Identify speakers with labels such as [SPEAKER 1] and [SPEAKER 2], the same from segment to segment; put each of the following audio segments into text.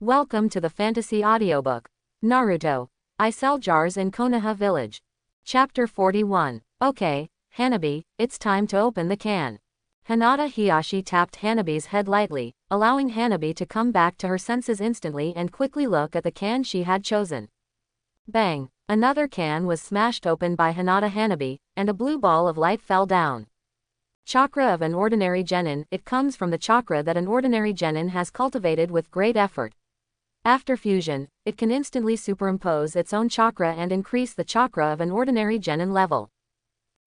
[SPEAKER 1] Welcome to the fantasy audiobook. Naruto. I sell jars in Konoha Village. Chapter 41. Okay, Hanabi, it's time to open the can. Hinata Hiyashi tapped Hanabi's head lightly, allowing Hanabi to come back to her senses instantly and quickly look at the can she had chosen. Bang! Another can was smashed open by Hinata Hanabi, and a blue ball of light fell down. Chakra of an ordinary genin. It comes from the chakra that an ordinary genin has cultivated with great effort. After fusion, it can instantly superimpose its own chakra and increase the chakra of an ordinary genin level.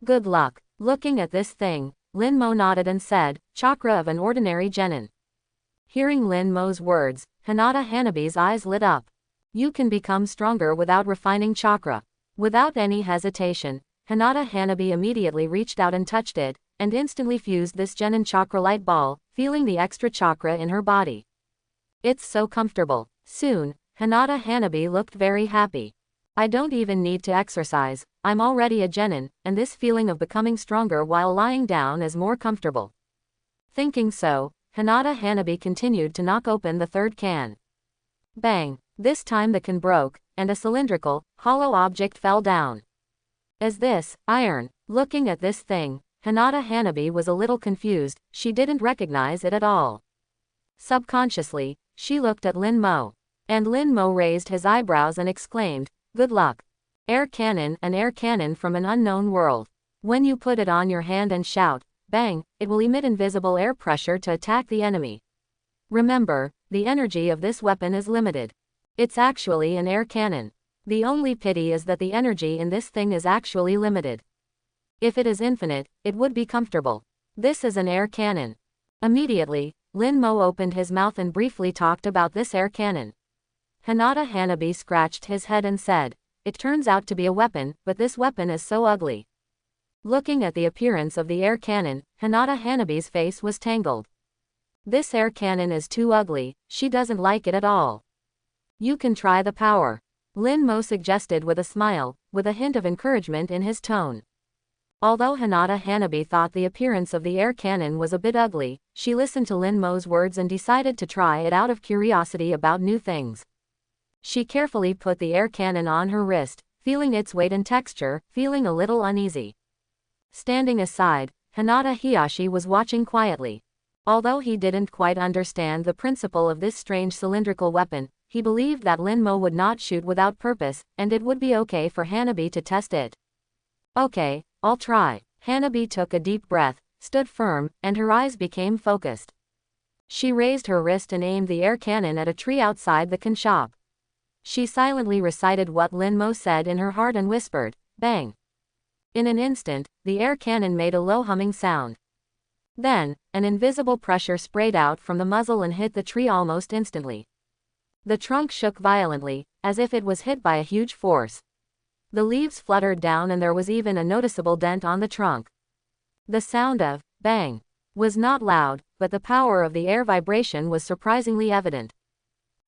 [SPEAKER 1] Good luck. Looking at this thing, Lin Mo nodded and said, chakra of an ordinary genin. Hearing Lin Mo's words, Hinata Hanabi's eyes lit up. You can become stronger without refining chakra. Without any hesitation, Hinata Hanabi immediately reached out and touched it, and instantly fused this genin chakra light ball, feeling the extra chakra in her body. It's so comfortable. Soon, Hinata Hanabi looked very happy. I don't even need to exercise, I'm already a genin, and this feeling of becoming stronger while lying down is more comfortable. Thinking so, Hinata Hanabi continued to knock open the third can. Bang! This time the can broke, and a cylindrical, hollow object fell down. Is this iron? Looking at this thing, Hinata Hanabi was a little confused, she didn't recognize it at all. Subconsciously, she looked at Lin Mo. And Lin Mo raised his eyebrows and exclaimed, good luck. Air cannon, an air cannon from an unknown world. When you put it on your hand and shout, bang, it will emit invisible air pressure to attack the enemy. Remember, the energy of this weapon is limited. It's actually an air cannon. The only pity is that the energy in this thing is actually limited. If it is infinite, it would be comfortable. This is an air cannon. Immediately, Lin Mo opened his mouth and briefly talked about this air cannon. Hinata Hanabi scratched his head and said, it turns out to be a weapon, but this weapon is so ugly. Looking at the appearance of the air cannon, Hinata Hanabi's face was tangled. This air cannon is too ugly, she doesn't like it at all. You can try the power. Lin Mo suggested with a smile, with a hint of encouragement in his tone. Although Hinata Hanabi thought the appearance of the air cannon was a bit ugly, she listened to Lin Mo's words and decided to try it out of curiosity about new things. She carefully put the air cannon on her wrist, feeling its weight and texture, feeling a little uneasy. Standing aside, Hinata Hiyashi was watching quietly. Although he didn't quite understand the principle of this strange cylindrical weapon, he believed that Lin Mo would not shoot without purpose, and it would be okay for Hanabi to test it. Okay, I'll try. Hanabi took a deep breath, stood firm, and her eyes became focused. She raised her wrist and aimed the air cannon at a tree outside the can shop. She silently recited what Lin Mo said in her heart and whispered, bang. In an instant, the air cannon made a low humming sound. Then, an invisible pressure sprayed out from the muzzle and hit the tree almost instantly. The trunk shook violently, as if it was hit by a huge force. The leaves fluttered down and there was even a noticeable dent on the trunk. The sound of bang was not loud, but the power of the air vibration was surprisingly evident.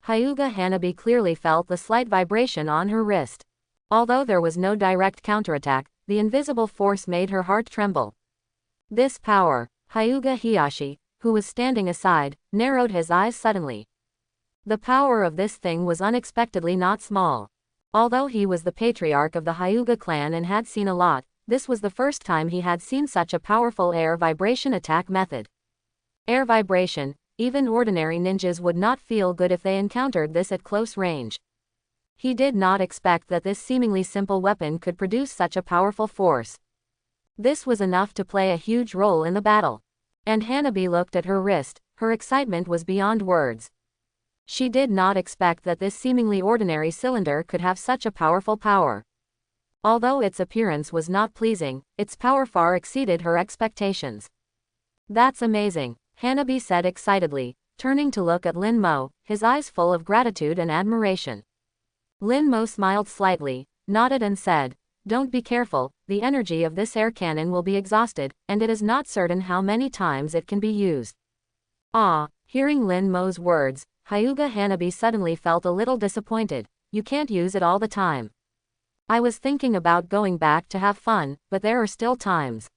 [SPEAKER 1] Hyuga Hanabi clearly felt the slight vibration on her wrist. Although there was no direct counterattack, the invisible force made her heart tremble. This power, Hyuga Hiyashi, who was standing aside, narrowed his eyes suddenly. The power of this thing was unexpectedly not small. Although he was the patriarch of the Hyuga clan and had seen a lot, this was the first time he had seen such a powerful air vibration attack method. Air vibration, even ordinary ninjas would not feel good if they encountered this at close range. He did not expect that this seemingly simple weapon could produce such a powerful force. This was enough to play a huge role in the battle. And Hanabi looked at her wrist, her excitement was beyond words. She did not expect that this seemingly ordinary cylinder could have such a powerful power. Although its appearance was not pleasing, its power far exceeded her expectations. That's amazing, Hanabi said excitedly, turning to look at Lin Mo, his eyes full of gratitude and admiration. Lin Mo smiled slightly, nodded and said, don't be careful, the energy of this air cannon will be exhausted, and it is not certain how many times it can be used. Ah, hearing Lin Mo's words, Hyuga Hanabi suddenly felt a little disappointed. You can't use it all the time. I was thinking about going back to have fun, but there are still times.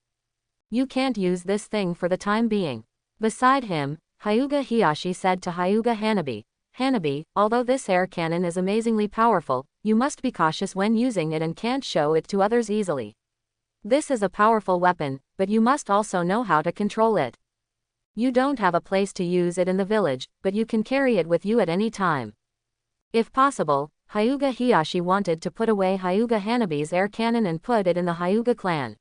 [SPEAKER 1] You can't use this thing for the time being. Beside him, Hyuga Hiyashi said to Hyuga Hanabi, Hanabi, although this air cannon is amazingly powerful, you must be cautious when using it and can't show it to others easily. This is a powerful weapon, but you must also know how to control it. You don't have a place to use it in the village, but you can carry it with you at any time. If possible, Hyuga Hiyashi wanted to put away Hyuga Hanabi's air cannon and put it in the Hyuga clan.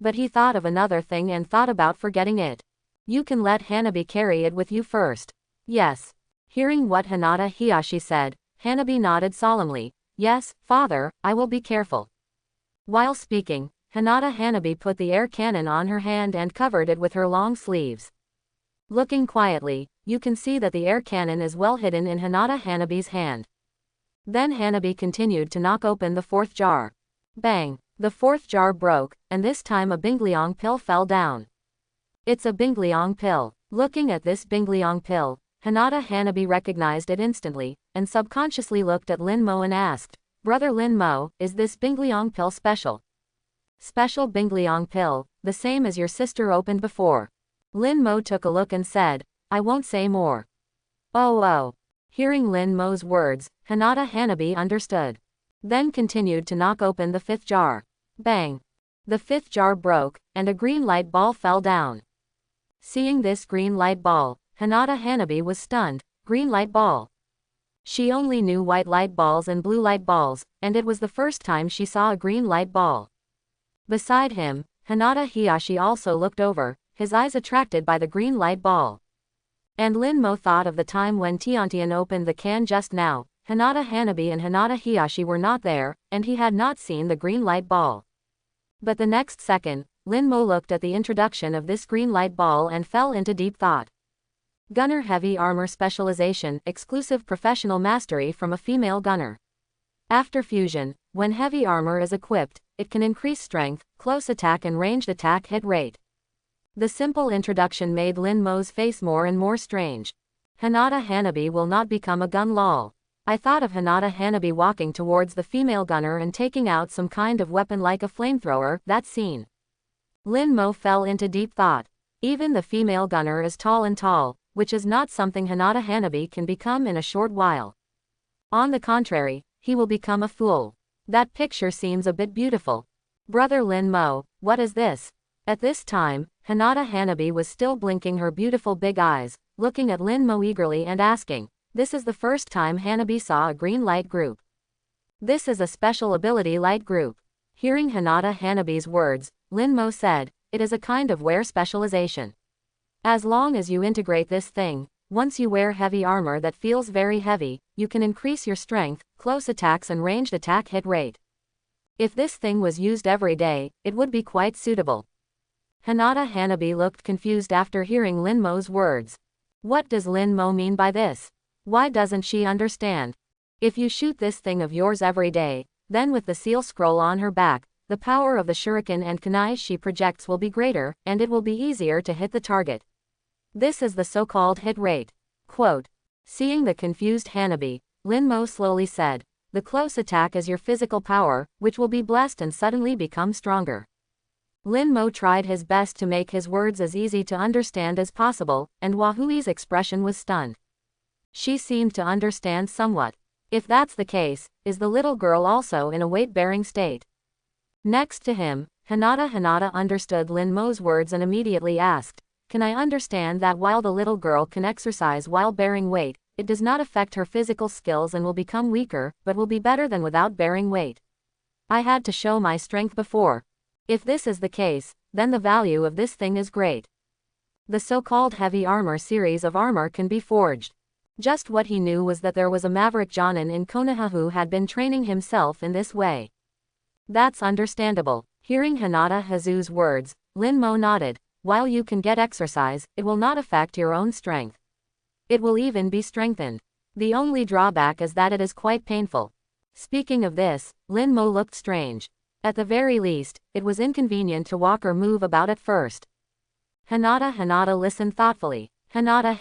[SPEAKER 1] But he thought of another thing and thought about forgetting it. You can let Hanabi carry it with you first. Yes. Hearing what Hinata Hiyashi said, Hanabi nodded solemnly. Yes, father, I will be careful. While speaking, Hinata Hanabi put the air cannon on her hand and covered it with her long sleeves. Looking quietly, you can see that the air cannon is well hidden in Hinata Hanabi's hand. Then Hanabi continued to knock open the fourth jar. Bang! The fourth jar broke, and this time a Bingliong pill fell down. It's a Bingliong pill. Looking at this Bingliong pill, Hinata Hanabi recognized it instantly, and subconsciously looked at Lin Mo and asked, Brother Lin Mo, is this Bingliong pill special? Special Bingliong pill, the same as your sister opened before. Lin Mo took a look and said, I won't say more. Oh. Hearing Lin Mo's words, Hinata Hanabi understood. Then continued to knock open the fifth jar. Bang! The fifth jar broke, and a green light ball fell down. Seeing this green light ball, Hinata Hanabi was stunned. Green light ball. She only knew white light balls and blue light balls, and it was the first time she saw a green light ball. Beside him, Hinata Hiyashi also looked over, his eyes attracted by the green light ball. And Lin Mo thought of the time when Tiantian opened the can just now. Hinata Hanabi and Hinata Hiyashi were not there, and he had not seen the green light ball. But the next second, Lin Mo looked at the introduction of this green light ball and fell into deep thought. Gunner Heavy Armor Specialization, exclusive professional mastery from a female gunner. After fusion, when heavy armor is equipped, it can increase strength, close attack and ranged attack hit rate. The simple introduction made Lin Mo's face more and more strange. Hinata Hanabi will not become a gun lol. I thought of Hinata Hanabi walking towards the female gunner and taking out some kind of weapon like a flamethrower. That scene. Lin Mo fell into deep thought. Even the female gunner is tall, which is not something Hinata Hanabi can become in a short while. On the contrary, he will become a fool. That picture seems a bit beautiful. Brother Lin Mo, what is this? At this time, Hinata Hanabi was still blinking her beautiful big eyes, looking at Lin Mo eagerly and asking, this is the first time Hanabi saw a green light group. This is a special ability light group. Hearing Hinata Hanabi's words, Lin Mo said, it is a kind of wear specialization. As long as you integrate this thing, once you wear heavy armor that feels very heavy, you can increase your strength, close attacks and ranged attack hit rate. If this thing was used every day, it would be quite suitable. Hinata Hanabi looked confused after hearing Lin Mo's words. What does Lin Mo mean by this? Why doesn't she understand? If you shoot this thing of yours every day, then with the seal scroll on her back, the power of the shuriken and kunai she projects will be greater, and it will be easier to hit the target. This is the so-called hit rate. Quote. Seeing the confused Hanabi, Lin Mo slowly said, the close attack is your physical power, which will be blessed and suddenly become stronger. Lin Mo tried his best to make his words as easy to understand as possible, and Wahui's expression was stunned. She seemed to understand somewhat. If that's the case, is the little girl also in a weight-bearing state? Next to him, Hinata understood Lin Mo's words and immediately asked, can I understand that while the little girl can exercise while bearing weight, it does not affect her physical skills and will become weaker, but will be better than without bearing weight? I had to show my strength before. If this is the case, then the value of this thing is great. The so-called heavy armor series of armor can be forged. Just what he knew was that there was a maverick Jonin in Konoha who had been training himself in this way. That's understandable. Hearing Hinata Hazu's words, Lin Mo nodded. While you can get exercise, it will not affect your own strength. It will even be strengthened. The only drawback is that it is quite painful. Speaking of this, Lin Mo looked strange. At the very least, it was inconvenient to walk or move about at first. Hinata listened thoughtfully. Hinata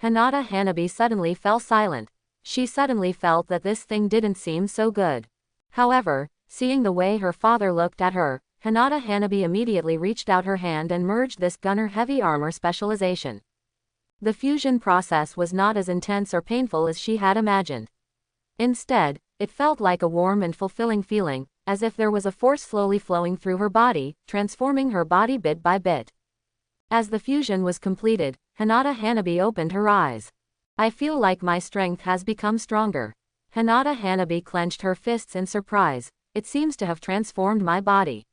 [SPEAKER 1] Hanabi suddenly fell silent. She suddenly felt that this thing didn't seem so good. However, seeing the way her father looked at her, Hinata Hanabi immediately reached out her hand and merged this gunner heavy armor specialization. The fusion process was not as intense or painful as she had imagined. Instead, it felt like a warm and fulfilling feeling, as if there was a force slowly flowing through her body, transforming her body bit by bit. As the fusion was completed, Hinata Hanabi opened her eyes. I feel like my strength has become stronger. Hinata Hanabi clenched her fists in surprise. It seems to have transformed my body.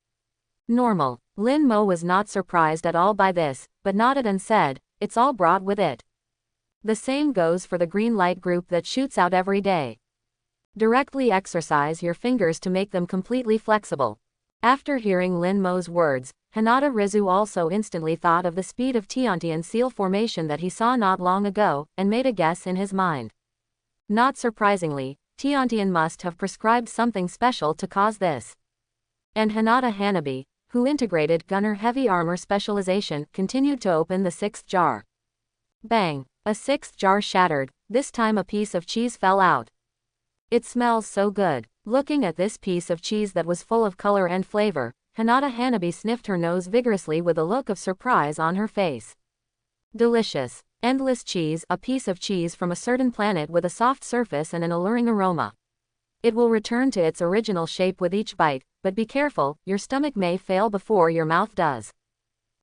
[SPEAKER 1] Normal. Lin Mo was not surprised at all by this, but nodded and said, it's all brought with it. The same goes for the green light group that shoots out every day. Directly exercise your fingers to make them completely flexible. After hearing Lin Mo's words, Hinata Rizu also instantly thought of the speed of Tiantian seal formation that he saw not long ago, and made a guess in his mind. Not surprisingly, Tiantian must have prescribed something special to cause this. And Hinata Hanabi, who integrated gunner heavy armor specialization, continued to open the sixth jar. Bang! A sixth jar shattered, this time a piece of cheese fell out. It smells so good. Looking at this piece of cheese that was full of color and flavor, Hinata Hanabi sniffed her nose vigorously with a look of surprise on her face. Delicious. Endless cheese, a piece of cheese from a certain planet with a soft surface and an alluring aroma. It will return to its original shape with each bite, but be careful, your stomach may fail before your mouth does.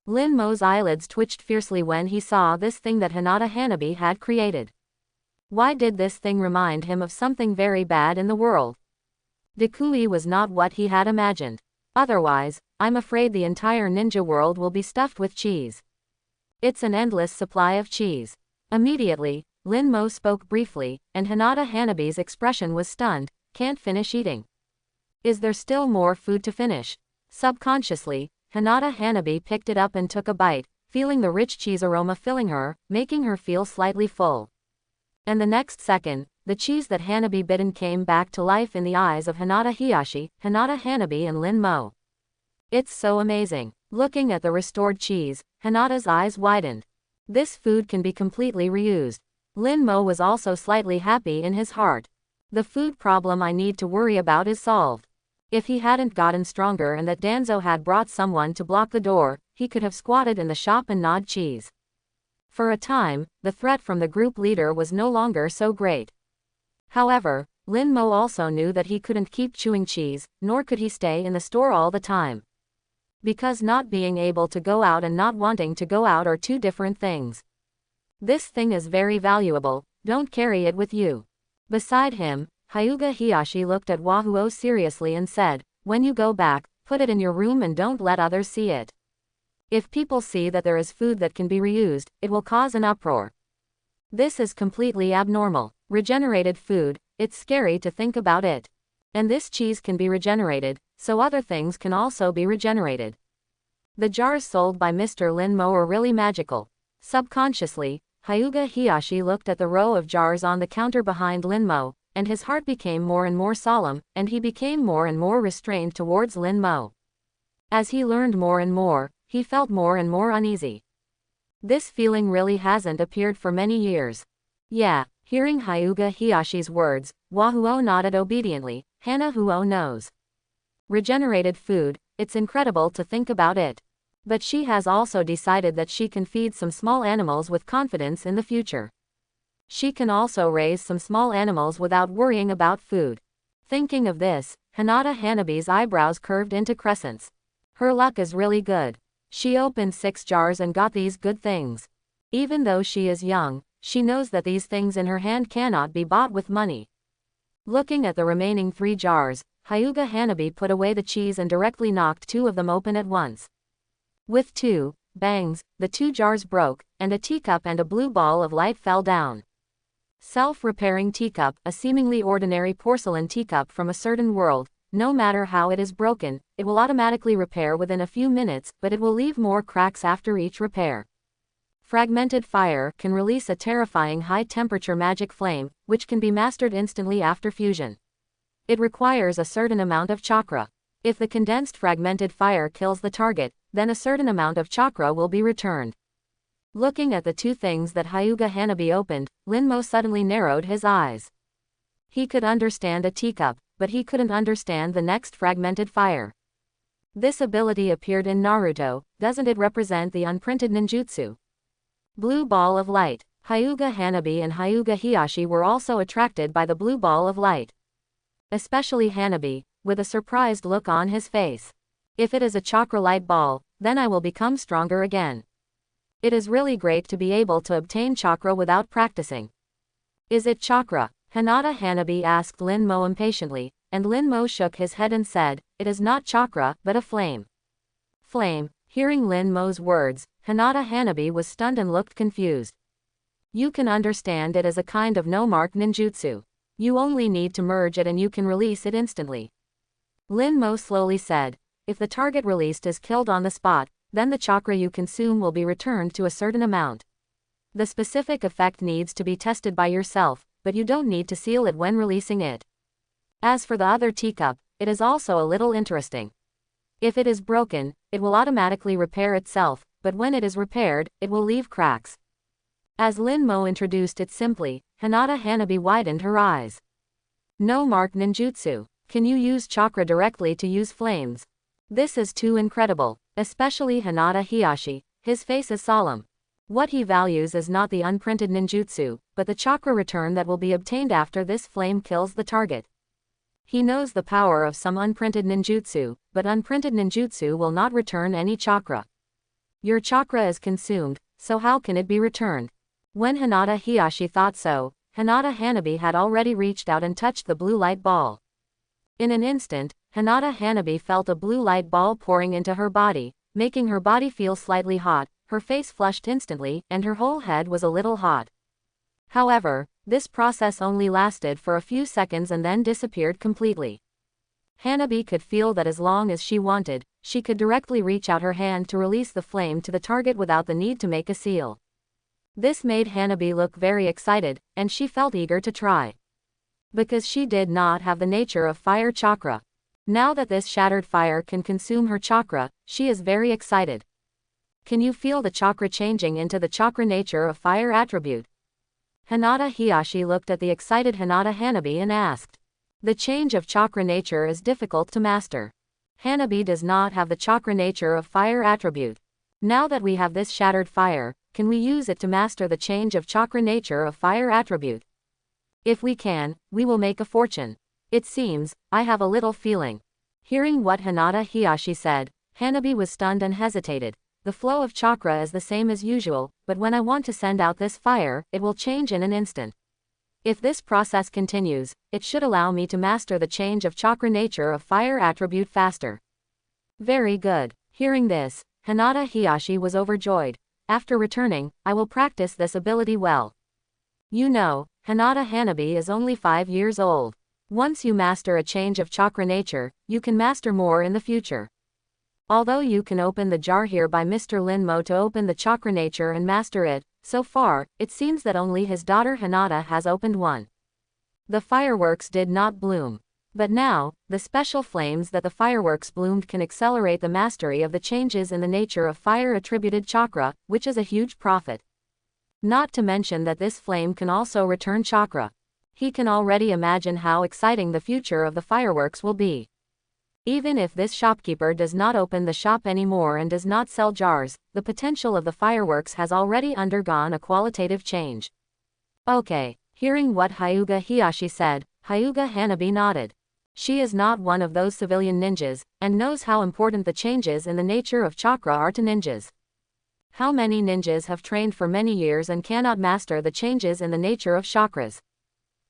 [SPEAKER 1] Lin Mo's eyelids twitched fiercely when he saw this thing that Hinata Hanabi had created. Why did this thing remind him of something very bad in the world? Dekui was not what he had imagined. Otherwise, I'm afraid the entire ninja world will be stuffed with cheese. It's an endless supply of cheese. Immediately, Lin Mo spoke briefly, and Hinata Hanabi's expression was stunned. Can't finish eating. Is there still more food to finish? Subconsciously, Hinata Hanabi picked it up and took a bite, feeling the rich cheese aroma filling her, making her feel slightly full. And the next second, the cheese that Hanabi bitten came back to life in the eyes of Hinata Hiyashi, Hinata Hanabi and Lin Mo. It's so amazing. Looking at the restored cheese, Hinata's eyes widened. This food can be completely reused. Lin Mo was also slightly happy in his heart. The food problem I need to worry about is solved. If he hadn't gotten stronger and that Danzo had brought someone to block the door, he could have squatted in the shop and gnawed cheese. For a time, the threat from the group leader was no longer so great. However, Lin Mo also knew that he couldn't keep chewing cheese, nor could he stay in the store all the time. Because not being able to go out and not wanting to go out are two different things. This thing is very valuable, don't carry it with you. Beside him, Hyuga Hiyashi looked at Wahuo seriously and said, when you go back, put it in your room and don't let others see it. If people see that there is food that can be reused, it will cause an uproar. This is completely abnormal. Regenerated food, it's scary to think about it. And this cheese can be regenerated, so other things can also be regenerated. The jars sold by Mr. Lin Mo are really magical. Subconsciously, Hyuga Hiyashi looked at the row of jars on the counter behind Lin Mo, and his heart became more and more solemn, and he became more and more restrained towards Lin Mo. As he learned more and more, he felt more and more uneasy. This feeling really hasn't appeared for many years. Yeah, hearing Hyuga Hiyashi's words, Wahuo nodded obediently. Hana Huo knows. Regenerated food, it's incredible to think about it. But she has also decided that she can feed some small animals with confidence in the future. She can also raise some small animals without worrying about food. Thinking of this, Hinata Hanabi's eyebrows curved into crescents. Her luck is really good. She opened 6 jars and got these good things. Even though she is young, she knows that these things in her hand cannot be bought with money. Looking at the remaining 3 jars, Hyuga Hanabi put away the cheese and directly knocked 2 of them open at once. With 2 bangs, the 2 jars broke, and a teacup and a blue ball of light fell down. Self-repairing teacup, a seemingly ordinary porcelain teacup from a certain world. No matter how it is broken, it will automatically repair within a few minutes, but it will leave more cracks after each repair. Fragmented fire can release a terrifying high-temperature magic flame, which can be mastered instantly after fusion. It requires a certain amount of chakra. If the condensed fragmented fire kills the target, then a certain amount of chakra will be returned. Looking at the 2 things that Hyuga Hanabi opened, Lin Mo suddenly narrowed his eyes. He could understand a teacup, but he couldn't understand the next fragmented fire. This ability appeared in Naruto, doesn't it represent the unprinted ninjutsu? Blue ball of light. Hyuga Hanabi and Hyuga Hiyashi were also attracted by the blue ball of light. Especially Hanabi, with a surprised look on his face. If it is a chakra light ball, then I will become stronger again. It is really great to be able to obtain chakra without practicing. Is it chakra? Hinata Hanabi asked Lin Mo impatiently, and Lin Mo shook his head and said, it is not chakra, but a flame. Flame. Hearing Lin Mo's words, Hinata Hanabi was stunned and looked confused. You can understand it as a kind of no-mark ninjutsu. You only need to merge it and you can release it instantly. Lin Mo slowly said, if the target released is killed on the spot, then the chakra you consume will be returned to a certain amount. The specific effect needs to be tested by yourself, but you don't need to seal it when releasing it. As for the other teacup, it is also a little interesting. If it is broken, it will automatically repair itself, but when it is repaired, it will leave cracks. As Lin Mo introduced it simply, Hinata Hanabi widened her eyes. No mark ninjutsu. Can you use chakra directly to use flames? This is too incredible, especially Hinata Hiyashi, his face is solemn. What he values is not the unprinted ninjutsu, but the chakra return that will be obtained after this flame kills the target. He knows the power of some unprinted ninjutsu, but unprinted ninjutsu will not return any chakra. Your chakra is consumed, so how can it be returned? When Hinata Hiyashi thought so, Hinata Hanabi had already reached out and touched the blue light ball. In an instant, Hinata Hanabi felt a blue light ball pouring into her body, making her body feel slightly hot, her face flushed instantly, and her whole head was a little hot. However, this process only lasted for a few seconds and then disappeared completely. Hanabi could feel that as long as she wanted, she could directly reach out her hand to release the flame to the target without the need to make a seal. This made Hanabi look very excited, and she felt eager to try. Because she did not have the nature of fire chakra. Now that this shattered fire can consume her chakra, she is very excited. Can you feel the chakra changing into the chakra nature of fire attribute? Hinata Hiyashi looked at the excited Hinata Hanabi and asked. The change of chakra nature is difficult to master. Hanabi does not have the chakra nature of fire attribute. Now that we have this shattered fire, can we use it to master the change of chakra nature of fire attribute? If we can, we will make a fortune. It seems, I have a little feeling. Hearing what Hinata Hiyashi said, Hanabi was stunned and hesitated. The flow of chakra is the same as usual, but when I want to send out this fire, it will change in an instant. If this process continues, it should allow me to master the change of chakra nature of fire attribute faster. Very good. Hearing this, Hinata Hiyashi was overjoyed. After returning, I will practice this ability well. You know, Hinata Hanabi is only 5 years old. Once you master a change of chakra nature, you can master more in the future. Although you can open the jar here by Mr. Lin Mo to open the chakra nature and master it, so far, it seems that only his daughter Hinata has opened one. The fireworks did not bloom. But now, the special flames that the fireworks bloomed can accelerate the mastery of the changes in the nature of fire-attributed chakra, which is a huge profit. Not to mention that this flame can also return chakra. He can already imagine how exciting the future of the fireworks will be. Even if this shopkeeper does not open the shop anymore and does not sell jars, the potential of the fireworks has already undergone a qualitative change. Okay. Hearing what Hyuga Hiyashi said, Hyuga Hanabi nodded. She is not one of those civilian ninjas, and knows how important the changes in the nature of chakra are to ninjas. How many ninjas have trained for many years and cannot master the changes in the nature of chakras?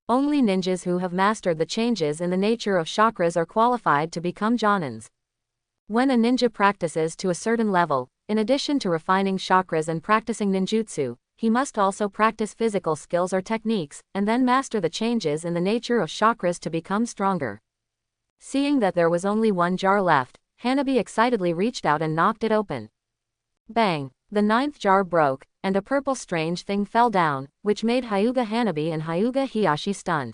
[SPEAKER 1] Only ninjas who have mastered the changes in the nature of chakras are qualified to become Jonins. When a ninja practices to a certain level, in addition to refining chakras and practicing ninjutsu, he must also practice physical skills or techniques, and then master the changes in the nature of chakras to become stronger. Seeing that there was only one jar left, Hanabi excitedly reached out and knocked it open. Bang! The 9th jar broke, and a purple strange thing fell down, which made Hyuga Hanabi and Hyuga Hiyashi stunned.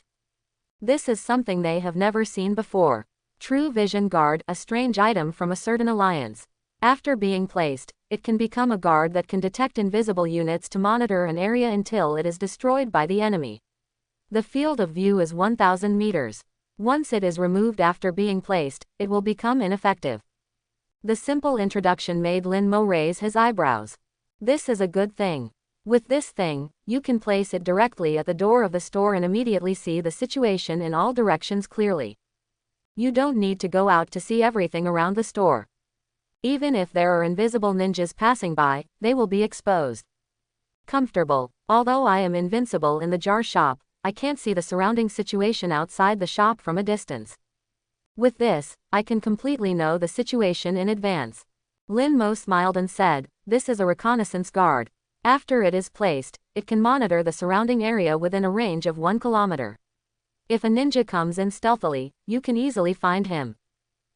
[SPEAKER 1] This is something they have never seen before. True Vision Guard, a strange item from a certain alliance. After being placed, it can become a guard that can detect invisible units to monitor an area until it is destroyed by the enemy. The field of view is 1000 meters. Once it is removed after being placed, it will become ineffective. The simple introduction made Lin Mo raise his eyebrows. This is a good thing. With this thing, you can place it directly at the door of the store and immediately see the situation in all directions clearly. You don't need to go out to see everything around the store. Even if there are invisible ninjas passing by, they will be exposed. Comfortable. Although I am invincible in the jar shop, I can't see the surrounding situation outside the shop from a distance. With this, I can completely know the situation in advance. Lin Mo smiled and said, "This is a reconnaissance guard. After it is placed, it can monitor the surrounding area within a range of 1 kilometer. If a ninja comes in stealthily, you can easily find him.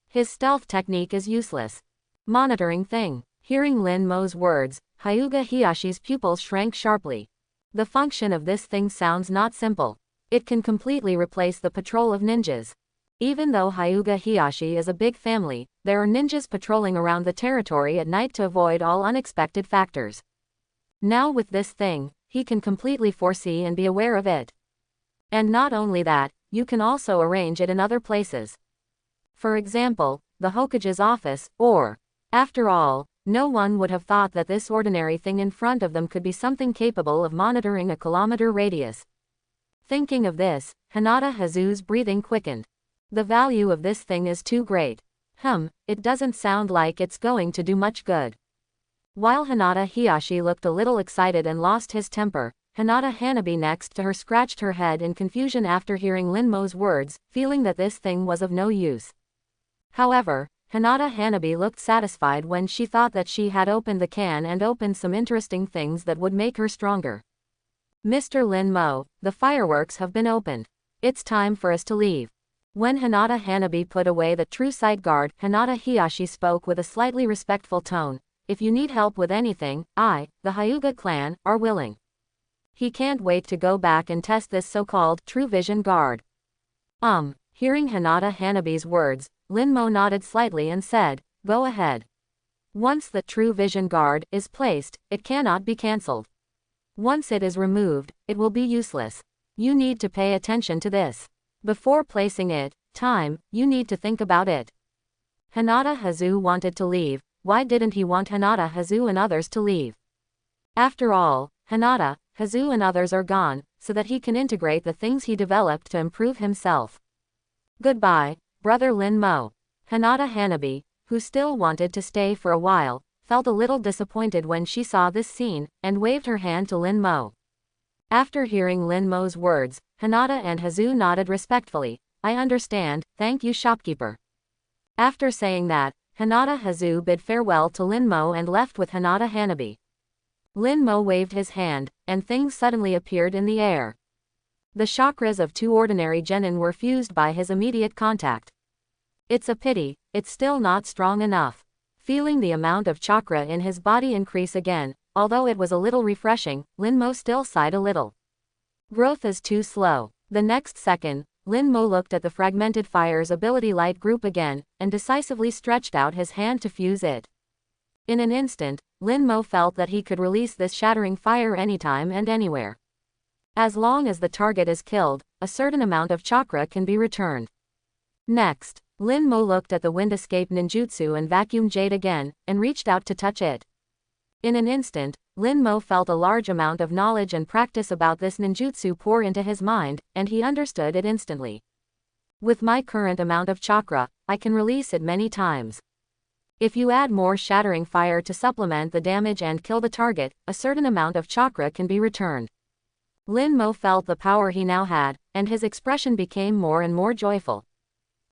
[SPEAKER 1] His stealth technique is useless." Monitoring thing. Hearing Lin Mo's words, Hyuga Hiyashi's pupils shrank sharply. The function of this thing sounds not simple. It can completely replace the patrol of ninjas. Even though Hyuga Hiyashi is a big family, there are ninjas patrolling around the territory at night to avoid all unexpected factors. Now with this thing, he can completely foresee and be aware of it. And not only that, you can also arrange it in other places. For example, the Hokage's office, or, after all, no one would have thought that this ordinary thing in front of them could be something capable of monitoring a kilometer radius. Thinking of this, Hinata Hazu's breathing quickened. The value of this thing is too great. It doesn't sound like it's going to do much good. While Hinata Hiyashi looked a little excited and lost his temper, Hinata Hanabi next to her scratched her head in confusion after hearing Lin Mo's words, feeling that this thing was of no use. However, Hinata Hanabi looked satisfied when she thought that she had opened the can and opened some interesting things that would make her stronger. "Mr. Lin Mo, the fireworks have been opened. It's time for us to leave." When Hinata Hanabi put away the true sight guard, Hinata Hiyashi spoke with a slightly respectful tone. "If you need help with anything, I, the Hyuga clan, are willing." He can't wait to go back and test this so-called true vision guard. Hearing Hinata Hanabi's words, Lin Mo nodded slightly and said, "Go ahead." Once the true vision guard is placed, it cannot be cancelled. Once it is removed, it will be useless. You need to pay attention to this. Before placing it, you need to think about it. Hinata Hazu wanted to leave. Why didn't he want Hinata Hazu and others to leave? After all, Hinata, Hazu and others are gone, so that he can integrate the things he developed to improve himself. "Goodbye, brother Lin Mo." Hinata Hanabi, who still wanted to stay for a while, felt a little disappointed when she saw this scene, and waved her hand to Lin Mo. After hearing Lin Mo's words, Hinata and Hazu nodded respectfully. "I understand, thank you shopkeeper." After saying that, Hinata Hazu bid farewell to Lin Mo and left with Hinata Hanabi. Lin Mo waved his hand, and things suddenly appeared in the air. The chakras of 2 ordinary genin were fused by his immediate contact. It's a pity, it's still not strong enough. Feeling the amount of chakra in his body increase again, although it was a little refreshing, Lin Mo still sighed a little. Growth is too slow. The next second, Lin Mo looked at the fragmented fire's ability light group again, and decisively stretched out his hand to fuse it. In an instant, Lin Mo felt that he could release this shattering fire anytime and anywhere. As long as the target is killed, a certain amount of chakra can be returned. Next, Lin Mo looked at the wind escape ninjutsu and vacuum jade again, and reached out to touch it. In an instant, Lin Mo felt a large amount of knowledge and practice about this ninjutsu pour into his mind, and he understood it instantly. With my current amount of chakra, I can release it many times. If you add more shattering fire to supplement the damage and kill the target, a certain amount of chakra can be returned. Lin Mo felt the power he now had, and his expression became more and more joyful.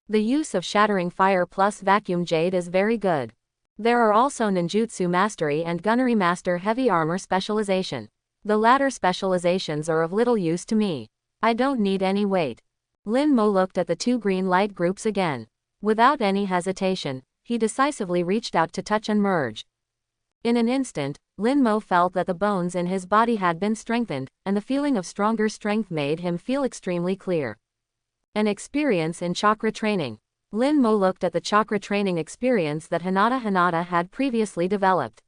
[SPEAKER 1] The use of shattering fire plus vacuum jade is very good. There are also ninjutsu mastery and gunnery master heavy armor specialization. The latter specializations are of little use to me. I don't need any weight. Lin Mo looked at the 2 green light groups again. Without any hesitation, he decisively reached out to touch and merge. In an instant, Lin Mo felt that the bones in his body had been strengthened, and the feeling of stronger strength made him feel extremely clear. An experience in chakra training. Lin Mo looked at the chakra training experience that Hinata had previously developed.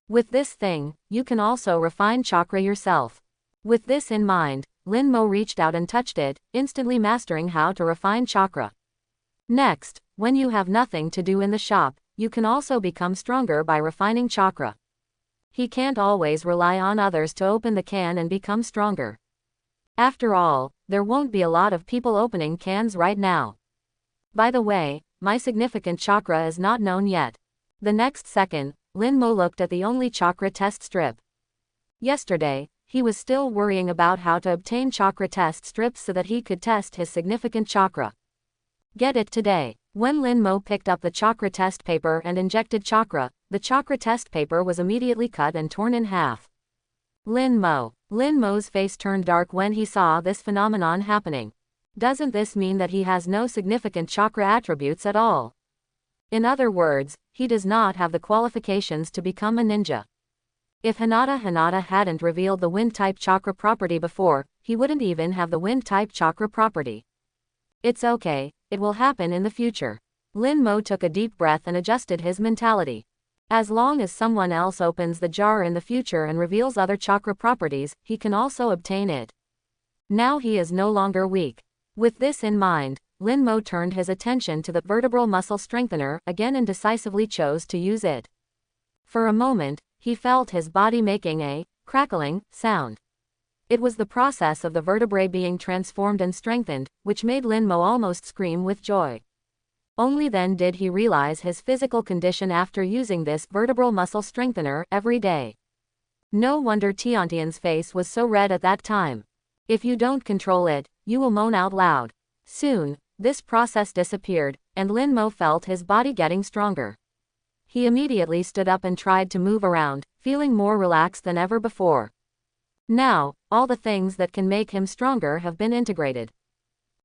[SPEAKER 1] With this thing, you can also refine chakra yourself. With this in mind, Lin Mo reached out and touched it, instantly mastering how to refine chakra. Next, when you have nothing to do in the shop, you can also become stronger by refining chakra. He can't always rely on others to open the can and become stronger. After all, there won't be a lot of people opening cans right now. By the way, my significant chakra is not known yet. The next second, Lin Mo looked at the only chakra test strip. Yesterday, he was still worrying about how to obtain chakra test strips so that he could test his significant chakra. Get it today. When Lin Mo picked up the chakra test paper and injected chakra, the chakra test paper was immediately cut and torn in half. Lin Mo's face turned dark when he saw this phenomenon happening. Doesn't this mean that he has no significant chakra attributes at all? In other words, he does not have the qualifications to become a ninja. If Hinata hadn't revealed the wind-type chakra property before, he wouldn't even have the wind-type chakra property. It's okay, it will happen in the future. Lin Mo took a deep breath and adjusted his mentality. As long as someone else opens the jar in the future and reveals other chakra properties, he can also obtain it. Now he is no longer weak. With this in mind, Lin Mo turned his attention to the vertebral muscle strengthener again and decisively chose to use it. For a moment, he felt his body making a crackling sound. It was the process of the vertebrae being transformed and strengthened, which made Lin Mo almost scream with joy. Only then did he realize his physical condition after using this vertebral muscle strengthener every day. No wonder Tiantian's face was so red at that time. If you don't control it, you will moan out loud. Soon, this process disappeared, and Lin Mo felt his body getting stronger. He immediately stood up and tried to move around, feeling more relaxed than ever before. Now, all the things that can make him stronger have been integrated.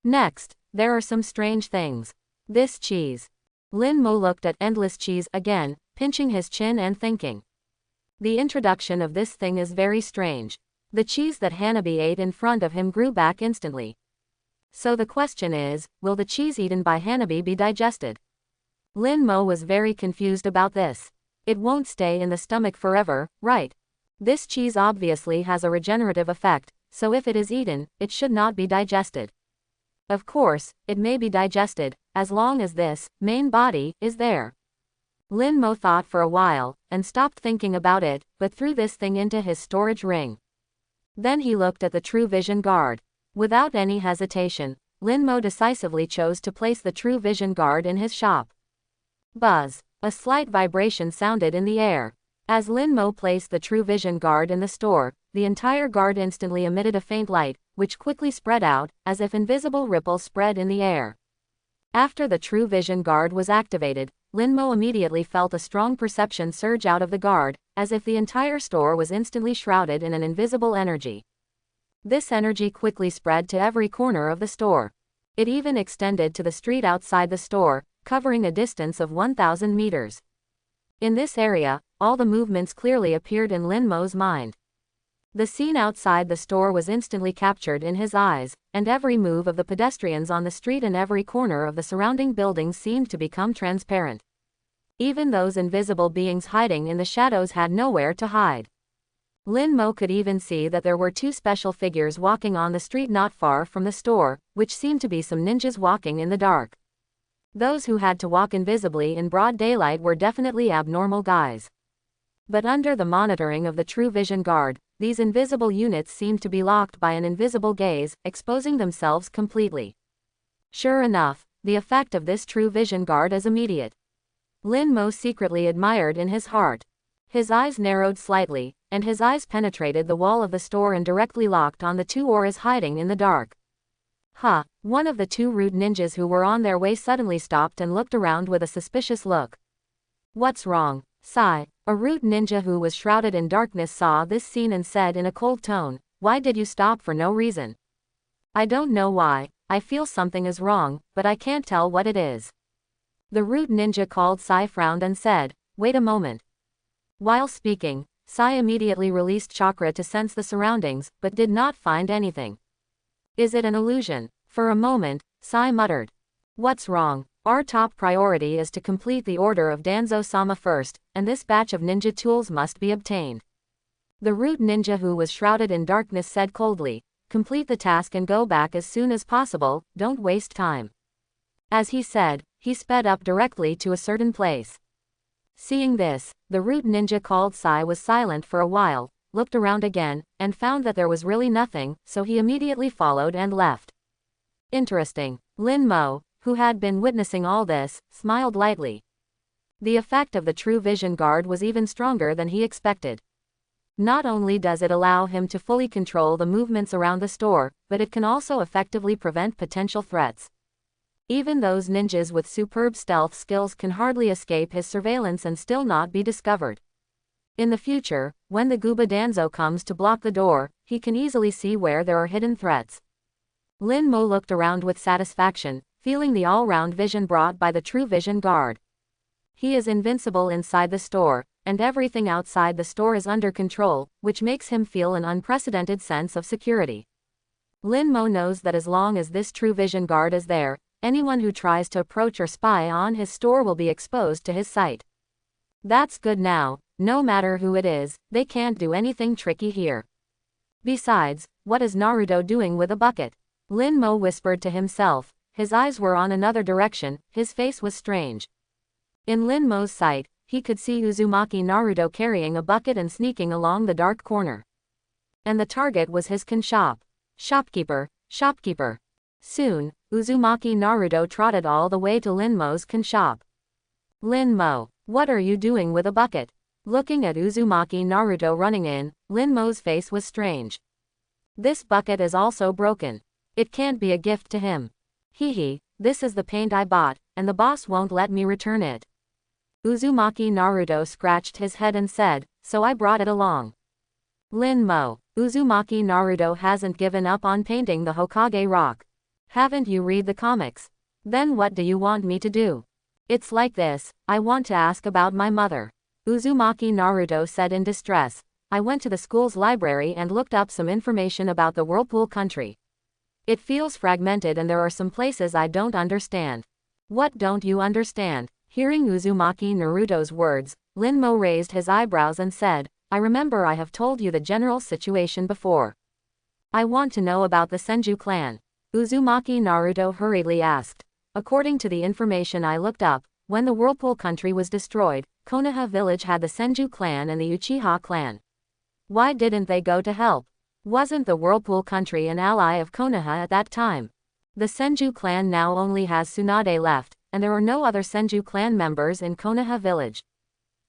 [SPEAKER 1] Next, there are some strange things. This cheese. Lin Mo looked at endless cheese again, pinching his chin and thinking. The introduction of this thing is very strange. The cheese that Hanabi ate in front of him grew back instantly. So the question is, will the cheese eaten by Hanabi be digested? Lin Mo was very confused about this. It won't stay in the stomach forever, right? This cheese obviously has a regenerative effect, so if it is eaten, it should not be digested. Of course, it may be digested, as long as this main body is there. Lin Mo thought for a while, and stopped thinking about it, but threw this thing into his storage ring. Then he looked at the True Vision Guard. Without any hesitation, Lin Mo decisively chose to place the True Vision Guard in his shop. Buzz. A slight vibration sounded in the air. As Lin Mo placed the True Vision Guard in the store, the entire guard instantly emitted a faint light, which quickly spread out, as if invisible ripples spread in the air. After the True Vision Guard was activated, Lin Mo immediately felt a strong perception surge out of the guard, as if the entire store was instantly shrouded in an invisible energy. This energy quickly spread to every corner of the store. It even extended to the street outside the store, covering a distance of 1,000 meters. In this area, all the movements clearly appeared in Lin Mo's mind. The scene outside the store was instantly captured in his eyes, and every move of the pedestrians on the street and every corner of the surrounding buildings seemed to become transparent. Even those invisible beings hiding in the shadows had nowhere to hide. Lin Mo could even see that there were two special figures walking on the street not far from the store, which seemed to be some ninjas walking in the dark. Those who had to walk invisibly in broad daylight were definitely abnormal guys. But under the monitoring of the True Vision Guard, these invisible units seemed to be locked by an invisible gaze, exposing themselves completely. Sure enough, the effect of this True Vision Guard is immediate. Lin Mo secretly admired in his heart. His eyes narrowed slightly, and his eyes penetrated the wall of the store and directly locked on the two auras hiding in the dark. One of the two rude ninjas who were on their way suddenly stopped and looked around with a suspicious look. What's wrong, Sai? A rude ninja who was shrouded in darkness saw this scene and said in a cold tone, "Why did you stop for no reason?" "I don't know why, I feel something is wrong, but I can't tell what it is." The rude ninja called Sai frowned and said, "Wait a moment." While speaking, Sai immediately released chakra to sense the surroundings, but did not find anything. Is it an illusion? For a moment, Sai muttered. What's wrong? Our top priority is to complete the order of Danzo-sama first, and this batch of ninja tools must be obtained. The rude ninja who was shrouded in darkness said coldly, complete the task and go back as soon as possible, don't waste time. As he said, he sped up directly to a certain place. Seeing this, the root ninja called Sai was silent for a while, looked around again, and found that there was really nothing, so he immediately followed and left. Interesting. Lin Mo, who had been witnessing all this, smiled lightly. The effect of the True Vision Guard was even stronger than he expected. Not only does it allow him to fully control the movements around the store, but it can also effectively prevent potential threats. Even those ninjas with superb stealth skills can hardly escape his surveillance and still not be discovered. In the future, when the Guba Danzo comes to block the door, he can easily see where there are hidden threats. Lin Mo looked around with satisfaction, feeling the all-round vision brought by the True Vision Guard. He is invincible inside the store, and everything outside the store is under control, which makes him feel an unprecedented sense of security. Lin Mo knows that as long as this True Vision Guard is there, anyone who tries to approach or spy on his store will be exposed to his sight. That's good now, no matter who it is, they can't do anything tricky here. Besides, what is Naruto doing with a bucket? Lin Mo whispered to himself, his eyes were on another direction, his face was strange. In Lin Mo's sight, he could see Uzumaki Naruto carrying a bucket and sneaking along the dark corner. And the target was his can shop. Shopkeeper, shopkeeper. Soon, Uzumaki Naruto trotted all the way to Lin Mo's can shop. Lin Mo, what are you doing with a bucket? Looking at Uzumaki Naruto running in, Lin Mo's face was strange. This bucket is also broken. It can't be a gift to him. Hee, this is the paint I bought, and the boss won't let me return it. Uzumaki Naruto scratched his head and said, so I brought it along. Lin Mo, Uzumaki Naruto hasn't given up on painting the Hokage rock. Haven't you read the comics? Then what do you want me to do? It's like this, I want to ask about my mother. Uzumaki Naruto said in distress, I went to the school's library and looked up some information about the Whirlpool country. It feels fragmented and there are some places I don't understand. What don't you understand? Hearing Uzumaki Naruto's words, Lin Mo raised his eyebrows and said, I remember I have told you the general situation before. I want to know about the Senju clan. Uzumaki Naruto hurriedly asked. According to the information I looked up, when the Whirlpool country was destroyed, Konoha Village had the Senju clan and the Uchiha clan. Why didn't they go to help? Wasn't the Whirlpool country an ally of Konoha at that time? The Senju clan now only has Tsunade left, and there are no other Senju clan members in Konoha Village.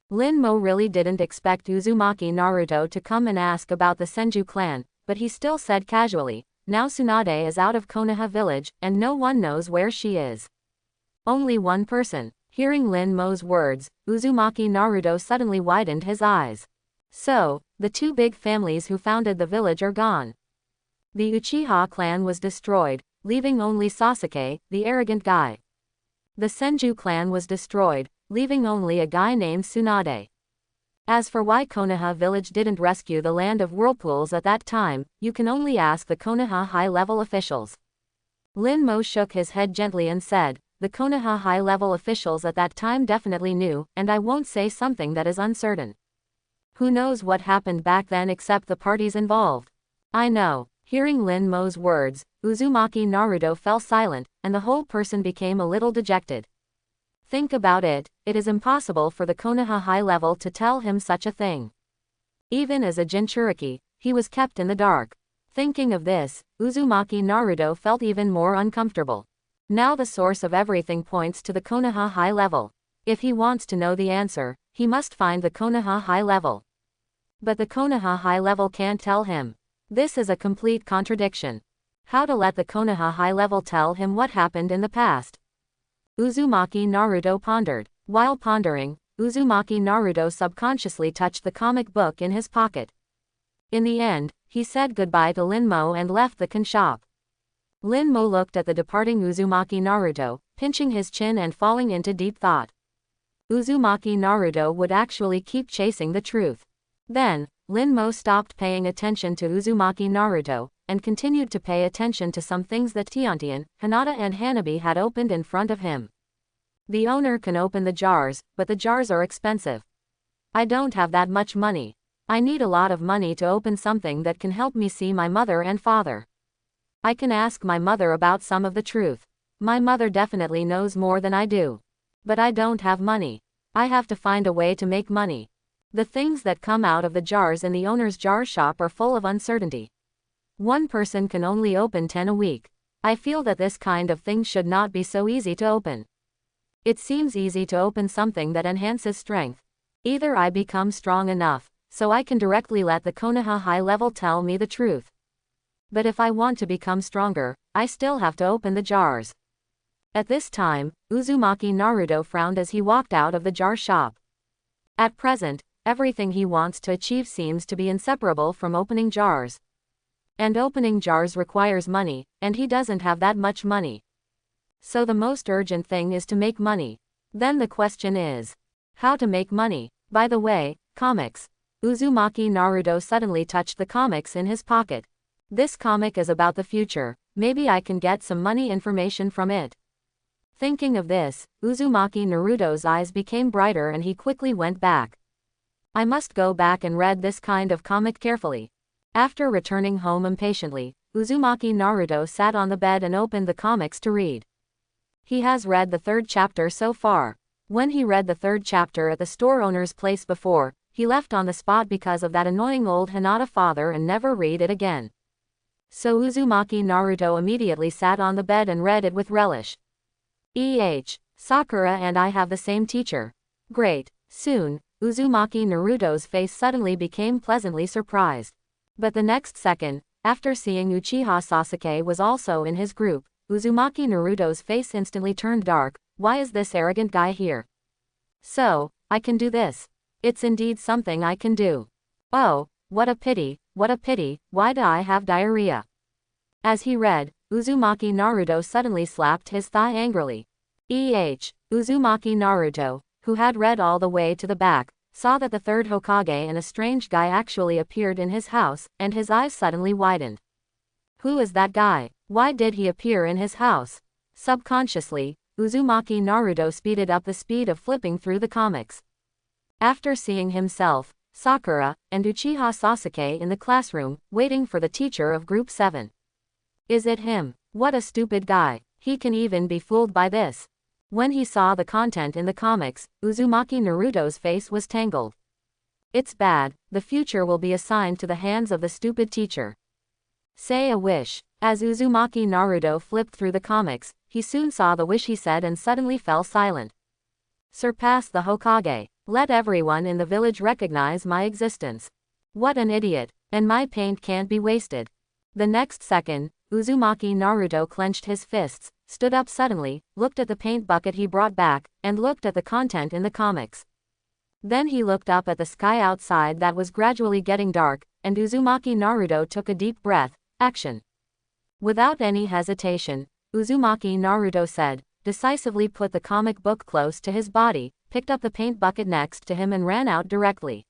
[SPEAKER 1] Lin Mo really didn't expect Uzumaki Naruto to come and ask about the Senju clan, but he still said casually, now Tsunade is out of Konoha Village, and no one knows where she is. Only one person. Hearing Lin Mo's words, Uzumaki Naruto suddenly widened his eyes. So, the two big families who founded the village are gone. The Uchiha clan was destroyed, leaving only Sasuke, the arrogant guy. The Senju clan was destroyed, leaving only a guy named Tsunade. As for why Konoha Village didn't rescue the land of whirlpools at that time, you can only ask the Konoha high-level officials. Lin Mo shook his head gently and said, the Konoha high-level officials at that time definitely knew, and I won't say something that is uncertain. Who knows what happened back then except the parties involved? I know. Hearing Lin Mo's words, Uzumaki Naruto fell silent, and the whole person became a little dejected. Think about it, it is impossible for the Konoha high level to tell him such a thing. Even as a Jinchuriki, he was kept in the dark. Thinking of this, Uzumaki Naruto felt even more uncomfortable. Now the source of everything points to the Konoha high level. If he wants to know the answer, he must find the Konoha high level. But the Konoha high level can't tell him. This is a complete contradiction. How to let the Konoha high level tell him what happened in the past? Uzumaki Naruto pondered. While pondering, Uzumaki Naruto subconsciously touched the comic book in his pocket. In the end, he said goodbye to Lin Mo and left the can shop. Lin Mo looked at the departing Uzumaki Naruto, pinching his chin and falling into deep thought. Uzumaki Naruto would actually keep chasing the truth. Then, Lin Mo stopped paying attention to Uzumaki Naruto, and continued to pay attention to some things that Tiantian, Hinata and Hanabi had opened in front of him. The owner can open the jars, but the jars are expensive. I don't have that much money. I need a lot of money to open something that can help me see my mother and father. I can ask my mother about some of the truth. My mother definitely knows more than I do. But I don't have money. I have to find a way to make money. The things that come out of the jars in the owner's jar shop are full of uncertainty. One person can only open 10 a week. I feel that this kind of thing should not be so easy to open. It seems easy to open something that enhances strength. Either I become strong enough, so I can directly let the Konoha high level tell me the truth. But if I want to become stronger, I still have to open the jars. At this time, Uzumaki Naruto frowned as he walked out of the jar shop. At present, everything he wants to achieve seems to be inseparable from opening jars. And opening jars requires money, and he doesn't have that much money. So the most urgent thing is to make money. Then the question is, how to make money? By the way, comics. Uzumaki Naruto suddenly touched the comics in his pocket. This comic is about the future, maybe I can get some money information from it. Thinking of this, Uzumaki Naruto's eyes became brighter and he quickly went back. I must go back and read this kind of comic carefully. After returning home impatiently, Uzumaki Naruto sat on the bed and opened the comics to read. He has read the 3rd chapter so far. When he read the 3rd chapter at the store owner's place before, he left on the spot because of that annoying old Hinata father and never read it again. So Uzumaki Naruto immediately sat on the bed and read it with relish. Sakura and I have the same teacher. Great. Soon, Uzumaki Naruto's face suddenly became pleasantly surprised. But the next second, after seeing Uchiha Sasuke was also in his group, Uzumaki Naruto's face instantly turned dark. Why is this arrogant guy here? So, I can do this. It's indeed something I can do. Oh, what a pity, why do I have diarrhea? As he read, Uzumaki Naruto suddenly slapped his thigh angrily. Uzumaki Naruto, who had read all the way to the back, saw that the 3rd Hokage and a strange guy actually appeared in his house, and his eyes suddenly widened. Who is that guy? Why did he appear in his house? Subconsciously, Uzumaki Naruto speeded up the speed of flipping through the comics. After seeing himself, Sakura, and Uchiha Sasuke in the classroom, waiting for the teacher of Group 7. Is it him? What a stupid guy. He can even be fooled by this. When he saw the content in the comics, Uzumaki Naruto's face was tangled. It's bad, the future will be assigned to the hands of the stupid teacher. Say a wish. As Uzumaki Naruto flipped through the comics, he soon saw the wish he said and suddenly fell silent. Surpass the Hokage. Let everyone in the village recognize my existence. What an idiot, and my paint can't be wasted. The next second, Uzumaki Naruto clenched his fists, stood up suddenly, looked at the paint bucket he brought back, and looked at the content in the comics. Then he looked up at the sky outside that was gradually getting dark, and Uzumaki Naruto took a deep breath. Action. Without any hesitation, Uzumaki Naruto said, decisively put the comic book close to his body, picked up the paint bucket next to him and ran out directly.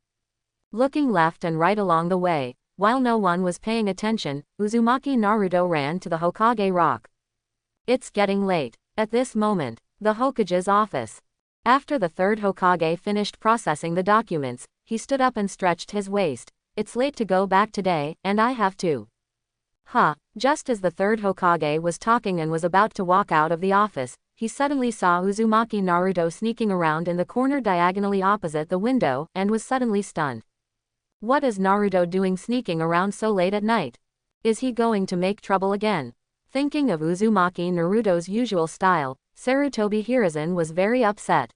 [SPEAKER 1] Looking left and right along the way, while no one was paying attention, Uzumaki Naruto ran to the Hokage rock. It's getting late. At this moment, the Hokage's office. After the 3rd Hokage finished processing the documents, he stood up and stretched his waist. It's late to go back today, and I have to. Just as the 3rd Hokage was talking and was about to walk out of the office, he suddenly saw Uzumaki Naruto sneaking around in the corner diagonally opposite the window, and was suddenly stunned. What is Naruto doing sneaking around so late at night? Is he going to make trouble again? Thinking of Uzumaki Naruto's usual style, Sarutobi Hiruzen was very upset.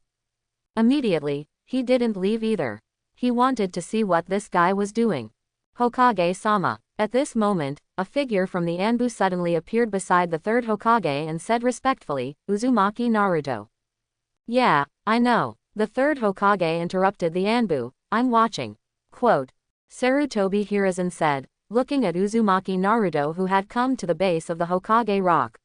[SPEAKER 1] Immediately, he didn't leave either. He wanted to see what this guy was doing. Hokage-sama. At this moment, a figure from the Anbu suddenly appeared beside the 3rd Hokage and said respectfully, Uzumaki Naruto. Yeah, I know. The 3rd Hokage interrupted the Anbu, I'm watching. Quote. Sarutobi Hiruzen said, looking at Uzumaki Naruto who had come to the base of the Hokage rock.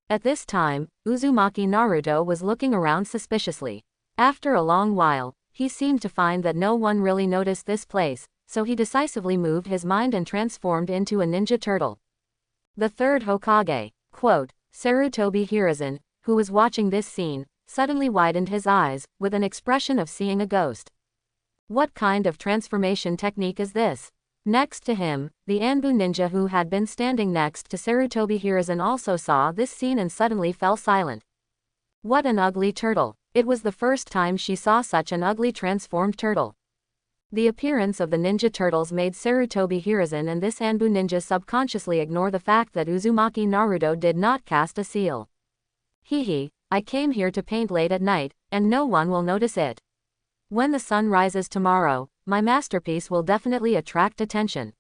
[SPEAKER 1] At this time, Uzumaki Naruto was looking around suspiciously. After a long while, he seemed to find that no one really noticed this place, so he decisively moved his mind and transformed into a ninja turtle. The 3rd Hokage, quote, Sarutobi Hiruzen, who was watching this scene, suddenly widened his eyes, with an expression of seeing a ghost. What kind of transformation technique is this? Next to him, the Anbu ninja who had been standing next to Sarutobi Hiruzen also saw this scene and suddenly fell silent. What an ugly turtle. It was the first time she saw such an ugly transformed turtle. The appearance of the ninja turtles made Sarutobi Hiruzen and this Anbu ninja subconsciously ignore the fact that Uzumaki Naruto did not cast a seal. Hehe, I came here to paint late at night, and no one will notice it. When the sun rises tomorrow, my masterpiece will definitely attract attention.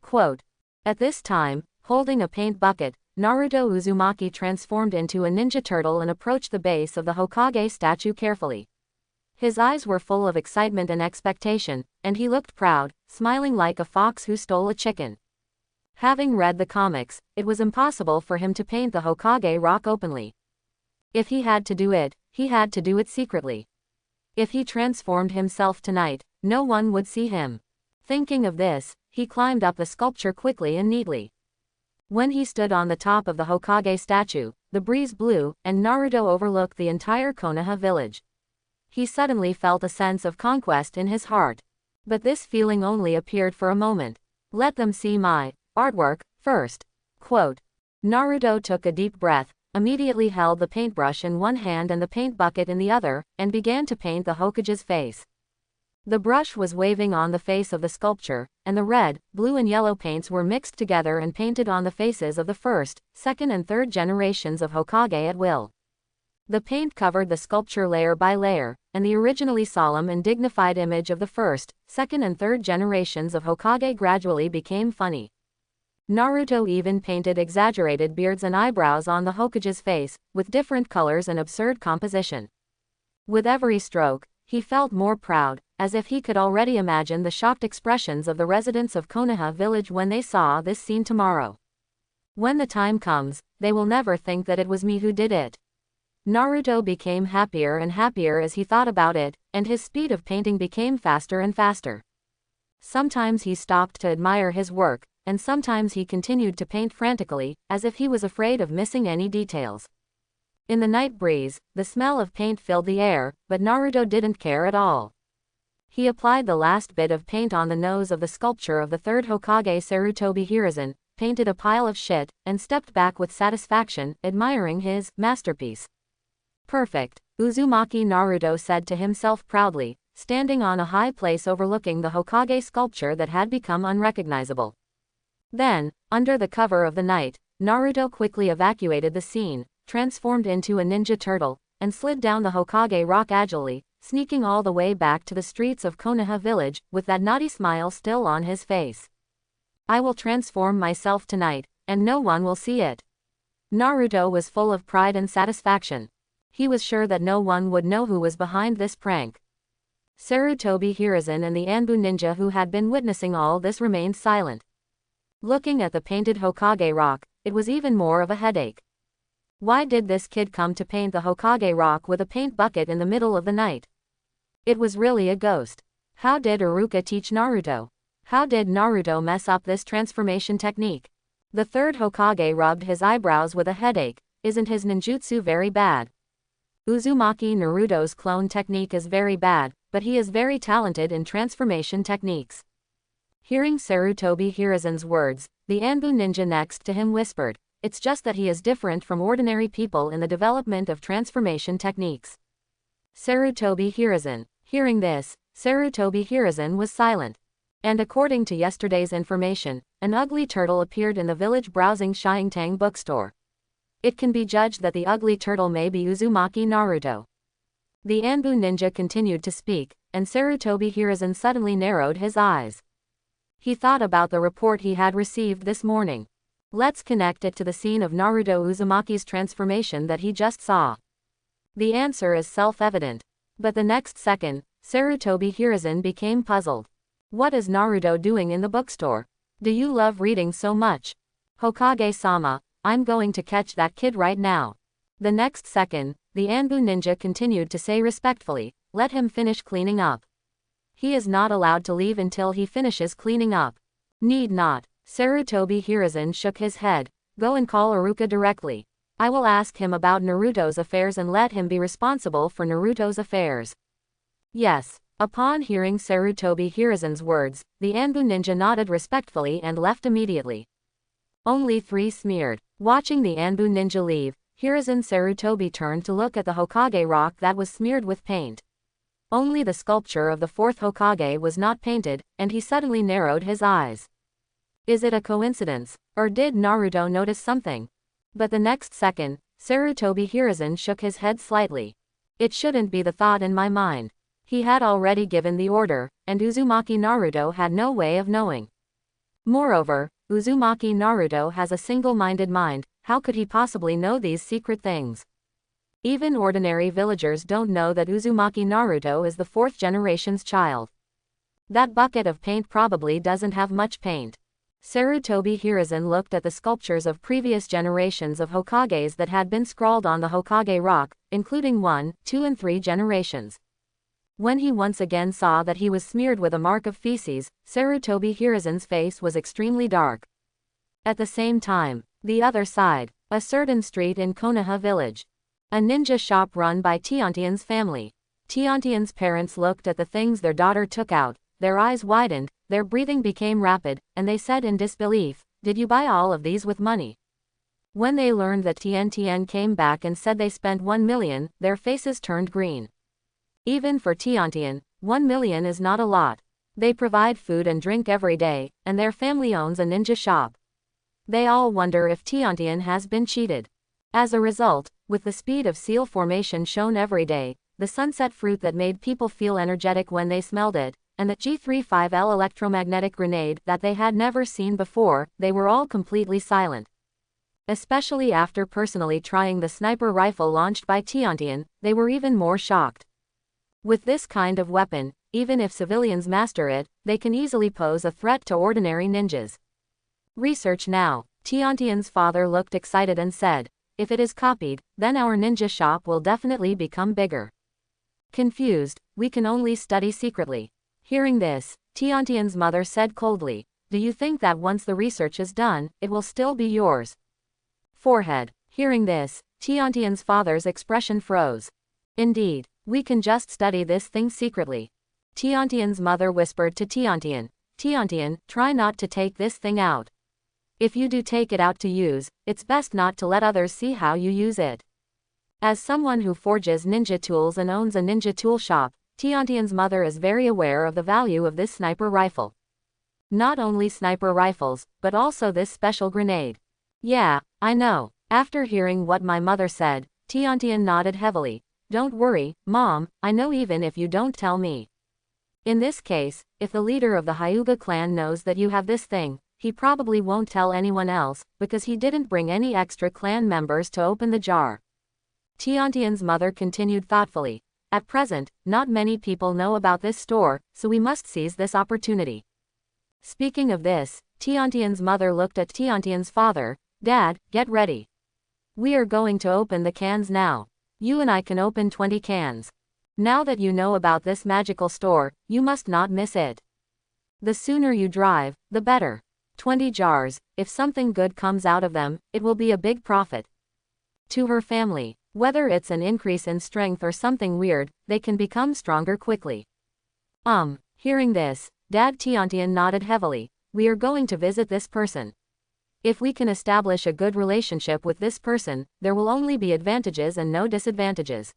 [SPEAKER 1] Quote. At this time, holding a paint bucket, Naruto Uzumaki transformed into a ninja turtle and approached the base of the Hokage statue carefully. His eyes were full of excitement and expectation, and he looked proud, smiling like a fox who stole a chicken. Having read the comics, it was impossible for him to paint the Hokage rock openly. If he had to do it, he had to do it secretly. If he transformed himself tonight, no one would see him. Thinking of this, he climbed up the sculpture quickly and neatly. When he stood on the top of the Hokage statue, the breeze blew, and Naruto overlooked the entire Konoha village. He suddenly felt a sense of conquest in his heart. But this feeling only appeared for a moment. Let them see my artwork first. Quote. Naruto took a deep breath, immediately held the paintbrush in one hand and the paint bucket in the other, and began to paint the Hokage's face. The brush was waving on the face of the sculpture, and the red, blue and yellow paints were mixed together and painted on the faces of the first, second and third generations of Hokage at will. The paint covered the sculpture layer by layer, and the originally solemn and dignified image of the first, second and third generations of Hokage gradually became funny. Naruto even painted exaggerated beards and eyebrows on the Hokage's face, with different colors and absurd composition. With every stroke, he felt more proud, as if he could already imagine the shocked expressions of the residents of Konoha Village when they saw this scene tomorrow. When the time comes, they will never think that it was me who did it. Naruto became happier and happier as he thought about it, and his speed of painting became faster and faster. Sometimes he stopped to admire his work, and sometimes he continued to paint frantically, as if he was afraid of missing any details. In the night breeze, the smell of paint filled the air, but Naruto didn't care at all. He applied the last bit of paint on the nose of the sculpture of the third Hokage Sarutobi Hiruzen, painted a pile of shit, and stepped back with satisfaction, admiring his masterpiece. Perfect, Uzumaki Naruto said to himself proudly, standing on a high place overlooking the Hokage sculpture that had become unrecognizable. Then, under the cover of the night, Naruto quickly evacuated the scene, transformed into a ninja turtle, and slid down the Hokage rock agilely, sneaking all the way back to the streets of Konoha Village, with that naughty smile still on his face. I will transform myself tonight, and no one will see it. Naruto was full of pride and satisfaction. He was sure that no one would know who was behind this prank. Sarutobi Hiruzen and the Anbu ninja who had been witnessing all this remained silent. Looking at the painted Hokage rock, it was even more of a headache. Why did this kid come to paint the Hokage rock with a paint bucket in the middle of the night? It was really a ghost. How did Iruka teach Naruto? How did Naruto mess up this transformation technique? The third Hokage rubbed his eyebrows with a headache. Isn't his ninjutsu very bad? Uzumaki Naruto's clone technique is very bad, but he is very talented in transformation techniques. Hearing Sarutobi Hiruzen's words, the Anbu ninja next to him whispered, it's just that he is different from ordinary people in the development of transformation techniques. Sarutobi Hiruzen. Hearing this, Sarutobi Hiruzen was silent. And according to yesterday's information, an ugly turtle appeared in the village browsing Shiintang bookstore. It can be judged that the ugly turtle may be Uzumaki Naruto. The Anbu ninja continued to speak, and Sarutobi Hiruzen suddenly narrowed his eyes. He thought about the report he had received this morning. Let's connect it to the scene of Naruto Uzumaki's transformation that he just saw. The answer is self-evident. But the next second, Sarutobi Hiruzen became puzzled. What is Naruto doing in the bookstore? Do you love reading so much? Hokage-sama, I'm going to catch that kid right now. The next second, the Anbu ninja continued to say respectfully, let him finish cleaning up. He is not allowed to leave until he finishes cleaning up. Need not. Sarutobi Hiruzen shook his head. Go and call Iruka directly. I will ask him about Naruto's affairs and let him be responsible for Naruto's affairs. Yes. Upon hearing Sarutobi Hiruzen's words, the Anbu ninja nodded respectfully and left immediately. Only 3 smeared. Watching the Anbu ninja leave, Hiruzen Sarutobi turned to look at the Hokage rock that was smeared with paint. Only the sculpture of the fourth Hokage was not painted, and he suddenly narrowed his eyes. Is it a coincidence, or did Naruto notice something? But the next second, Sarutobi Hiruzen shook his head slightly. It shouldn't be the thought in my mind. He had already given the order, and Uzumaki Naruto had no way of knowing. Moreover, Uzumaki Naruto has a single-minded mind. How could he possibly know these secret things? Even ordinary villagers don't know that Uzumaki Naruto is the fourth generation's child. That bucket of paint probably doesn't have much paint. Sarutobi Hiruzen looked at the sculptures of previous generations of Hokages that had been scrawled on the Hokage rock, including 1, 2 and 3 generations. When he once again saw that he was smeared with a mark of feces, Sarutobi Hiruzen's face was extremely dark. At the same time, the other side, a certain street in Konoha Village. A ninja shop run by Tiantian's family. Tiantian's parents looked at the things their daughter took out, their eyes widened, their breathing became rapid, and they said in disbelief, "Did you buy all of these with money?" When they learned that Tiantian came back and said they spent 1 million, their faces turned green. Even for Tiantian, 1 million is not a lot. They provide food and drink every day, and their family owns a ninja shop. They all wonder if Tiantian has been cheated. As a result, with the speed of seal formation shown every day, the sunset fruit that made people feel energetic when they smelled it, and the G35L electromagnetic grenade that they had never seen before, they were all completely silent. Especially after personally trying the sniper rifle launched by Tiantian, they were even more shocked. With this kind of weapon, even if civilians master it, they can easily pose a threat to ordinary ninjas. Research now. Tiantian's father looked excited and said, "If it is copied, then our ninja shop will definitely become bigger." Confused, "We can only study secretly." Hearing this, Tiantian's mother said coldly, "Do you think that once the research is done, it will still be yours?" Forehead. Hearing this, Tiantian's father's expression froze. "Indeed, we can just study this thing secretly." Tiantian's mother whispered to Tiantian, "Tiantian, try not to take this thing out. If you do take it out to use, it's best not to let others see how you use it." As someone who forges ninja tools and owns a ninja tool shop, Tiantian's mother is very aware of the value of this sniper rifle. Not only sniper rifles, but also this special grenade. "Yeah, I know." After hearing what my mother said, Tiantian nodded heavily. "Don't worry, Mom, I know even if you don't tell me. In this case, if the leader of the Hyuga clan knows that you have this thing, he probably won't tell anyone else, because he didn't bring any extra clan members to open the jar." Tiantian's mother continued thoughtfully, "At present, not many people know about this store, so we must seize this opportunity." Speaking of this, Tiantian's mother looked at Tiantian's father, "Dad, get ready. We are going to open the cans now. You and I can open 20 cans. Now that you know about this magical store, you must not miss it. The sooner you drive, the better. 20 jars, if something good comes out of them, it will be a big profit to her family. Whether it's an increase in strength or something weird, they can become stronger quickly." Hearing this, Dad Tiantian nodded heavily. "We are going to visit this person. If we can establish a good relationship with this person, there will only be advantages and no disadvantages."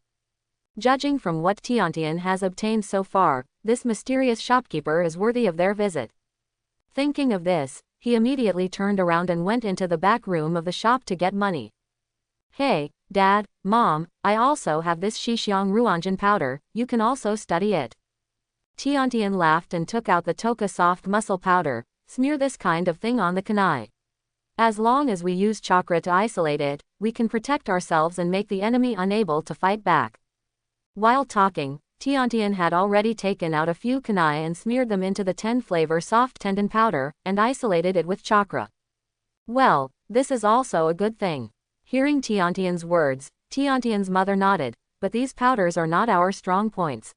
[SPEAKER 1] Judging from what Tiantian has obtained so far, this mysterious shopkeeper is worthy of their visit. Thinking of this, he immediately turned around and went into the back room of the shop to get money. "Hey, Dad, Mom, I also have this Shixiang Ruanjin powder, you can also study it." Tiantian laughed and took out the Toka soft muscle powder. "Smear this kind of thing on the kunai. As long as we use chakra to isolate it, we can protect ourselves and make the enemy unable to fight back." While talking, Tiantian had already taken out a few kunai and smeared them into the 10-flavor soft tendon powder, and isolated it with chakra. "Well, this is also a good thing." Hearing Tiantian's words, Tiantian's mother nodded, "But these powders are not our strong points.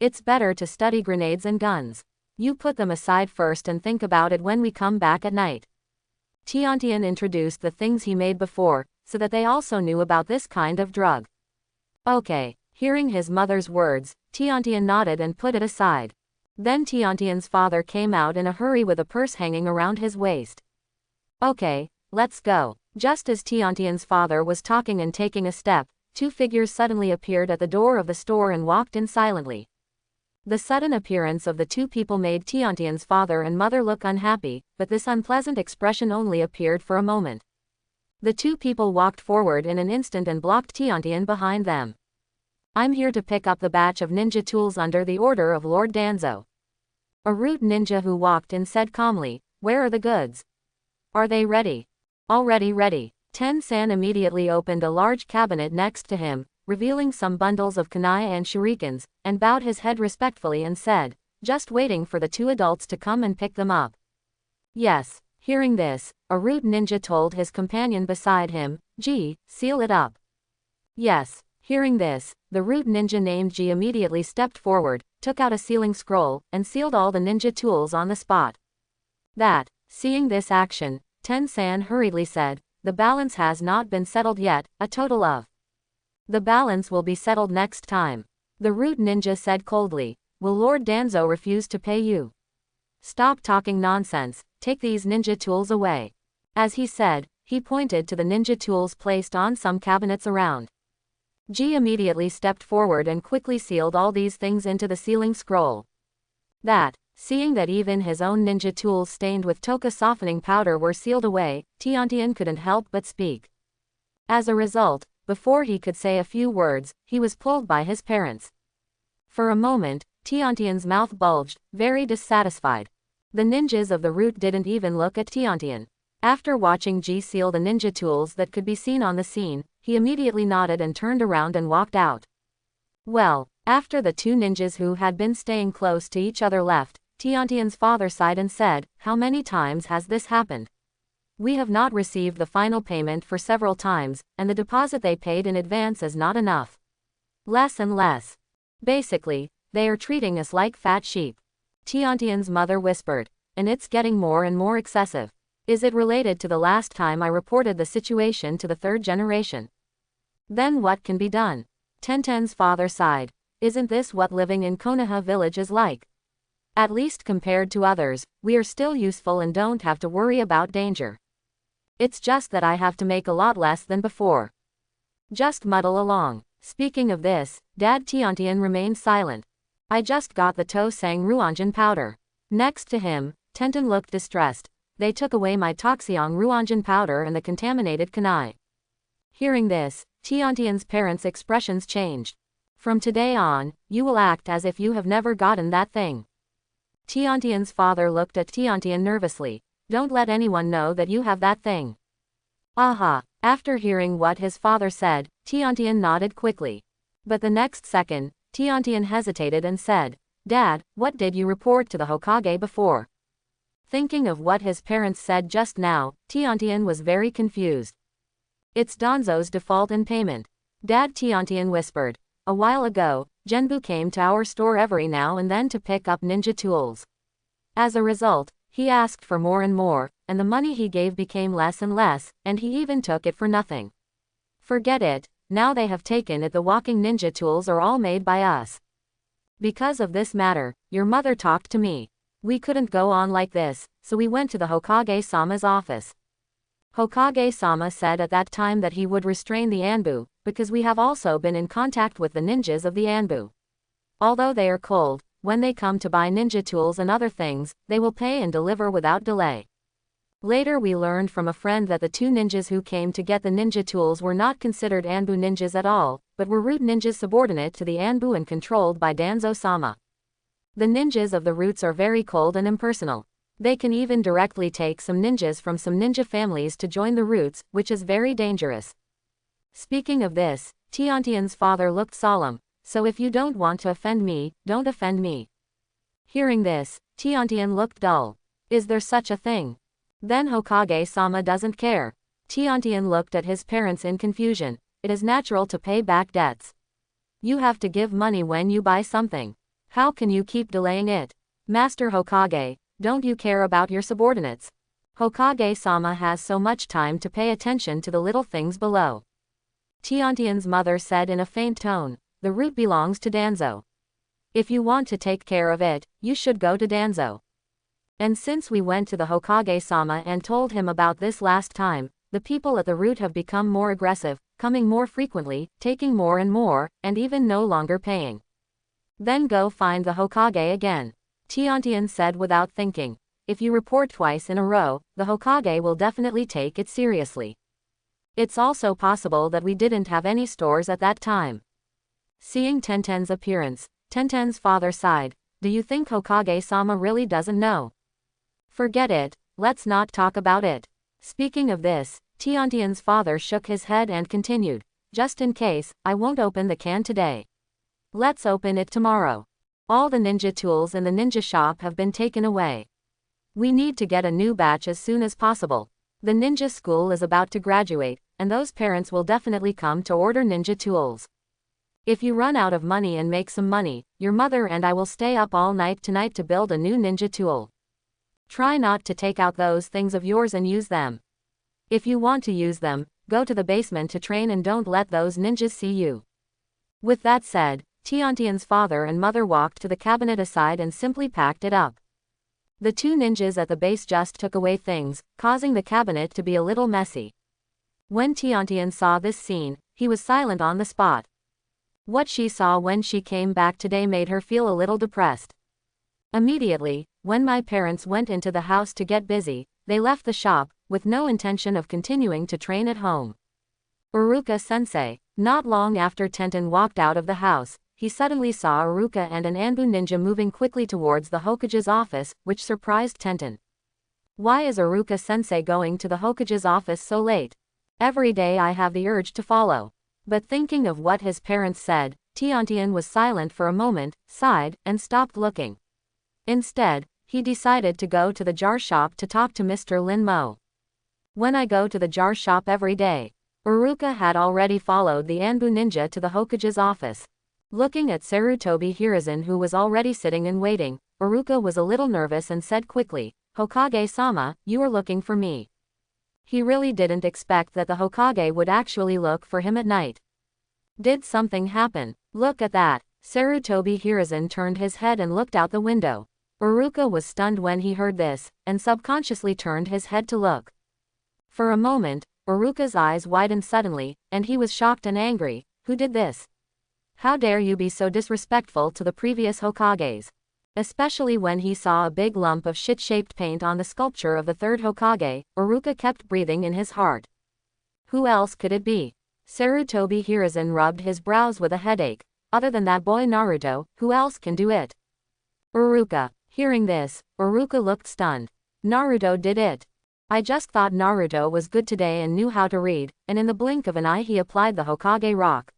[SPEAKER 1] It's better to study grenades and guns. You put them aside first and think about it when we come back at night." Tiantian introduced the things he made before, so that they also knew about this kind of drug. "Okay." Hearing his mother's words, Tiantian nodded and put it aside. Then Tiantian's father came out in a hurry with a purse hanging around his waist. "Okay, let's go." Just as Tiantian's father was talking and taking a step, two figures suddenly appeared at the door of the store and walked in silently. The sudden appearance of the two people made Tiantian's father and mother look unhappy, but this unpleasant expression only appeared for a moment. The two people walked forward in an instant and blocked Tiantian behind them. I'm here to pick up the batch of ninja tools under the order of Lord Danzo. A root ninja who walked in said calmly, where are the goods? Are they ready? Already ready. Ten-san immediately opened a large cabinet next to him, revealing some bundles of kunai and shurikens, and bowed his head respectfully and said, just waiting for the two adults to come and pick them up. Yes. Hearing this, a root ninja told his companion beside him, Ji, seal it up. Yes. Hearing this, the root ninja named Ji immediately stepped forward, took out a sealing scroll, and sealed all the ninja tools on the spot. Seeing this action, Ten-san hurriedly said, the balance has not been settled yet, a total of. The balance will be settled next time. The root ninja said coldly, will Lord Danzo refuse to pay you? Stop talking nonsense, take these ninja tools away. As he said, he pointed to the ninja tools placed on some cabinets around. Ji immediately stepped forward and quickly sealed all these things into the sealing scroll. Seeing that even his own ninja tools stained with toka softening powder were sealed away, Tiantian couldn't help but speak. As a result, before he could say a few words, he was pulled by his parents. For a moment, Tiantian's mouth bulged, very dissatisfied. The ninjas of the root didn't even look at Tiantian. After watching Ji seal the ninja tools that could be seen on the scene, he immediately nodded and turned around and walked out. Well, after the two ninjas who had been staying close to each other left, Tiantian's father sighed and said, how many times has this happened? We have not received the final payment for several times, and the deposit they paid in advance is not enough. Less and less. Basically, they are treating us like fat sheep. Tiantian's mother whispered, and it's getting more and more excessive. Is it related to the last time I reported the situation to the third generation? Then what can be done? Tenten's father sighed. Isn't this what living in Konoha Village is like? At least compared to others, we are still useful and don't have to worry about danger. It's just that I have to make a lot less than before. Just muddle along. Speaking of this, Dad Tiantian remained silent. I just got the To-Sang Ruanjin powder. Next to him, Tenten looked distressed. They took away my Toxiang Ruanjin powder and the contaminated kunai. Hearing this, Tiantian's parents' expressions changed. From today on, you will act as if you have never gotten that thing. Tiantian's father looked at Tiantian nervously. Don't let anyone know that you have that thing. Aha! After hearing what his father said, Tiantian nodded quickly. But the next second, Tiantian hesitated and said, Dad, what did you report to the Hokage before? Thinking of what his parents said just now, Tiantian was very confused. It's Danzo's default in payment. Dad Tiantian whispered. A while ago, Genbu came to our store every now and then to pick up ninja tools. As a result, he asked for more and more, and the money he gave became less and less, and he even took it for nothing. Forget it, now they have taken it. The walking ninja tools are all made by us. Because of this matter, your mother talked to me. We couldn't go on like this, so we went to the Hokage-sama's office. Hokage-sama said at that time that he would restrain the Anbu, because we have also been in contact with the ninjas of the Anbu. Although they are cold, when they come to buy ninja tools and other things, they will pay and deliver without delay. Later we learned from a friend that the two ninjas who came to get the ninja tools were not considered Anbu ninjas at all, but were root ninjas subordinate to the Anbu and controlled by Danzo-sama. The ninjas of the roots are very cold and impersonal. They can even directly take some ninjas from some ninja families to join the roots, which is very dangerous. Speaking of this, Tiantian's father looked solemn. So if you don't want to offend me, don't offend me. Hearing this, Tiantian looked dull. Is there such a thing? Then Hokage-sama doesn't care. Tiantian looked at his parents in confusion. It is natural to pay back debts. You have to give money when you buy something. How can you keep delaying it? Master Hokage, don't you care about your subordinates? Hokage-sama has so much time to pay attention to the little things below. Tiantian's mother said in a faint tone, the root belongs to Danzo. If you want to take care of it, you should go to Danzo. And since we went to the Hokage-sama and told him about this last time, the people at the root have become more aggressive, coming more frequently, taking more, and even no longer paying. Then go find the Hokage again. Tiantian said without thinking. If you report twice in a row, the Hokage will definitely take it seriously. It's also possible that we didn't have any stores at that time. Seeing Tenten's appearance, Tenten's father sighed. Do you think Hokage-sama really doesn't know? Forget it, let's not talk about it. Speaking of this, Tiantian's father shook his head and continued. Just in case, I won't open the can today. Let's open it tomorrow. All the ninja tools in the ninja shop have been taken away. We need to get a new batch as soon as possible. The ninja school is about to graduate, and those parents will definitely come to order ninja tools. If you run out of money and make some money, your mother and I will stay up all night tonight to build a new ninja tool. Try not to take out those things of yours and use them. If you want to use them, go to the basement to train and don't let those ninjas see you. With that said, Tiantian's father and mother walked to the cabinet aside and simply packed it up. The two ninjas at the base just took away things, causing the cabinet to be a little messy. When Tiantian saw this scene, he was silent on the spot. What she saw when she came back today made her feel a little depressed. Immediately, when my parents went into the house to get busy, they left the shop, with no intention of continuing to train at home. Uruka-sensei. Not long after Tenten walked out of the house, he suddenly saw Uruka and an Anbu ninja moving quickly towards the Hokage's office, which surprised Tenten. Why is Uruka-sensei going to the Hokage's office so late? Every day I have the urge to follow. But thinking of what his parents said, Tiantian was silent for a moment, sighed, and stopped looking. Instead, he decided to go to the jar shop to talk to Mr. Lin Mo. When I go to the jar shop every day. Uruka had already followed the Anbu ninja to the Hokage's office. Looking at Sarutobi Hiruzen, who was already sitting and waiting, Uruka was a little nervous and said quickly, Hokage-sama, you are looking for me. He really didn't expect that the Hokage would actually look for him at night. Did something happen? Look at that. Sarutobi Hiruzen turned his head and looked out the window. Uruka was stunned when he heard this, and subconsciously turned his head to look. For a moment, Uruka's eyes widened suddenly, and he was shocked and angry. Who did this? How dare you be so disrespectful to the previous Hokages? Especially when he saw a big lump of shit-shaped paint on the sculpture of the third Hokage, Uruka kept breathing in his heart. Who else could it be? Sarutobi Hiruzen rubbed his brows with a headache. Other than that boy Naruto, who else can do it? Uruka. Hearing this, Uruka looked stunned. Naruto did it. I just thought Naruto was good today and knew how to read, and in the blink of an eye he applied the Hokage rock.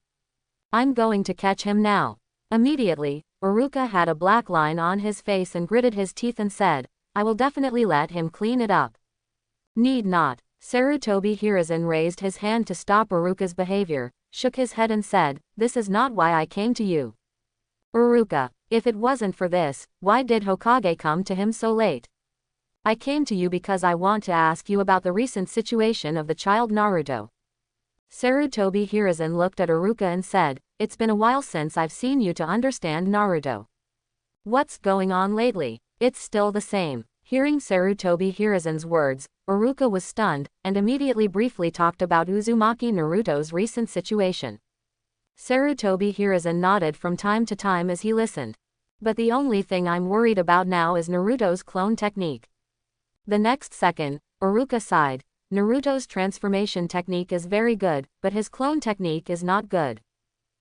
[SPEAKER 1] I'm going to catch him now. Immediately, Uruka had a black line on his face and gritted his teeth and said, I will definitely let him clean it up. Need not. Sarutobi Hiruzen raised his hand to stop Uruka's behavior, shook his head and said, this is not why I came to you. Uruka, if it wasn't for this, why did Hokage come to him so late? I came to you because I want to ask you about the recent situation of the child Naruto. Sarutobi Hiruzen looked at Uruka and said, it's been a while since I've seen you to understand Naruto. What's going on lately? It's still the same. Hearing Sarutobi Hiruzen's words, Uruka was stunned, and immediately briefly talked about Uzumaki Naruto's recent situation. Sarutobi Hiruzen nodded from time to time as he listened. But the only thing I'm worried about now is Naruto's clone technique. The next second, Uruka sighed. Naruto's transformation technique is very good, but his clone technique is not good.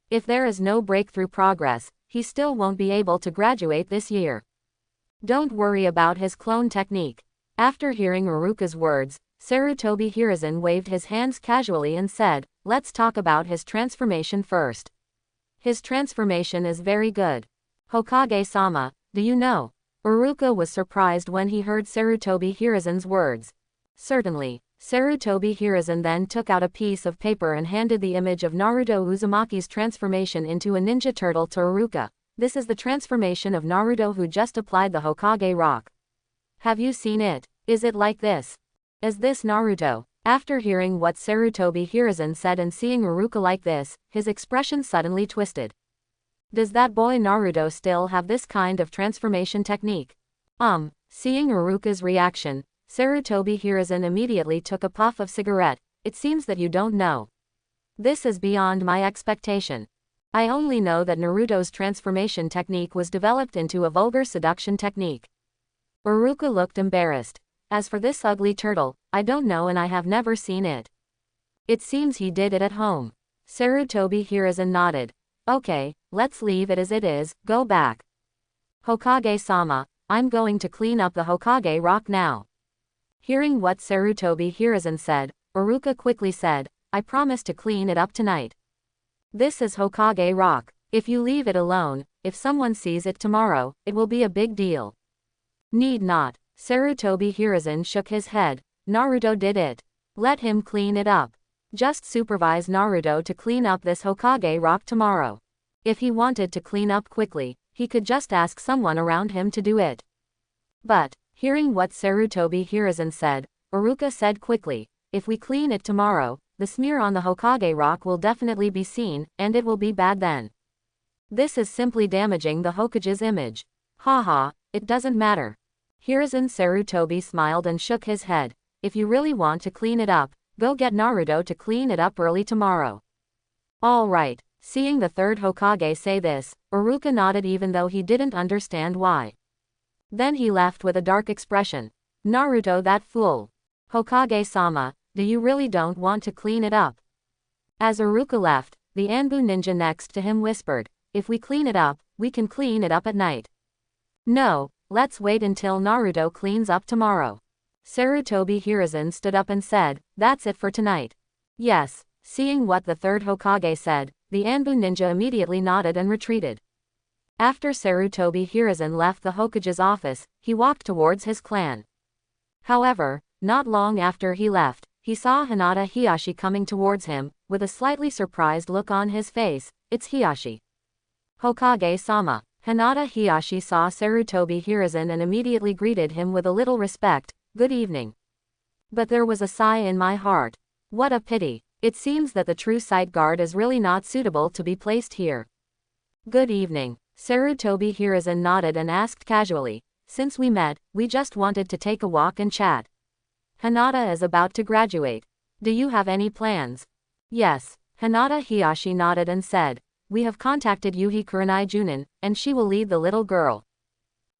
[SPEAKER 1] If there is no breakthrough progress, he still won't be able to graduate this year. Don't worry about his clone technique. After hearing Uruka's words, Sarutobi Hiruzen waved his hands casually and said, let's talk about his transformation first. His transformation is very good. Hokage-sama, do you know? Uruka was surprised when he heard Sarutobi Hiruzen's words. Certainly. Sarutobi Hiruzen then took out a piece of paper and handed the image of Naruto Uzumaki's transformation into a ninja turtle to Uruka. This is the transformation of Naruto who just applied the Hokage rock. Have you seen it? Is it like this? Is this Naruto? After hearing what Sarutobi Hiruzen said and seeing Uruka like this, his expression suddenly twisted. Does that boy Naruto still have this kind of transformation technique? Seeing Uruka's reaction, Sarutobi Hiruzen immediately took a puff of cigarette, It seems that you don't know. This is beyond my expectation. I only know that Naruto's transformation technique was developed into a vulgar seduction technique. Iruka looked embarrassed. As for this ugly turtle, I don't know and I have never seen it. It seems he did it at home. Sarutobi Hiruzen nodded. Okay, let's leave it as it is, go back. Hokage-sama, I'm going to clean up the Hokage rock now. Hearing what Sarutobi Hiruzen said, Iruka quickly said, I promise to clean it up tonight. This is Hokage rock. If you leave it alone, if someone sees it tomorrow, it will be a big deal. Need not. Sarutobi Hiruzen shook his head. Naruto did it. Let him clean it up. Just supervise Naruto to clean up this Hokage rock tomorrow. If he wanted to clean up quickly, he could just ask someone around him to do it. But, hearing what Sarutobi Hiruzen said, Iruka said quickly, if we clean it tomorrow, the smear on the Hokage rock will definitely be seen, and it will be bad then. This is simply damaging the Hokage's image. Haha, it doesn't matter. Hiruzen Sarutobi smiled and shook his head. If you really want to clean it up, go get Naruto to clean it up early tomorrow. All right. Seeing the third Hokage say this, Iruka nodded even though he didn't understand why. Then he left with a dark expression. Naruto, that fool. Hokage-sama, do you really don't want to clean it up? As Iruka left, the Anbu ninja next to him whispered, if we clean it up, we can clean it up at night. No, let's wait until Naruto cleans up tomorrow. Sarutobi Hiruzen stood up and said, that's it for tonight. Yes. Seeing what the third Hokage said, the Anbu ninja immediately nodded and retreated. After Sarutobi Hiruzen left the Hokage's office, he walked towards his clan. However, not long after he left, he saw Hinata Hiyashi coming towards him, with a slightly surprised look on his face. It's Hiyashi. Hokage-sama. Hinata Hiyashi saw Sarutobi Hiruzen and immediately greeted him with a little respect. Good evening. But there was a sigh in my heart. What a pity. It seems that the true sight guard is really not suitable to be placed here. Good evening. Sarutobi Hiruzen nodded and asked casually, since we met, we just wanted to take a walk and chat. Hinata is about to graduate. Do you have any plans? Yes. Hinata Hiyashi nodded and said, we have contacted Yuhi Kurenai Junin, and she will lead the little girl.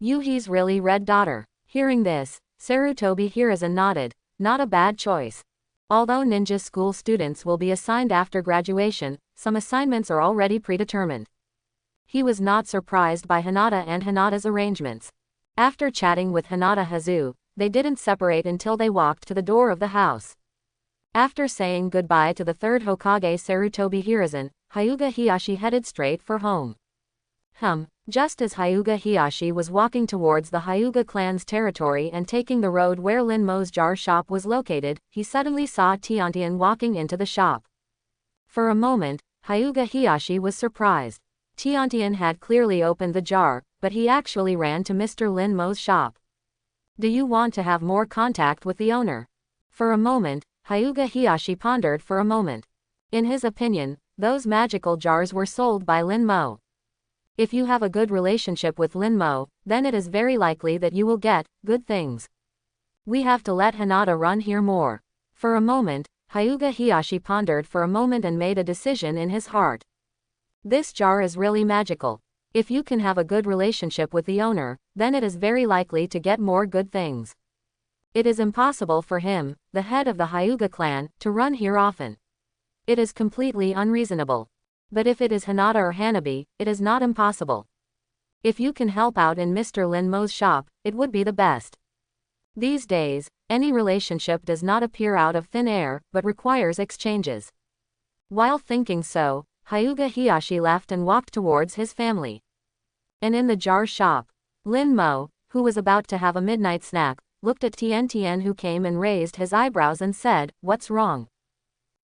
[SPEAKER 1] Yuhi's really red daughter. Hearing this, Sarutobi Hiruzen nodded, not a bad choice. Although ninja school students will be assigned after graduation, some assignments are already predetermined. He was not surprised by Hinata and Hinata's arrangements. After chatting with Hinata Hazu, they didn't separate until they walked to the door of the house. After saying goodbye to the third Hokage Sarutobi Hiruzen, Hyuga Hiyashi headed straight for home. Just as Hyuga Hiyashi was walking towards the Hyuga clan's territory and taking the road where Linmo's jar shop was located, he suddenly saw Tiantian walking into the shop. For a moment, Hyuga Hiyashi was surprised. Tiantian had clearly opened the jar, but he actually ran to Mr. Linmo's shop. Do you want to have more contact with the owner? For a moment, Hyuga Hiyashi pondered for a moment. In his opinion, those magical jars were sold by Linmo. If you have a good relationship with Linmo, then it is very likely that you will get good things. We have to let Hinata run here more. For a moment, Hyuga Hiyashi pondered for a moment and made a decision in his heart. This jar is really magical. If you can have a good relationship with the owner, then it is very likely to get more good things. It is impossible for him, the head of the Hyuga clan, to run here often. It is completely unreasonable. But if it is Hinata or Hanabi, it is not impossible. If you can help out in Mr. Linmo's shop, it would be the best. These days, any relationship does not appear out of thin air, but requires exchanges. While thinking so, Hyuga Hiyashi left and walked towards his family. And in the jar shop, Linmo, who was about to have a midnight snack, looked at Tiantian who came and raised his eyebrows and said, "What's wrong?"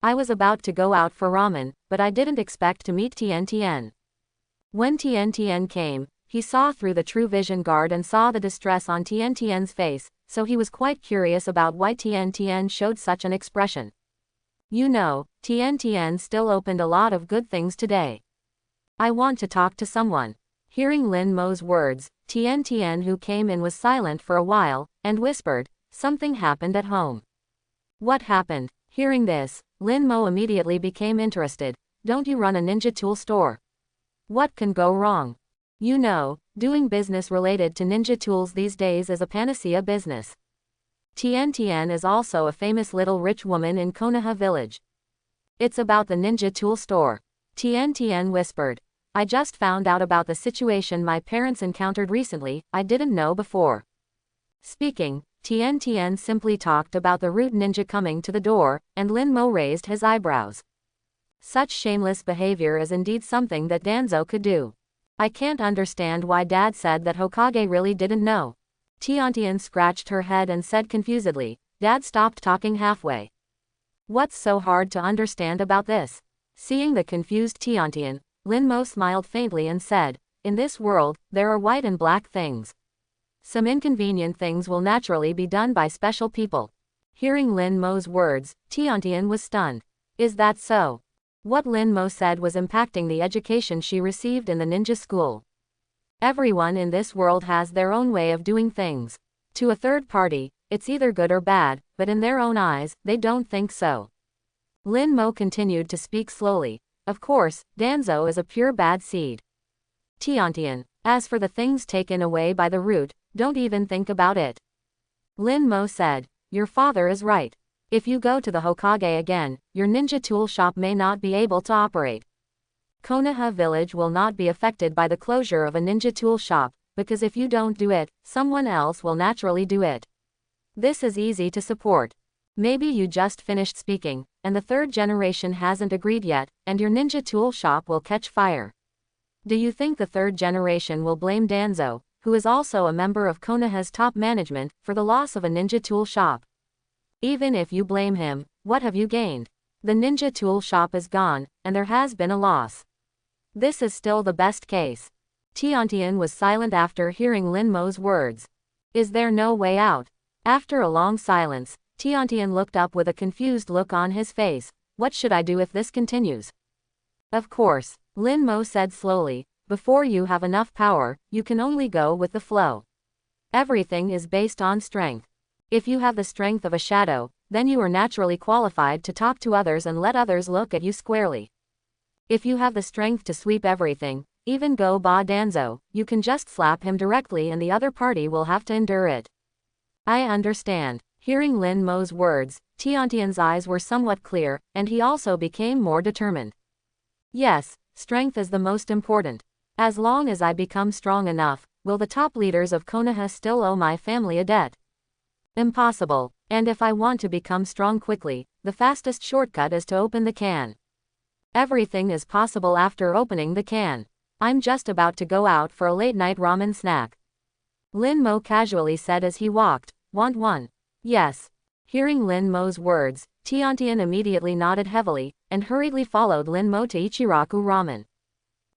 [SPEAKER 1] "I was about to go out for ramen, but I didn't expect to meet Tiantian." When Tiantian came, he saw through the true vision guard and saw the distress on Tiantian's face, so he was quite curious about why Tiantian showed such an expression. You know, Tiantian still opened a lot of good things today. I want to talk to someone. Hearing Lin Mo's words, Tiantian who came in was silent for a while, and whispered, "Something happened at home." "What happened?" Hearing this, Lin Mo immediately became interested. Don't you run a ninja tool store? What can go wrong? You know, doing business related to ninja tools these days is a panacea business. Tian Tian is also a famous little rich woman in Konoha Village. It's about the ninja tool store. Tian Tian whispered. I just found out about the situation my parents encountered recently, I didn't know before. Speaking, Tian Tian simply talked about the root ninja coming to the door, and Lin Mo raised his eyebrows. Such shameless behavior is indeed something that Danzo could do. I can't understand why Dad said that Hokage really didn't know. Tian Tian scratched her head and said confusedly. Dad stopped talking halfway. What's so hard to understand about this? Seeing the confused Tian Tian, Lin Mo smiled faintly and said, in this world, there are white and black things. Some inconvenient things will naturally be done by special people. Hearing Lin Mo's words, Tian Tian was stunned. Is that so? What Lin Mo said was impacting the education she received in the ninja school. Everyone in this world has their own way of doing things. To a third party, it's either good or bad, but in their own eyes, they don't think so. Lin Mo continued to speak slowly. Of course, Danzo is a pure bad seed. Tian Tian, as for the things taken away by the root, don't even think about it. Lin Mo said, your father is right. If you go to the Hokage again, your ninja tool shop may not be able to operate. Konoha Village will not be affected by the closure of a ninja tool shop, because if you don't do it, someone else will naturally do it. This is easy to support. Maybe you just finished speaking, and the third generation hasn't agreed yet, and your ninja tool shop will catch fire. Do you think the third generation will blame Danzo, who is also a member of Konoha's top management, for the loss of a ninja tool shop? Even if you blame him, what have you gained? The ninja tool shop is gone, and there has been a loss. This is still the best case. Tian Tian was silent after hearing Lin Mo's words. Is there no way out? After a long silence, Tian Tian looked up with a confused look on his face. What should I do if this continues? Of course, Lin Mo said slowly, before you have enough power, you can only go with the flow. Everything is based on strength. If you have the strength of a shadow, then you are naturally qualified to talk to others and let others look at you squarely. If you have the strength to sweep everything, even Go Ba Danzo, you can just slap him directly and the other party will have to endure it. I understand. Hearing Lin Mo's words, Tian Tian's eyes were somewhat clear, and he also became more determined. Yes, strength is the most important. As long as I become strong enough, will the top leaders of Konoha still owe my family a debt? Impossible. And if I want to become strong quickly, the fastest shortcut is to open the can. Everything is possible after opening the can. I'm just about to go out for a late-night ramen snack. Lin Mo casually said as he walked. Want one? Yes. Hearing Lin Mo's words, Tian Tian immediately nodded heavily, and hurriedly followed Lin Mo to Ichiraku Ramen.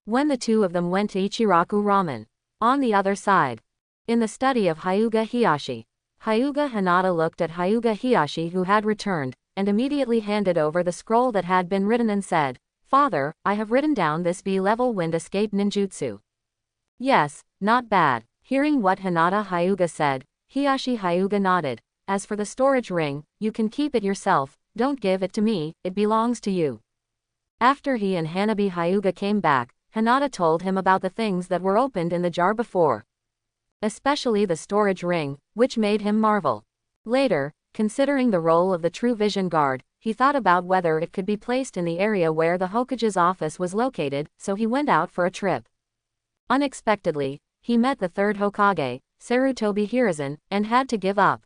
[SPEAKER 1] When the two of them went to Ichiraku Ramen. On the other side. In the study of Hyuga Hiyashi. Hyuga Hinata looked at Hyuga Hiyashi who had returned, and immediately handed over the scroll that had been written and said, Father, I have written down this B-level wind escape ninjutsu. Yes, not bad. Hearing what Hinata Hyuga said, Hiyashi Hyuga nodded. As for the storage ring, you can keep it yourself, don't give it to me, it belongs to you. After he and Hanabi Hyuga came back, Hinata told him about the things that were opened in the jar before. Especially the storage ring, which made him marvel. Later, considering the role of the True Vision Guard, he thought about whether it could be placed in the area where the Hokage's office was located, so he went out for a trip. Unexpectedly, he met the third Hokage, Sarutobi Hiruzen, and had to give up.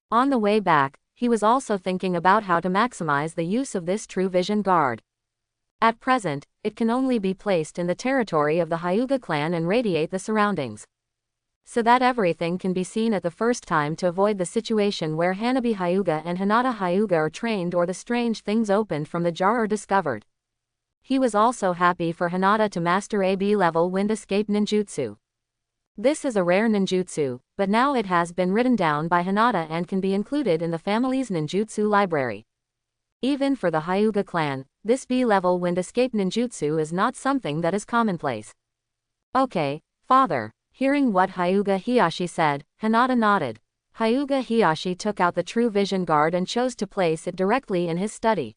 [SPEAKER 1] On the way back, he was also thinking about how to maximize the use of this True Vision Guard. At present, it can only be placed in the territory of the Hyuga clan and radiate the surroundings, so that everything can be seen at the first time to avoid the situation where Hanabi Hyuga and Hinata Hyuga are trained or the strange things opened from the jar are discovered. He was also happy for Hinata to master a B-level wind escape ninjutsu. This is a rare ninjutsu, but now it has been written down by Hinata and can be included in the family's ninjutsu library. Even for the Hyuga clan, this B-level wind escape ninjutsu is not something that is commonplace. Okay, father. Hearing what Hyuga Hiyashi said, Hinata nodded. Hyuga Hiyashi took out the True Vision Guard and chose to place it directly in his study.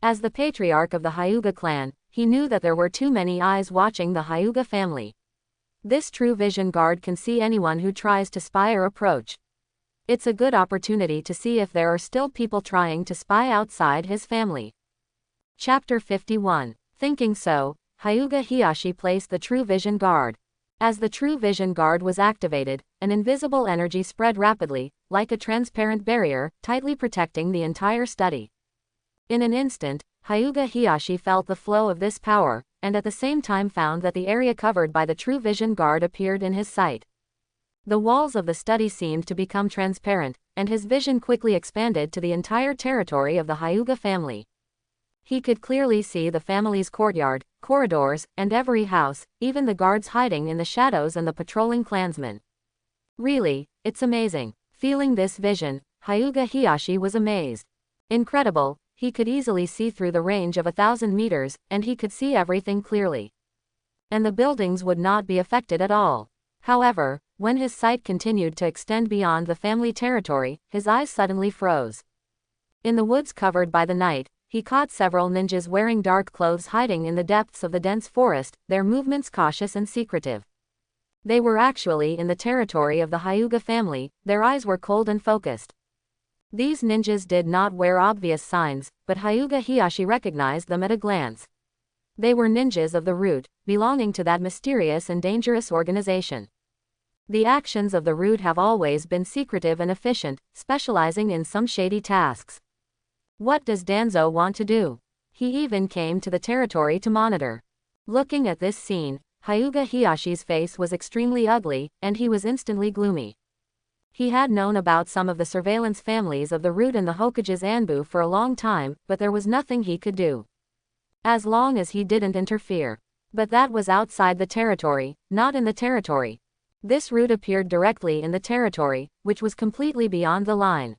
[SPEAKER 1] As the patriarch of the Hyuga clan, he knew that there were too many eyes watching the Hyuga family. This True Vision Guard can see anyone who tries to spy or approach. It's a good opportunity to see if there are still people trying to spy outside his family. Chapter 51. Thinking so, Hyuga Hiyashi placed the True Vision Guard. As the True Vision Guard was activated, an invisible energy spread rapidly, like a transparent barrier, tightly protecting the entire study. In an instant, Hyuga Hiyashi felt the flow of this power, and at the same time found that the area covered by the True Vision Guard appeared in his sight. The walls of the study seemed to become transparent, and his vision quickly expanded to the entire territory of the Hyuga family. He could clearly see the family's courtyard, corridors, and every house, even the guards hiding in the shadows and the patrolling clansmen. Really, it's amazing. Feeling this vision, Hyuga Hiyashi was amazed. Incredible, he could easily see through the range of 1,000 meters, and he could see everything clearly. And the buildings would not be affected at all. However, when his sight continued to extend beyond the family territory, his eyes suddenly froze. In the woods covered by the night, he caught several ninjas wearing dark clothes hiding in the depths of the dense forest, their movements cautious and secretive. They were actually in the territory of the Hyuga family, their eyes were cold and focused. These ninjas did not wear obvious signs, but Hyuga Hiyashi recognized them at a glance. They were ninjas of the Root, belonging to that mysterious and dangerous organization. The actions of the Root have always been secretive and efficient, specializing in some shady tasks. What does Danzo want to do? He even came to the territory to monitor. Looking at this scene, Hyuga Hiyashi's face was extremely ugly, and he was instantly gloomy. He had known about some of the surveillance families of the Root and the Hokage's Anbu for a long time, but there was nothing he could do. As long as he didn't interfere. But that was outside the territory, not in the territory. This Root appeared directly in the territory, which was completely beyond the line.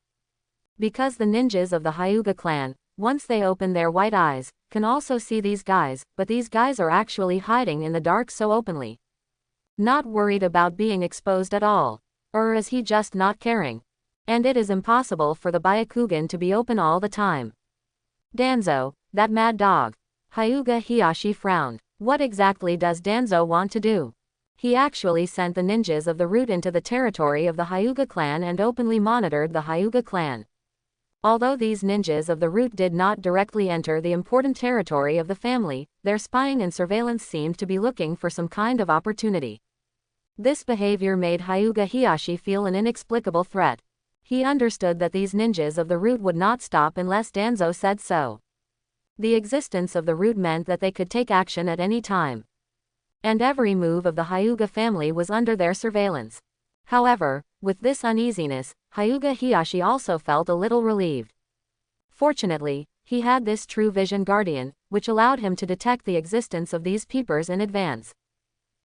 [SPEAKER 1] Because the ninjas of the Hyuga clan, once they open their white eyes, can also see these guys, but these guys are actually hiding in the dark so openly. Not worried about being exposed at all. Or is he just not caring? And it is impossible for the Byakugan to be open all the time. Danzo, that mad dog. Hyuga Hiyashi frowned. What exactly does Danzo want to do? He actually sent the ninjas of the Root into the territory of the Hyuga clan and openly monitored the Hyuga clan. Although these ninjas of the Root did not directly enter the important territory of the family, their spying and surveillance seemed to be looking for some kind of opportunity. This behavior made Hyuga Hiyashi feel an inexplicable threat. He understood that these ninjas of the Root would not stop unless Danzo said so. The existence of the Root meant that they could take action at any time. And every move of the Hyuga family was under their surveillance. However, with this uneasiness, Hyuga Hiyashi also felt a little relieved. Fortunately, he had this True Vision Guardian, which allowed him to detect the existence of these peepers in advance.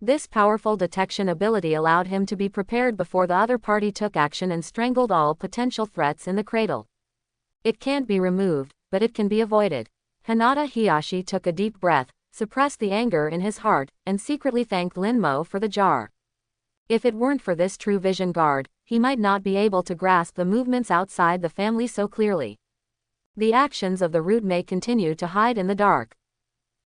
[SPEAKER 1] This powerful detection ability allowed him to be prepared before the other party took action and strangled all potential threats in the cradle. It can't be removed, but it can be avoided. Hinata Hiyashi took a deep breath, suppressed the anger in his heart, and secretly thanked Linmo for the jar. If it weren't for this True Vision Guard, he might not be able to grasp the movements outside the family so clearly. The actions of the Root may continue to hide in the dark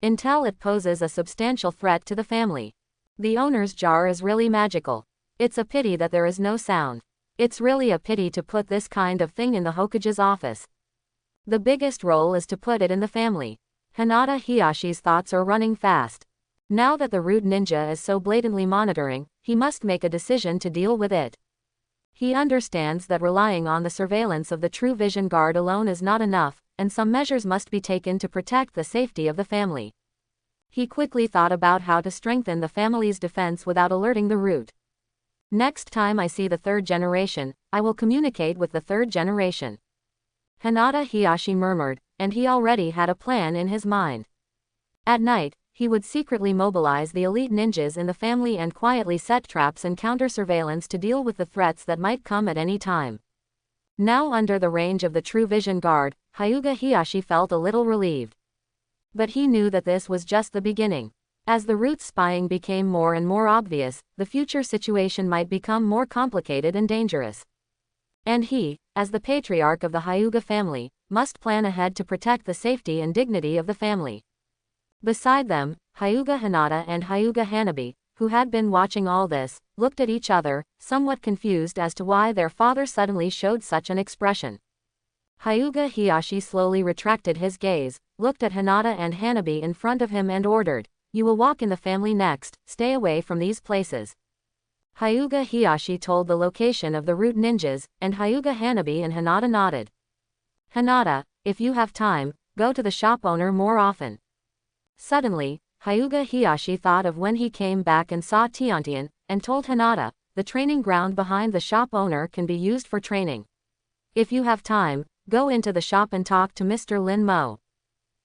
[SPEAKER 1] until it poses a substantial threat to the family. The owner's jar is really magical. It's a pity that there is no sound. It's really a pity to put this kind of thing in the Hokage's office. The biggest role is to put it in the family. Hinata Hiyashi's thoughts are running fast. Now that the Root ninja is so blatantly monitoring, he must make a decision to deal with it. He understands that relying on the surveillance of the True Vision Guard alone is not enough, and some measures must be taken to protect the safety of the family. He quickly thought about how to strengthen the family's defense without alerting the Root. Next time I see the third generation, I will communicate with the third generation. Hinata Hiyashi murmured, and he already had a plan in his mind. At night, he would secretly mobilize the elite ninjas in the family and quietly set traps and counter surveillance to deal with the threats that might come at any time. Now under the range of the True Vision Guard, Hyuga Hiyashi felt a little relieved. But he knew that this was just the beginning. As the Root spying became more and more obvious, the future situation might become more complicated and dangerous. And he, as the patriarch of the Hyuga family, must plan ahead to protect the safety and dignity of the family. Beside them, Hyuga Hinata and Hyuga Hanabi, who had been watching all this, looked at each other, somewhat confused as to why their father suddenly showed such an expression. Hyuga Hiyashi slowly retracted his gaze, looked at Hinata and Hanabi in front of him and ordered, "You will walk in the family next, stay away from these places." Hyuga Hiyashi told the location of the root ninjas, and Hyuga Hanabi and Hinata nodded. "Hinata, if you have time, go to the shop owner more often." Suddenly, Hyuga Hiyashi thought of when he came back and saw Tiantian, and told Hinata, "The training ground behind the shop owner can be used for training. If you have time, go into the shop and talk to Mr. Lin Mo.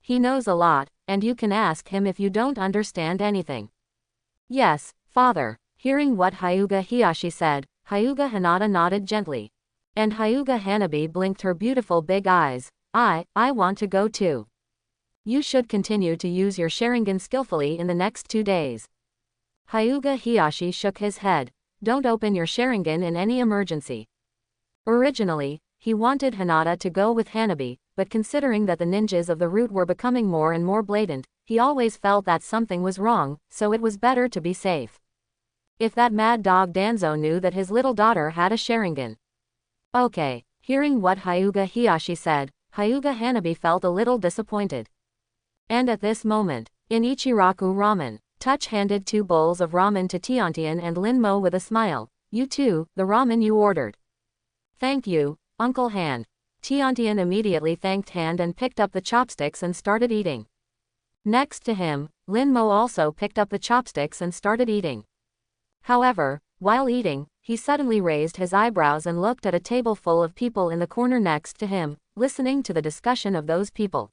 [SPEAKER 1] He knows a lot, and you can ask him if you don't understand anything." "Yes, father." Hearing what Hyuga Hiyashi said, Hyuga Hinata nodded gently. And Hyuga Hanabi blinked her beautiful big eyes. I want to go too." "You should continue to use your Sharingan skillfully in the next 2 days." Hyuga Hiyashi shook his head. "Don't open your Sharingan in any emergency." Originally, he wanted Hinata to go with Hanabi, but considering that the ninjas of the root were becoming more and more blatant, he always felt that something was wrong, so it was better to be safe. If that mad dog Danzo knew that his little daughter had a Sharingan. Okay. Hearing what Hyuga Hiyashi said, Hyuga Hanabi felt a little disappointed. And at this moment, in Ichiraku Ramen, Touch handed 2 bowls of ramen to Tiantian and Lin Mo with a smile. "You too, the ramen you ordered." "Thank you, Uncle Hand." Tiantian immediately thanked Hand and picked up the chopsticks and started eating. Next to him, Lin Mo also picked up the chopsticks and started eating. However, while eating, he suddenly raised his eyebrows and looked at a table full of people in the corner next to him, listening to the discussion of those people.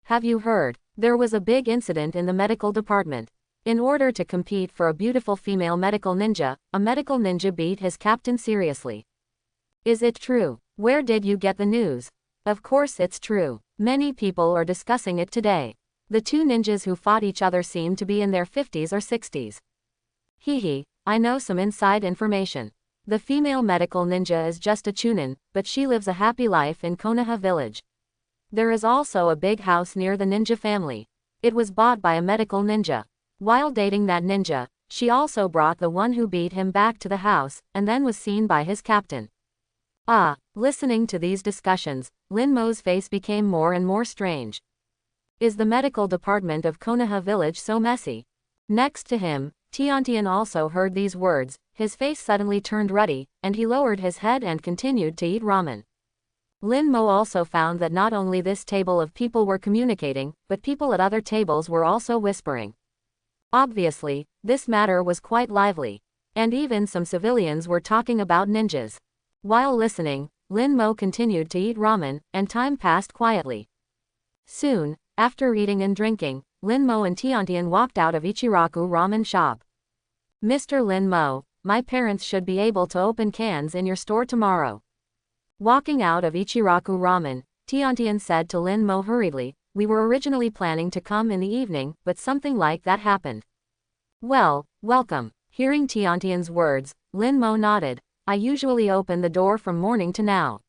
[SPEAKER 1] "Have you heard? There was a big incident in the medical department. In order to compete for a beautiful female medical ninja, a medical ninja beat his captain seriously." "Is it true? Where did you get the news?" "Of course it's true. Many people are discussing it today. The 2 ninjas who fought each other seem to be in their 50s or 60s. Hehe, I know some inside information. The female medical ninja is just a chunin, but she lives a happy life in Konoha Village. There is also a big house near the ninja family. It was bought by a medical ninja. While dating that ninja, she also brought the one who beat him back to the house, and then was seen by his captain." Listening to these discussions, Lin Mo's face became more and more strange. Is the medical department of Konoha Village so messy? Next to him, Tiantian also heard these words, his face suddenly turned ruddy, and he lowered his head and continued to eat ramen. Lin Mo also found that not only this table of people were communicating, but people at other tables were also whispering. Obviously, this matter was quite lively. And even some civilians were talking about ninjas. While listening, Lin Mo continued to eat ramen, and time passed quietly. Soon, after eating and drinking, Lin Mo and Tiantian walked out of Ichiraku Ramen shop. "Mr. Lin Mo, my parents should be able to open cans in your store tomorrow." Walking out of Ichiraku Ramen, Tiantian said to Lin Mo hurriedly, "We were originally planning to come in the evening, but something like that happened." "Well, welcome." Hearing Tiantian's words, Lin Mo nodded. "I usually open the door from morning to now."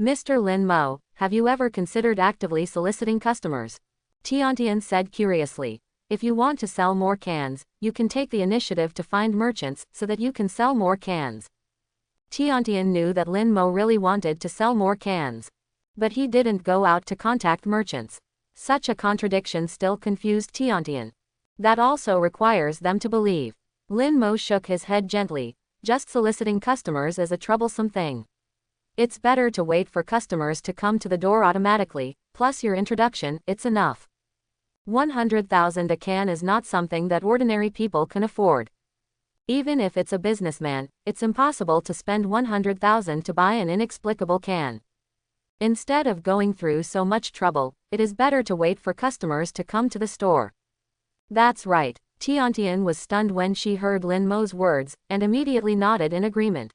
[SPEAKER 1] "Mr. Lin Mo, have you ever considered actively soliciting customers?" Tiantian said curiously. "If you want to sell more cans, you can take the initiative to find merchants so that you can sell more cans." Tiantian knew that Lin Mo really wanted to sell more cans. But he didn't go out to contact merchants. Such a contradiction still confused Tiantian. That also requires them to believe. Lin Mo shook his head gently. "Just soliciting customers is a troublesome thing. It's better to wait for customers to come to the door automatically, plus your introduction, it's enough. 100,000 a can is not something that ordinary people can afford. Even if it's a businessman, it's impossible to spend 100,000 to buy an inexplicable can. Instead of going through so much trouble, it is better to wait for customers to come to the store." "That's right." Tiantian was stunned when she heard Lin Mo's words, and immediately nodded in agreement.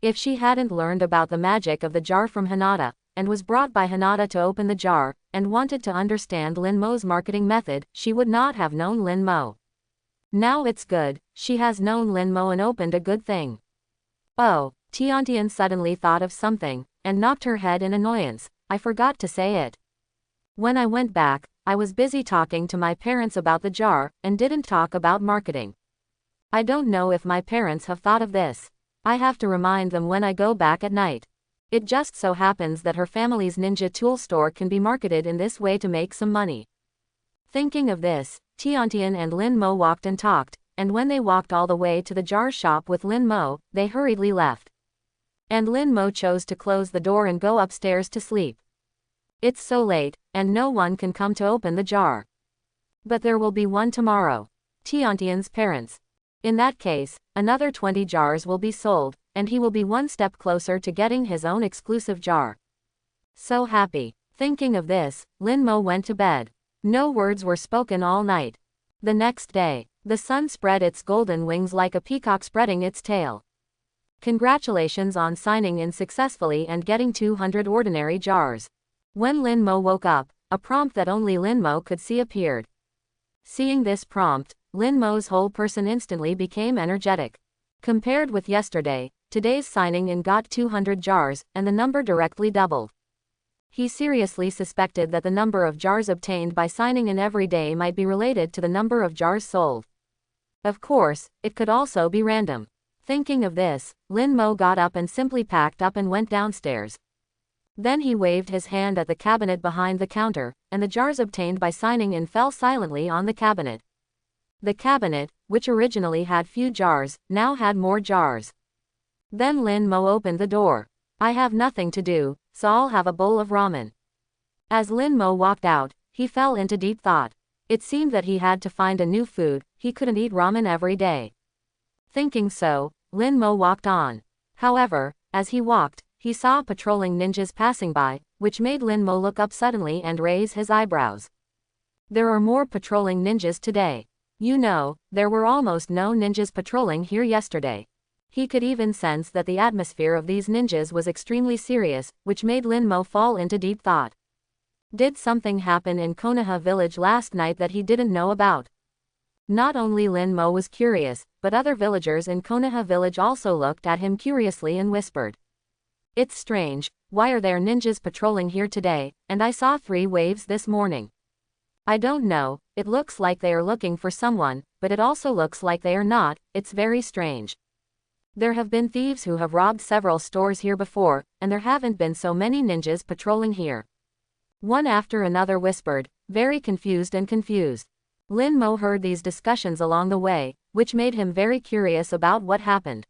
[SPEAKER 1] If she hadn't learned about the magic of the jar from Hinata, and was brought by Hinata to open the jar, and wanted to understand Lin Mo's marketing method, she would not have known Lin Mo. Now it's good, she has known Lin Mo and opened a good thing. "Oh, Tiantian suddenly thought of something, and knocked her head in annoyance. I forgot to say it. When I went back, I was busy talking to my parents about the jar, and didn't talk about marketing. I don't know if my parents have thought of this. I have to remind them when I go back at night. It just so happens that her family's ninja tool store can be marketed in this way to make some money. Thinking of this, Tiantian and Lin Mo walked and talked, and when they walked all the way to the jar shop with Lin Mo, they hurriedly left. And Lin Mo chose to close the door and go upstairs to sleep. It's so late, and no one can come to open the jar. But there will be one tomorrow. Tiantian's parents. In that case, another 20 jars will be sold, and he will be one step closer to getting his own exclusive jar. So happy. Thinking of this, Lin Mo went to bed. No words were spoken all night. The next day, the sun spread its golden wings like a peacock spreading its tail. Congratulations on signing in successfully and getting 200 ordinary jars. When Lin Mo woke up, a prompt that only Lin Mo could see appeared. Seeing this prompt, Lin Mo's whole person instantly became energetic. Compared with yesterday, today's signing in got 200 jars, and the number directly doubled. He seriously suspected that the number of jars obtained by signing in every day might be related to the number of jars sold. Of course, it could also be random. Thinking of this, Lin Mo got up and simply packed up and went downstairs. Then he waved his hand at the cabinet behind the counter, and the jars obtained by signing in fell silently on the cabinet. The cabinet, which originally had few jars, now had more jars. Then Lin Mo opened the door. I have nothing to do, so I'll have a bowl of ramen. As Lin Mo walked out, he fell into deep thought. It seemed that he had to find a new food, he couldn't eat ramen every day. Thinking so, Lin Mo walked on. However, as he walked, he saw patrolling ninjas passing by, which made Lin Mo look up suddenly and raise his eyebrows. There are more patrolling ninjas today. You know, there were almost no ninjas patrolling here yesterday. He could even sense that the atmosphere of these ninjas was extremely serious, which made Lin Mo fall into deep thought. Did something happen in Konoha Village last night that he didn't know about? Not only Lin Mo was curious, but other villagers in Konoha Village also looked at him curiously and whispered. It's strange, why are there ninjas patrolling here today, and I saw 3 waves this morning. I don't know, it looks like they are looking for someone, but it also looks like they are not, it's very strange. There have been thieves who have robbed several stores here before, and there haven't been so many ninjas patrolling here. One after another whispered, very confused and confused. Lin Mo heard these discussions along the way, which made him very curious about what happened.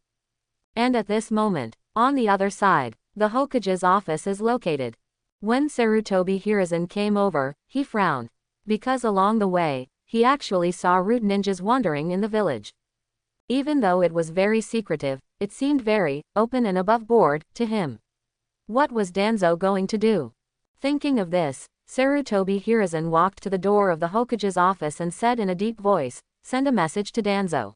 [SPEAKER 1] And at this moment, on the other side, the Hokage's office is located. When Sarutobi Hiruzen came over, he frowned. Because along the way, he actually saw root ninjas wandering in the village. Even though it was very secretive, it seemed very open and above board to him. What was Danzo going to do? Thinking of this, Sarutobi Hiruzen walked to the door of the Hokage's office and said in a deep voice, "Send a message to Danzo."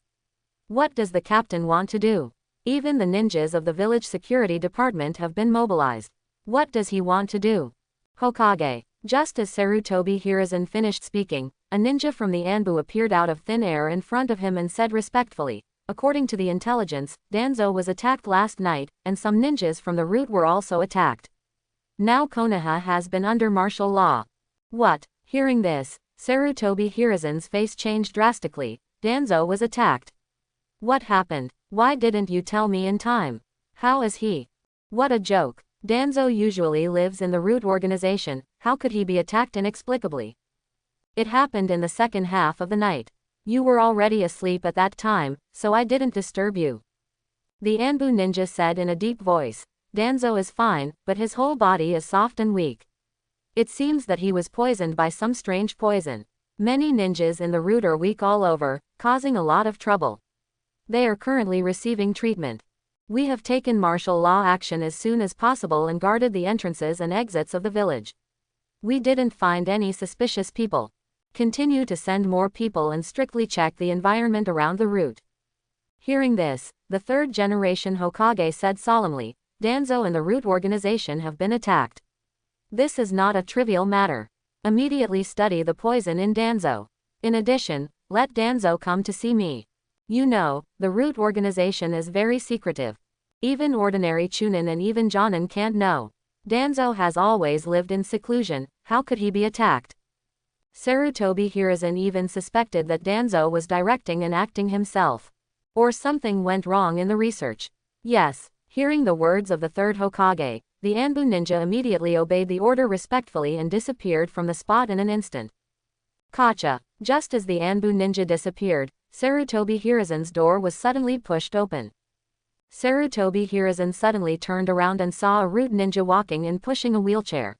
[SPEAKER 1] What does the captain want to do? Even the ninjas of the village security department have been mobilized. What does he want to do? Hokage. Just as Sarutobi Hiruzen finished speaking, a ninja from the Anbu appeared out of thin air in front of him and said respectfully, "According to the intelligence, Danzo was attacked last night, and some ninjas from the route were also attacked. Now Konoha has been under martial law." What? Hearing this, Sarutobi Hiruzen's face changed drastically. Danzo was attacked. What happened? Why didn't you tell me in time? How is he? What a joke. Danzo usually lives in the root organization, how could he be attacked inexplicably? It happened in the second half of the night. You were already asleep at that time, so I didn't disturb you. The Anbu ninja said in a deep voice. Danzo is fine, but his whole body is soft and weak. It seems that he was poisoned by some strange poison. Many ninjas in the root are weak all over, causing a lot of trouble. They are currently receiving treatment. We have taken martial law action as soon as possible and guarded the entrances and exits of the village. We didn't find any suspicious people. Continue to send more people and strictly check the environment around the route. Hearing this, the third generation Hokage said solemnly, Danzo and the root organization have been attacked. This is not a trivial matter. Immediately study the poison in Danzo. In addition, let Danzo come to see me. You know, the root organization is very secretive. Even ordinary Chunin and even Jonin can't know. Danzo has always lived in seclusion, how could he be attacked? Sarutobi Hiruzen even suspected that Danzo was directing and acting himself. Or something went wrong in the research. Yes, hearing the words of the third Hokage, the Anbu ninja immediately obeyed the order respectfully and disappeared from the spot in an instant. Gotcha! Just as the Anbu ninja disappeared, Sarutobi Hiruzen's door was suddenly pushed open. Sarutobi Hiruzen suddenly turned around and saw a root ninja walking and pushing a wheelchair.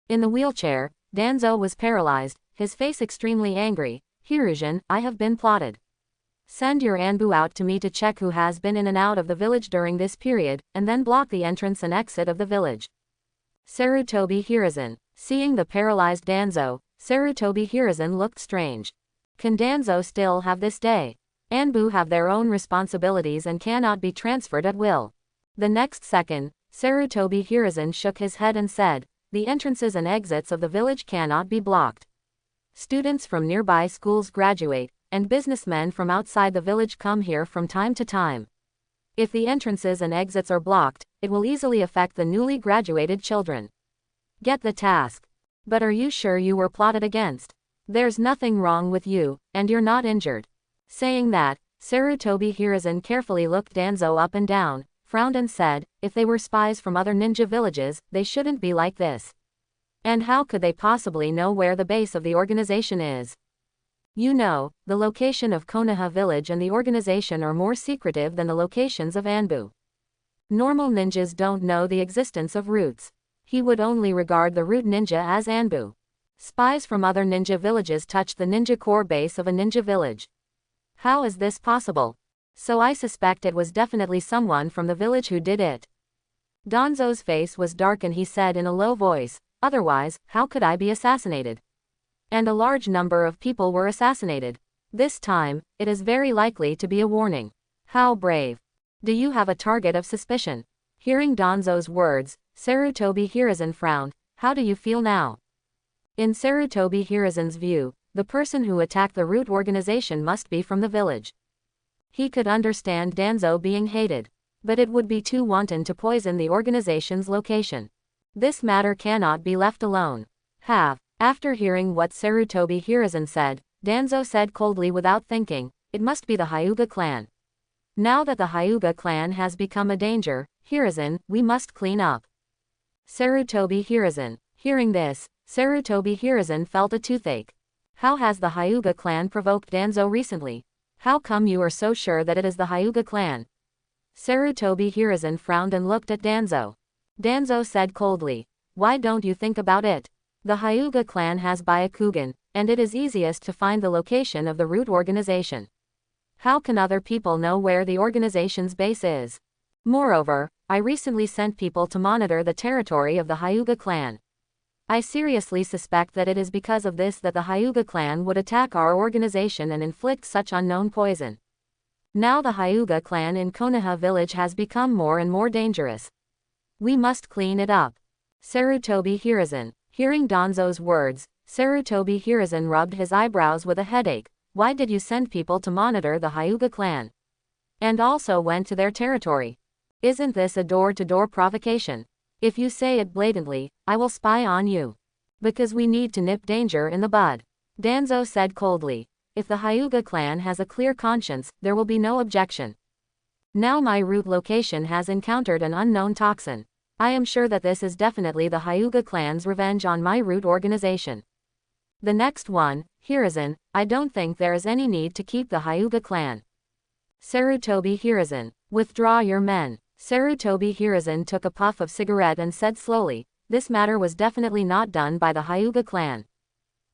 [SPEAKER 1] In the wheelchair, Danzo was paralyzed, his face extremely angry. Hiruzen, I have been plotted. Send your Anbu out to me to check who has been in and out of the village during this period, and then block the entrance and exit of the village. Sarutobi Hiruzen. Seeing the paralyzed Danzo, Sarutobi Hiruzen looked strange. Can Danzo still have this day? Anbu have their own responsibilities and cannot be transferred at will. The next second, Sarutobi Hiruzen shook his head and said, the entrances and exits of the village cannot be blocked. Students from nearby schools graduate, and businessmen from outside the village come here from time to time. If the entrances and exits are blocked, it will easily affect the newly graduated children. Get the task. But are you sure you were plotted against? There's nothing wrong with you, and you're not injured. Saying that, Sarutobi Hiruzen carefully looked Danzo up and down, frowned and said, if they were spies from other ninja villages, they shouldn't be like this. And how could they possibly know where the base of the organization is? You know, the location of Konoha Village and the organization are more secretive than the locations of Anbu. Normal ninjas don't know the existence of roots. He would only regard the root ninja as Anbu. Spies from other ninja villages touch the ninja core base of a ninja village. How is this possible? So I suspect it was definitely someone from the village who did it. Danzo's face was dark and he said in a low voice, otherwise, how could I be assassinated? And a large number of people were assassinated. This time, it is very likely to be a warning. How brave. Do you have a target of suspicion? Hearing Danzo's words, Sarutobi Hiruzen frowned. How do you feel now? In Sarutobi Hiruzen's view, the person who attacked the root organization must be from the village. He could understand Danzo being hated. But it would be too wanton to poison the organization's location. This matter cannot be left alone. After hearing what Sarutobi Hiruzen said, Danzo said coldly without thinking, it must be the Hyuga clan. Now that the Hyuga clan has become a danger, Hiruzen, we must clean up. Sarutobi Hiruzen. Hearing this, Sarutobi Hiruzen felt a toothache. How has the Hyuga clan provoked Danzo recently? How come you are so sure that it is the Hyuga clan? Sarutobi Hiruzen frowned and looked at Danzo. Danzo said coldly, why don't you think about it? The Hyuga clan has Byakugan, and it is easiest to find the location of the root organization. How can other people know where the organization's base is? Moreover, I recently sent people to monitor the territory of the Hyuga clan. I seriously suspect that it is because of this that the Hyuga clan would attack our organization and inflict such unknown poison. Now the Hyuga clan in Konoha Village has become more and more dangerous. We must clean it up. Sarutobi Hiruzen. Hearing Danzo's words, Sarutobi Hiruzen rubbed his eyebrows with a headache. Why did you send people to monitor the Hyuga clan? And also went to their territory? Isn't this a door-to-door provocation? If you say it blatantly, I will spy on you. Because we need to nip danger in the bud. Danzo said coldly. If the Hyuga clan has a clear conscience, there will be no objection. Now my root location has encountered an unknown toxin. I am sure that this is definitely the Hyuga clan's revenge on my root organization. The next one, Hiruzen, I don't think there is any need to keep the Hyuga clan. Sarutobi Hiruzen. Withdraw your men. Sarutobi Hiruzen took a puff of cigarette and said slowly, this matter was definitely not done by the Hyuga clan.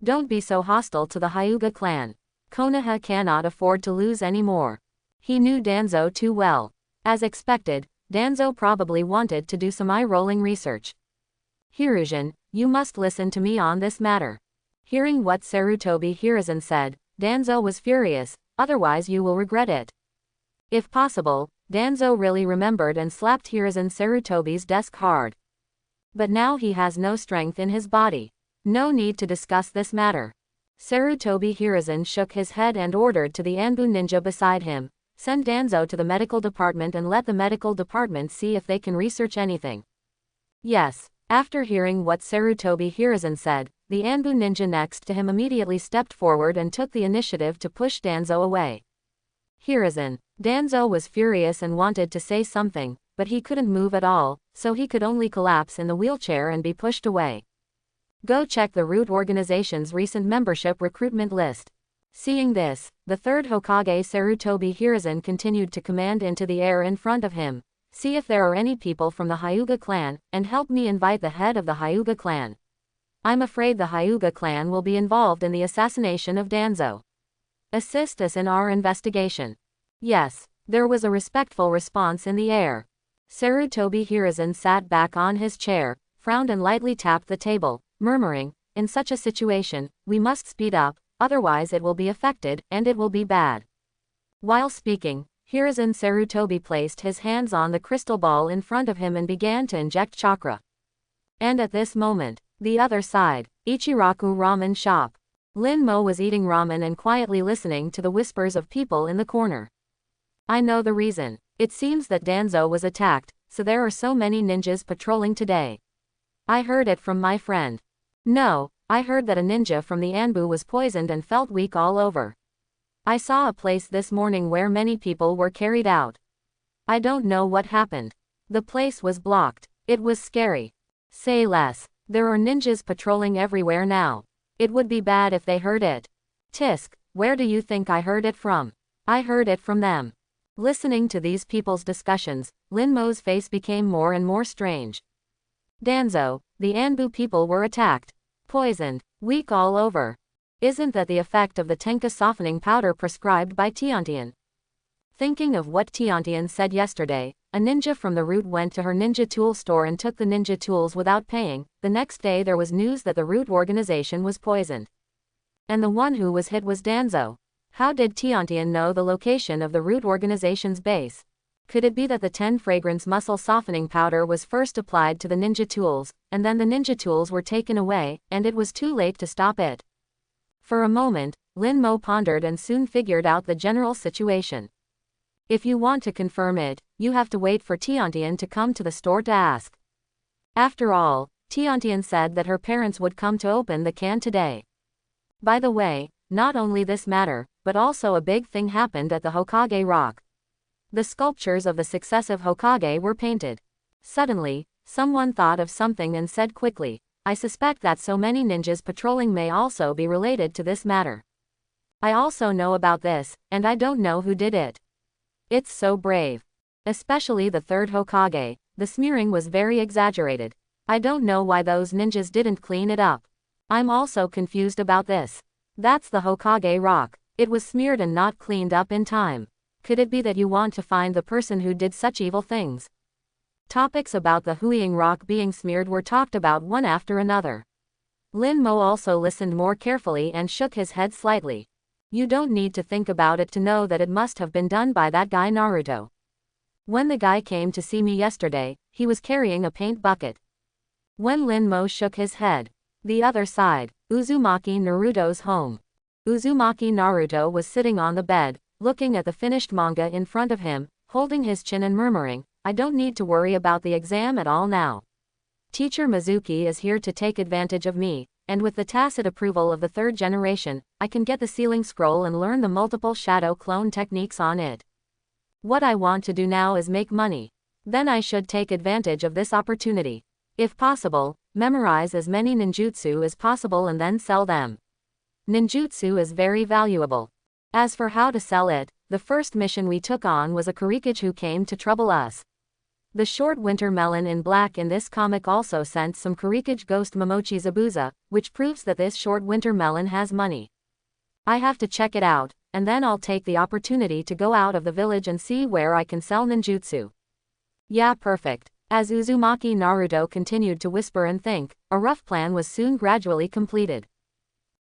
[SPEAKER 1] Don't be so hostile to the Hyuga clan. Konoha cannot afford to lose any more. He knew Danzo too well. As expected, Danzo probably wanted to do some eye-rolling research. Hiruzen, you must listen to me on this matter. Hearing what Sarutobi Hiruzen said, Danzo was furious, otherwise you will regret it. If possible, Danzo really remembered and slapped Hiruzen Sarutobi's desk hard. But now he has no strength in his body. No need to discuss this matter. Sarutobi Hiruzen shook his head and ordered to the Anbu ninja beside him, Send Danzo to the medical department and let the medical department see if they can research anything. Yes. After hearing what Sarutobi Hiruzen said, the Anbu ninja next to him immediately stepped forward and took the initiative to push Danzo away. Hiruzen. Danzo was furious and wanted to say something, but he couldn't move at all, so he could only collapse in the wheelchair and be pushed away. Go check the Root organization's recent membership recruitment list. Seeing this, the third Hokage Sarutobi Hiruzen continued to command into the air in front of him. See if there are any people from the Hyuga clan, and help me invite the head of the Hyuga clan. I'm afraid the Hyuga clan will be involved in the assassination of Danzo. Assist us in our investigation. Yes, there was a respectful response in the air. Sarutobi Hiruzen sat back on his chair, frowned and lightly tapped the table, murmuring, in such a situation, we must speed up, otherwise it will be affected, and it will be bad. While speaking, Hiruzen Sarutobi placed his hands on the crystal ball in front of him and began to inject chakra. And at this moment, the other side, Ichiraku Ramen Shop. Lin Mo was eating ramen and quietly listening to the whispers of people in the corner. I know the reason. It seems that Danzo was attacked, so there are so many ninjas patrolling today. I heard it from my friend. No, I heard that a ninja from the Anbu was poisoned and felt weak all over. I saw a place this morning where many people were carried out. I don't know what happened. The place was blocked. It was scary. Say less. There are ninjas patrolling everywhere now. It would be bad if they heard it. Tisk, where do you think I heard it from? I heard it from them. Listening to these people's discussions, Lin Mo's face became more and more strange. Danzo, the Anbu people were attacked. Poisoned. Weak all over. Isn't that the effect of the Tenka softening powder prescribed by Tiantian? Thinking of what Tiantian said yesterday, a ninja from the Root went to her ninja tool store and took the ninja tools without paying. The next day there was news that the Root organization was poisoned. And the one who was hit was Danzo. How did Tiantian know the location of the Root organization's base? Could it be that the 10 fragrance muscle softening powder was first applied to the ninja tools, and then the ninja tools were taken away, and it was too late to stop it? For a moment, Lin Mo pondered and soon figured out the general situation. If you want to confirm it, you have to wait for Tiantian to come to the store to ask. After all, Tiantian said that her parents would come to open the can today. By the way, not only this matter, but also a big thing happened at the Hokage Rock. The sculptures of the successive Hokage were painted. Suddenly, someone thought of something and said quickly, I suspect that so many ninjas patrolling may also be related to this matter. I also know about this, and I don't know who did it. It's so brave. Especially the third Hokage, the smearing was very exaggerated. I don't know why those ninjas didn't clean it up. I'm also confused about this. That's the Hokage Rock. It was smeared and not cleaned up in time. Could it be that you want to find the person who did such evil things? Topics about the Huiying Rock being smeared were talked about one after another. Lin Mo also listened more carefully and shook his head slightly. You don't need to think about it to know that it must have been done by that guy Naruto. When the guy came to see me yesterday, he was carrying a paint bucket. When Lin Mo shook his head. The other side, Uzumaki Naruto's home. Uzumaki Naruto was sitting on the bed, looking at the finished manga in front of him, holding his chin and murmuring, I don't need to worry about the exam at all now. Teacher Mizuki is here to take advantage of me, and with the tacit approval of the third generation, I can get the sealing scroll and learn the multiple shadow clone techniques on it. What I want to do now is make money. Then I should take advantage of this opportunity. If possible, memorize as many ninjutsu as possible and then sell them. Ninjutsu is very valuable. As for how to sell it, the first mission we took on was a Kurikage who came to trouble us. The short winter melon in black in this comic also sent some Kurikage ghost Momochi Zabuza, which proves that this short winter melon has money. I have to check it out, and then I'll take the opportunity to go out of the village and see where I can sell ninjutsu. Yeah, perfect. As Uzumaki Naruto continued to whisper and think, a rough plan was soon gradually completed.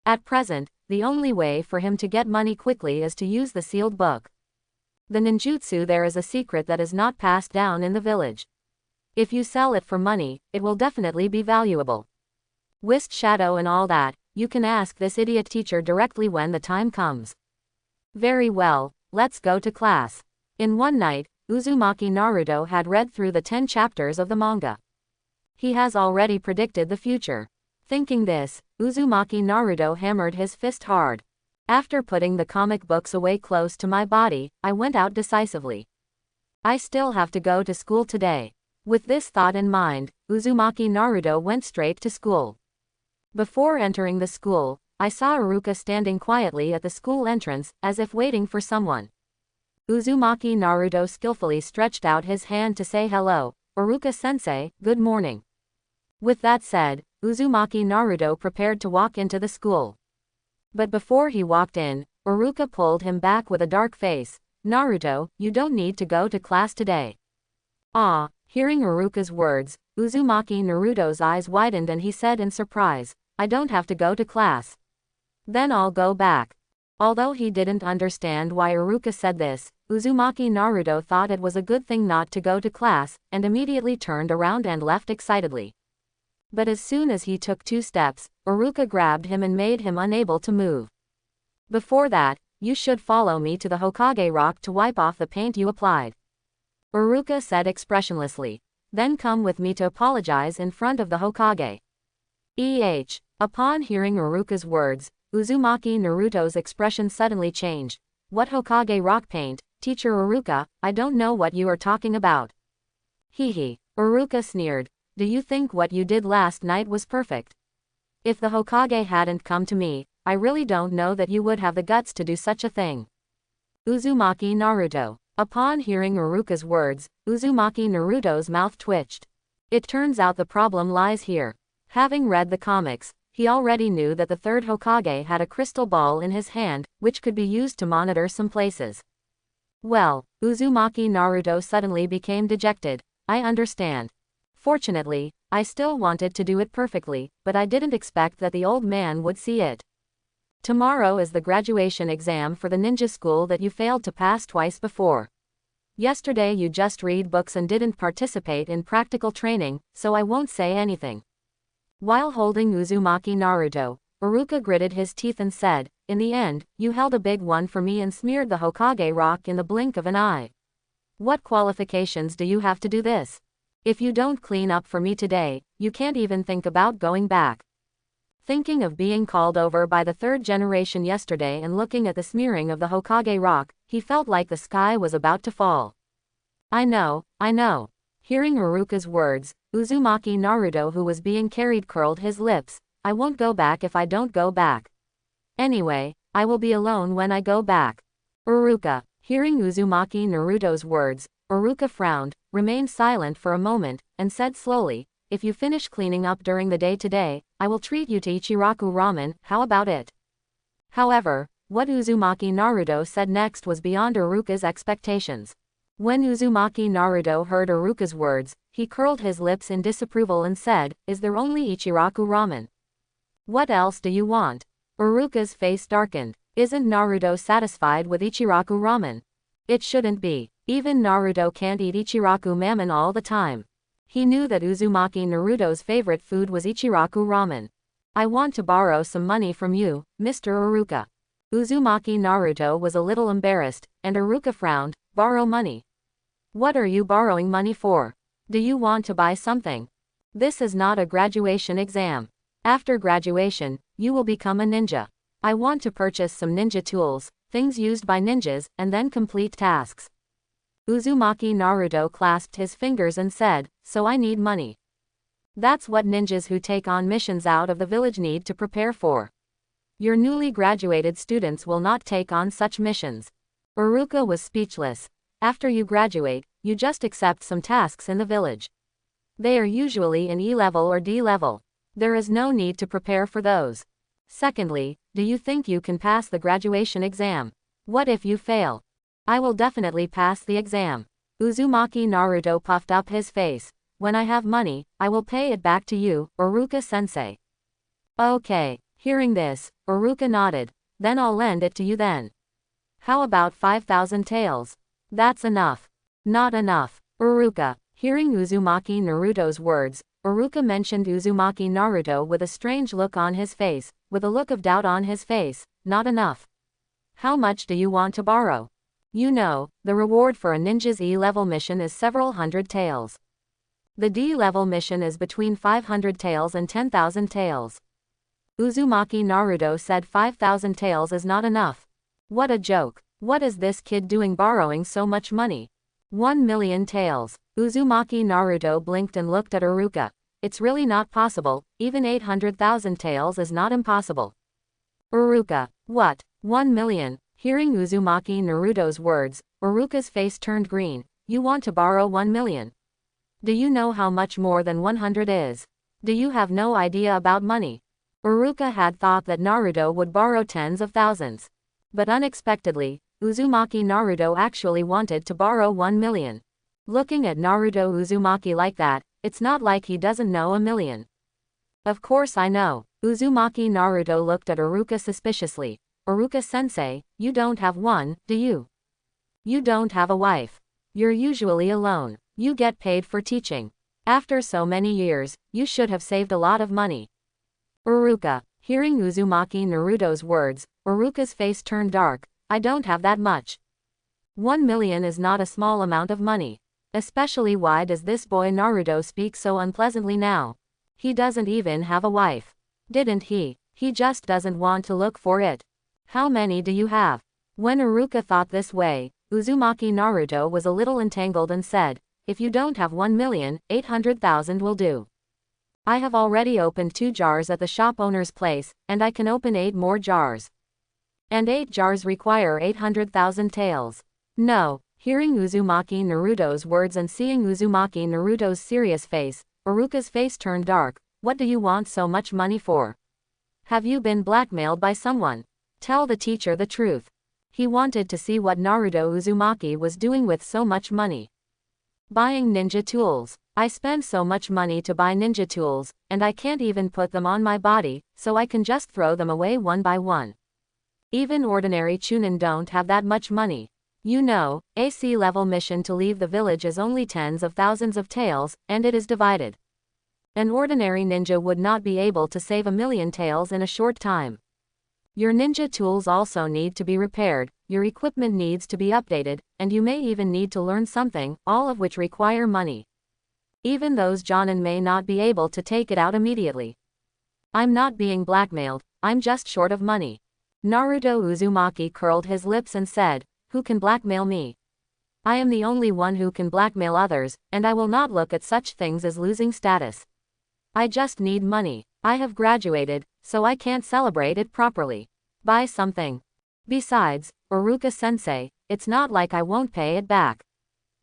[SPEAKER 1] At present, the only way for him to get money quickly is to use the sealed book. The ninjutsu there is a secret that is not passed down in the village. If you sell it for money, it will definitely be valuable. Whist shadow and all that, you can ask this idiot teacher directly when the time comes. Very well, let's go to class. In one night, Uzumaki Naruto had read through the 10 chapters of the manga. He has already predicted the future. Thinking this, Uzumaki Naruto hammered his fist hard. After putting the comic books away close to my body, I went out decisively. I still have to go to school today. With this thought in mind, Uzumaki Naruto went straight to school. Before entering the school, I saw Iruka standing quietly at the school entrance, as if waiting for someone. Uzumaki Naruto skillfully stretched out his hand to say hello, Iruka-sensei, good morning. With that said, Uzumaki Naruto prepared to walk into the school. But before he walked in, Iruka pulled him back with a dark face. Naruto, you don't need to go to class today. Ah, hearing Iruka's words, Uzumaki Naruto's eyes widened and he said in surprise, I don't have to go to class. Then I'll go back. Although he didn't understand why Iruka said this, Uzumaki Naruto thought it was a good thing not to go to class, and immediately turned around and left excitedly. But as soon as he took 2 steps, Iruka grabbed him and made him unable to move. Before that, you should follow me to the Hokage rock to wipe off the paint you applied. Iruka said expressionlessly. Then come with me to apologize in front of the Hokage. Upon hearing Iruka's words, Uzumaki Naruto's expression suddenly changed. What Hokage rock paint, teacher Iruka, I don't know what you are talking about. Hehe, Iruka sneered. Do you think what you did last night was perfect? If the Hokage hadn't come to me, I really don't know that you would have the guts to do such a thing. Uzumaki Naruto. Upon hearing Iruka's words, Uzumaki Naruto's mouth twitched. It turns out the problem lies here. Having read the comics, he already knew that the 3rd Hokage had a crystal ball in his hand, which could be used to monitor some places. Well, Uzumaki Naruto suddenly became dejected. I understand. Fortunately, I still wanted to do it perfectly, but I didn't expect that the old man would see it. Tomorrow is the graduation exam for the ninja school that you failed to pass twice before. Yesterday you just read books and didn't participate in practical training, so I won't say anything. While holding Uzumaki Naruto, Iruka gritted his teeth and said, in the end, you held a big one for me and smeared the Hokage rock in the blink of an eye. What qualifications do you have to do this? If you don't clean up for me today, you can't even think about going back. Thinking of being called over by the 3rd generation yesterday and looking at the smearing of the Hokage rock, he felt like the sky was about to fall. I know. Hearing Iruka's words, Uzumaki Naruto, who was being carried, curled his lips. I won't go back if I don't go back. Anyway, I will be alone when I go back. Iruka. Hearing Uzumaki Naruto's words, Iruka frowned, remained silent for a moment, and said slowly, if you finish cleaning up during the day today, I will treat you to Ichiraku ramen, how about it? However, what Uzumaki Naruto said next was beyond Iruka's expectations. When Uzumaki Naruto heard Iruka's words, he curled his lips in disapproval and said, is there only Ichiraku ramen? What else do you want? Iruka's face darkened. Isn't Naruto satisfied with Ichiraku ramen? It shouldn't be. Even Naruto can't eat Ichiraku ramen all the time. He knew that Uzumaki Naruto's favorite food was Ichiraku ramen. I want to borrow some money from you, Mr. Iruka. Uzumaki Naruto was a little embarrassed, and Iruka frowned. Borrow money? What are you borrowing money for? Do you want to buy something? This is not a graduation exam. After graduation, you will become a ninja. I want to purchase some ninja tools, things used by ninjas, and then complete tasks. Uzumaki Naruto clasped his fingers and said, so I need money. That's what ninjas who take on missions out of the village need to prepare for. Your newly graduated students will not take on such missions. Iruka was speechless. After you graduate, you just accept some tasks in the village. They are usually in E level or D level. There is no need to prepare for those. Secondly, do you think you can pass the graduation exam? What if you fail? I will definitely pass the exam. Uzumaki Naruto puffed up his face. When I have money, I will pay it back to you, Iruka-sensei. Okay. Hearing this, Iruka nodded. Then I'll lend it to you then. How about 5,000 taels? That's enough. Not enough. Iruka. Hearing Uzumaki Naruto's words, Iruka mentioned Uzumaki Naruto with a strange look on his face, with a look of doubt on his face. Not enough. How much do you want to borrow? You know, the reward for a ninja's E-level mission is several hundred taels. The D-level mission is between 500 taels and 10,000 taels. Uzumaki Naruto said 5,000 taels is not enough. What a joke. What is this kid doing borrowing so much money? 1 million taels. Uzumaki Naruto blinked and looked at Iruka. It's really not possible, even 800,000 taels is not impossible. Iruka, what? 1 million? Hearing Uzumaki Naruto's words, Iruka's face turned green. You want to borrow 1 million? Do you know how much more than 100 is? Do you have no idea about money? Iruka had thought that Naruto would borrow tens of thousands. But unexpectedly, Uzumaki Naruto actually wanted to borrow 1 million. Looking at Naruto Uzumaki like that, it's not like he doesn't know a million. Of course I know. Uzumaki Naruto looked at Iruka suspiciously. Iruka-sensei, you don't have one, do you? You don't have a wife. You're usually alone. You get paid for teaching. After so many years, you should have saved a lot of money. Iruka, hearing Uzumaki Naruto's words, Iruka's face turned dark. I don't have that much. 1 million is not a small amount of money. Especially why does this boy Naruto speak so unpleasantly now? He doesn't even have a wife. Didn't he? He just doesn't want to look for it. How many do you have? When Iruka thought this way, Uzumaki Naruto was a little entangled and said, if you don't have 1,800,000 will do. I have already opened 2 jars at the shop owner's place, and I can open 8 more jars. And 8 jars require 800,000 taels. No. Hearing Uzumaki Naruto's words and seeing Uzumaki Naruto's serious face, Iruka's face turned dark. What do you want so much money for? Have you been blackmailed by someone? Tell the teacher the truth. He wanted to see what Naruto Uzumaki was doing with so much money. Buying ninja tools. I spend so much money to buy ninja tools, and I can't even put them on my body, so I can just throw them away one by one. Even ordinary chunin don't have that much money. You know, a C-level mission to leave the village is only tens of thousands of taels, and it is divided. An ordinary ninja would not be able to save 1 million taels in a short time. Your ninja tools also need to be repaired, your equipment needs to be updated, and you may even need to learn something, all of which require money. Even those jonin may not be able to take it out immediately. I'm not being blackmailed, I'm just short of money. Naruto Uzumaki curled his lips and said, who can blackmail me? I am the only one who can blackmail others, and I will not look at such things as losing status. I just need money. I have graduated, so I can't celebrate it properly. Buy something. Besides, Iruka-sensei, it's not like I won't pay it back.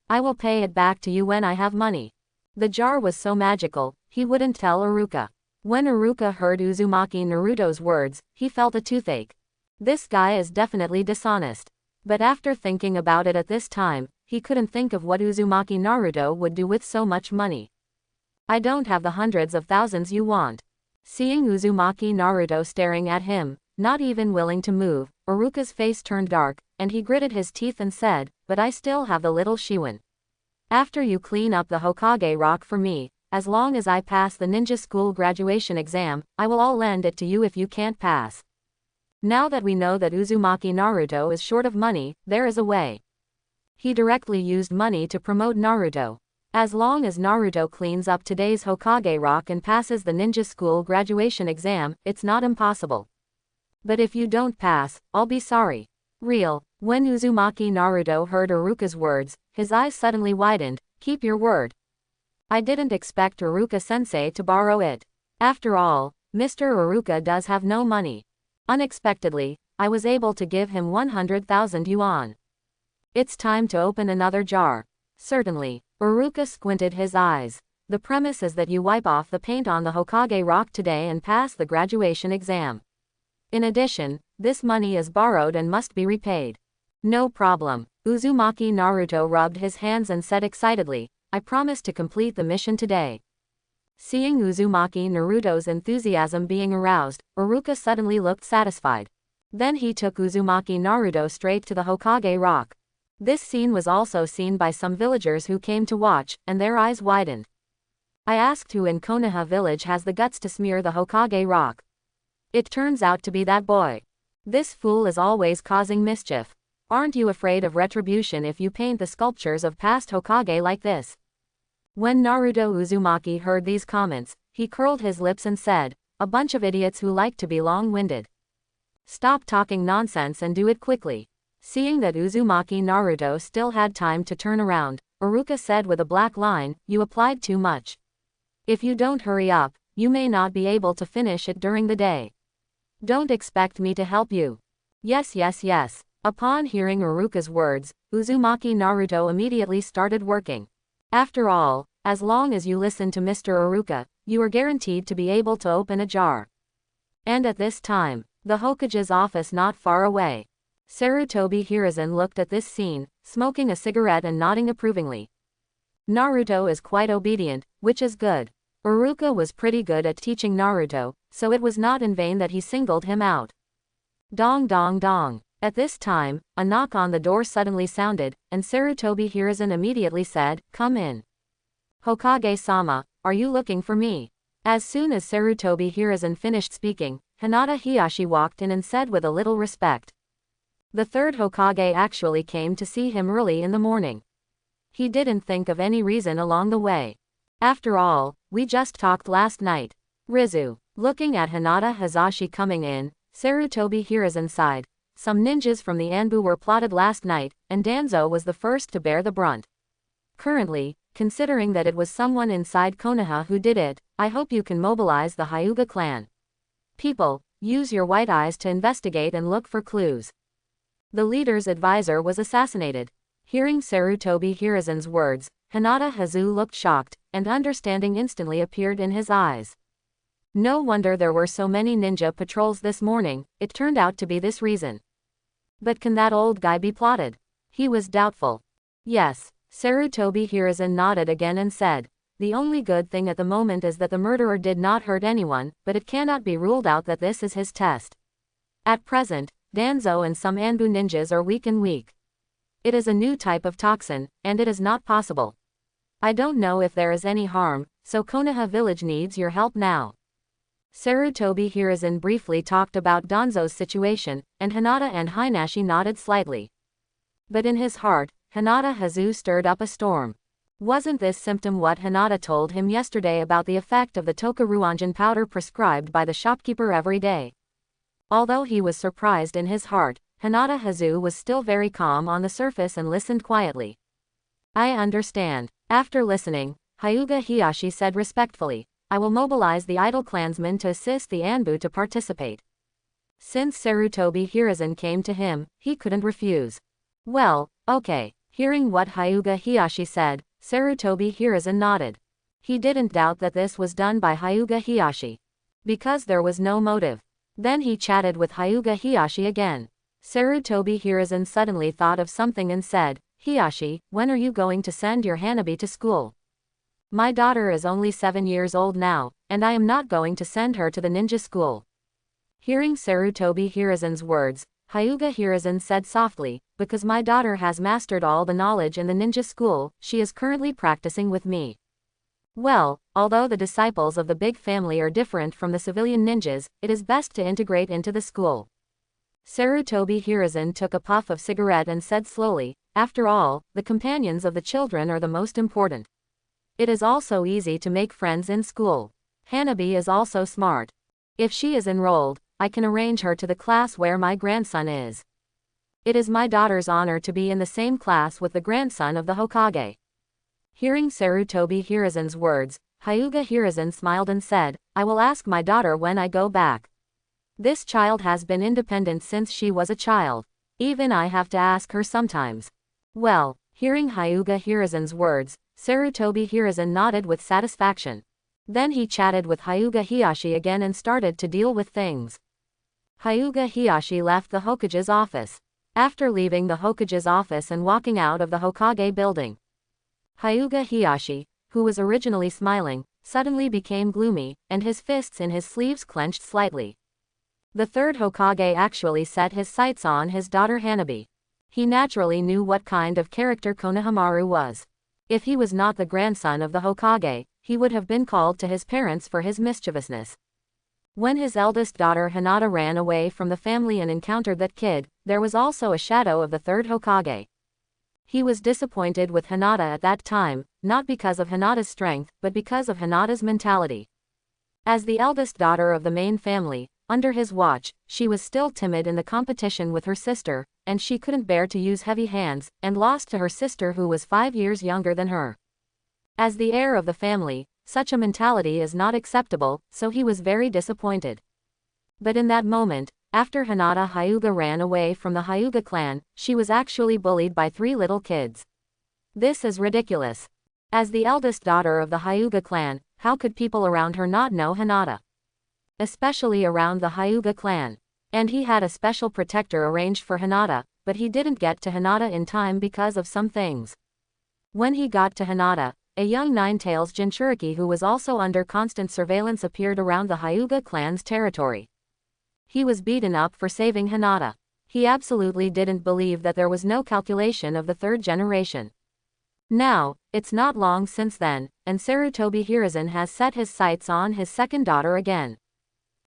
[SPEAKER 1] I will pay it back to you when I have money. The jar was so magical, he wouldn't tell Iruka. When Iruka heard Uzumaki Naruto's words, he felt a toothache. This guy is definitely dishonest. But after thinking about it at this time, he couldn't think of what Uzumaki Naruto would do with so much money. I don't have the hundreds of thousands you want. Seeing Uzumaki Naruto staring at him, not even willing to move, Iruka's face turned dark, and he gritted his teeth and said, but I still have the little Shiwan. After you clean up the Hokage rock for me, as long as I pass the ninja school graduation exam, I will all lend it to you if you can't pass. Now that we know that Uzumaki Naruto is short of money, there is a way. He directly used money to promote Naruto. As long as Naruto cleans up today's Hokage rock and passes the ninja school graduation exam, it's not impossible. But if you don't pass, I'll be sorry. Real. When Uzumaki Naruto heard Iruka's words, his eyes suddenly widened. Keep your word. I didn't expect Iruka-sensei to borrow it. After all, Mr. Iruka does have no money. Unexpectedly, I was able to give him 100,000 yuan. It's time to open another jar. Certainly. Iruka squinted his eyes. The premise is that you wipe off the paint on the Hokage rock today and pass the graduation exam. In addition, this money is borrowed and must be repaid. No problem. Uzumaki Naruto rubbed his hands and said excitedly, I promise to complete the mission today. Seeing Uzumaki Naruto's enthusiasm being aroused, Iruka suddenly looked satisfied. Then he took Uzumaki Naruto straight to the Hokage rock. This scene was also seen by some villagers who came to watch, and their eyes widened. I asked who in Konoha Village has the guts to smear the Hokage rock. It turns out to be that boy. This fool is always causing mischief. Aren't you afraid of retribution if you paint the sculptures of past Hokage like this? When Naruto Uzumaki heard these comments, he curled his lips and said, a bunch of idiots who like to be long-winded. Stop talking nonsense and do it quickly. Seeing that Uzumaki Naruto still had time to turn around, Iruka said with a black line, you applied too much. If you don't hurry up, you may not be able to finish it during the day. Don't expect me to help you. Yes, yes, yes. Upon hearing Iruka's words, Uzumaki Naruto immediately started working. After all, as long as you listen to Mr. Iruka, you are guaranteed to be able to open a jar. And at this time, the Hokage's office not far away. Sarutobi Hiruzen looked at this scene, smoking a cigarette and nodding approvingly. Naruto is quite obedient, which is good. Iruka was pretty good at teaching Naruto, so it was not in vain that he singled him out. Dong dong dong. At this time, a knock on the door suddenly sounded, and Sarutobi Hiruzen immediately said, come in. Hokage-sama, are you looking for me? As soon as Sarutobi Hiruzen finished speaking, Hinata Hiyashi walked in and said with a little respect. The third Hokage actually came to see him early in the morning. He didn't think of any reason along the way. After all, we just talked last night. Rizu. Looking at Hinata Hizashi coming in, Sarutobi Hiruzen sighed. Some ninjas from the Anbu were plotted last night, and Danzo was the first to bear the brunt. Currently, considering that it was someone inside Konoha who did it, I hope you can mobilize the Hyuga clan. People, use your white eyes to investigate and look for clues. The leader's advisor was assassinated. Hearing Sarutobi Hiruzen's words, Hinata Hizu looked shocked, and understanding instantly appeared in his eyes. No wonder there were so many ninja patrols this morning, it turned out to be this reason. But can that old guy be plotted? He was doubtful. Yes, Sarutobi Hiruzen nodded again and said, the only good thing at the moment is that the murderer did not hurt anyone, but it cannot be ruled out that this is his test. At present, Danzo and some Anbu ninjas are weak and weak. It is a new type of toxin, and it is not possible. I don't know if there is any harm, so Konoha Village needs your help now. Sarutobi Hiruzen briefly talked about Danzo's situation, and Hinata and Hinashi nodded slightly. But in his heart, Hinata Hizu stirred up a storm. Wasn't this symptom what Hinata told him yesterday about the effect of the Tokaruanjin powder prescribed by the shopkeeper every day? Although he was surprised in his heart, Hinata Hizu was still very calm on the surface and listened quietly. I understand. After listening, Hyuga Hiyashi said respectfully, I will mobilize the idle clansmen to assist the Anbu to participate. Since Sarutobi Hiruzen came to him, he couldn't refuse. Well, okay. Hearing what Hyuga Hiyashi said, Sarutobi Hiruzen nodded. He didn't doubt that this was done by Hyuga Hiyashi. Because there was no motive. Then he chatted with Hyuga Hiyashi again. Sarutobi Hiruzen suddenly thought of something and said, Hiyashi, when are you going to send your Hanabi to school? My daughter is only 7 years old now, and I am not going to send her to the ninja school. Hearing Sarutobi Hiruzen's words, Hyuga Hiruzen said softly, because my daughter has mastered all the knowledge in the ninja school, she is currently practicing with me. Well, although the disciples of the big family are different from the civilian ninjas, it is best to integrate into the school. Sarutobi Hiruzen took a puff of cigarette and said slowly, after all, the companions of the children are the most important. It is also easy to make friends in school. Hanabi is also smart. If she is enrolled, I can arrange her to the class where my grandson is. It is my daughter's honor to be in the same class with the grandson of the Hokage. Hearing Sarutobi Hiruzen's words, Hyuga Hiruzen smiled and said, I will ask my daughter when I go back. This child has been independent since she was a child. Even I have to ask her sometimes. Well, hearing Hyuga Hiruzen's words, Sarutobi Hiruzen nodded with satisfaction. Then he chatted with Hyuga Hiyashi again and started to deal with things. Hyuga Hiyashi left the Hokage's office. After leaving the Hokage's office and walking out of the Hokage building, Hyuga Hiyashi, who was originally smiling, suddenly became gloomy, and his fists in his sleeves clenched slightly. The third Hokage actually set his sights on his daughter Hanabi. He naturally knew what kind of character Konohamaru was. If he was not the grandson of the Hokage, he would have been called to his parents for his mischievousness. When his eldest daughter Hinata ran away from the family and encountered that kid, there was also a shadow of the third Hokage. He was disappointed with Hinata at that time, not because of Hinata's strength, but because of Hinata's mentality. As the eldest daughter of the main family, under his watch, she was still timid in the competition with her sister, and she couldn't bear to use heavy hands, and lost to her sister who was 5 years younger than her. As the heir of the family, such a mentality is not acceptable, so he was very disappointed. But in that moment, after Hinata Hyuga ran away from the Hyuga clan, she was actually bullied by 3 little kids. This is ridiculous. As the eldest daughter of the Hyuga clan, how could people around her not know Hinata? Especially around the Hyuga clan. And he had a special protector arranged for Hinata, but he didn't get to Hinata in time because of some things. When he got to Hinata, a young Nine-Tails Jinchuriki who was also under constant surveillance appeared around the Hyuga clan's territory. He was beaten up for saving Hinata. He absolutely didn't believe that there was no calculation of the third generation. Now, it's not long since then, and Sarutobi Hiruzen has set his sights on his second daughter again.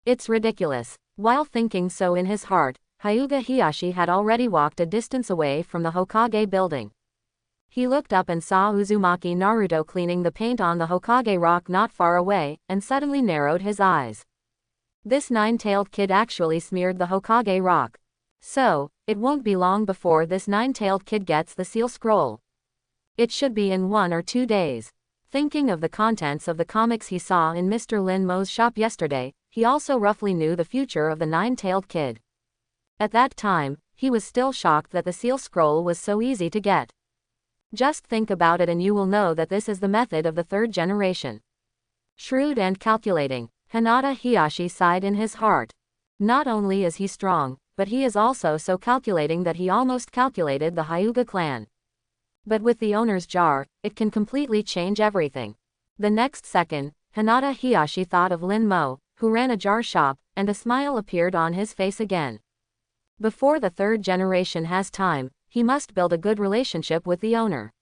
[SPEAKER 1] It's ridiculous. While thinking so in his heart, Hyuga Hiyashi had already walked a distance away from the Hokage building. He looked up and saw Uzumaki Naruto cleaning the paint on the Hokage rock not far away, and suddenly narrowed his eyes. This nine-tailed kid actually smeared the Hokage rock. So, it won't be long before this nine-tailed kid gets the seal scroll. It should be in 1 or 2 days. Thinking of the contents of the comics he saw in Mr. Lin Mo's shop yesterday, he also roughly knew the future of the nine-tailed kid. At that time, he was still shocked that the seal scroll was so easy to get. Just think about it and you will know that this is the method of the third generation. Shrewd and calculating, Hinata Hiyashi sighed in his heart. Not only is he strong, but he is also so calculating that he almost calculated the Hyuga clan. But with the owner's jar, it can completely change everything. The next second, Hinata Hiyashi thought of Lin Mo, who ran a jar shop, and a smile appeared on his face again. Before the third generation has time, he must build a good relationship with the owner.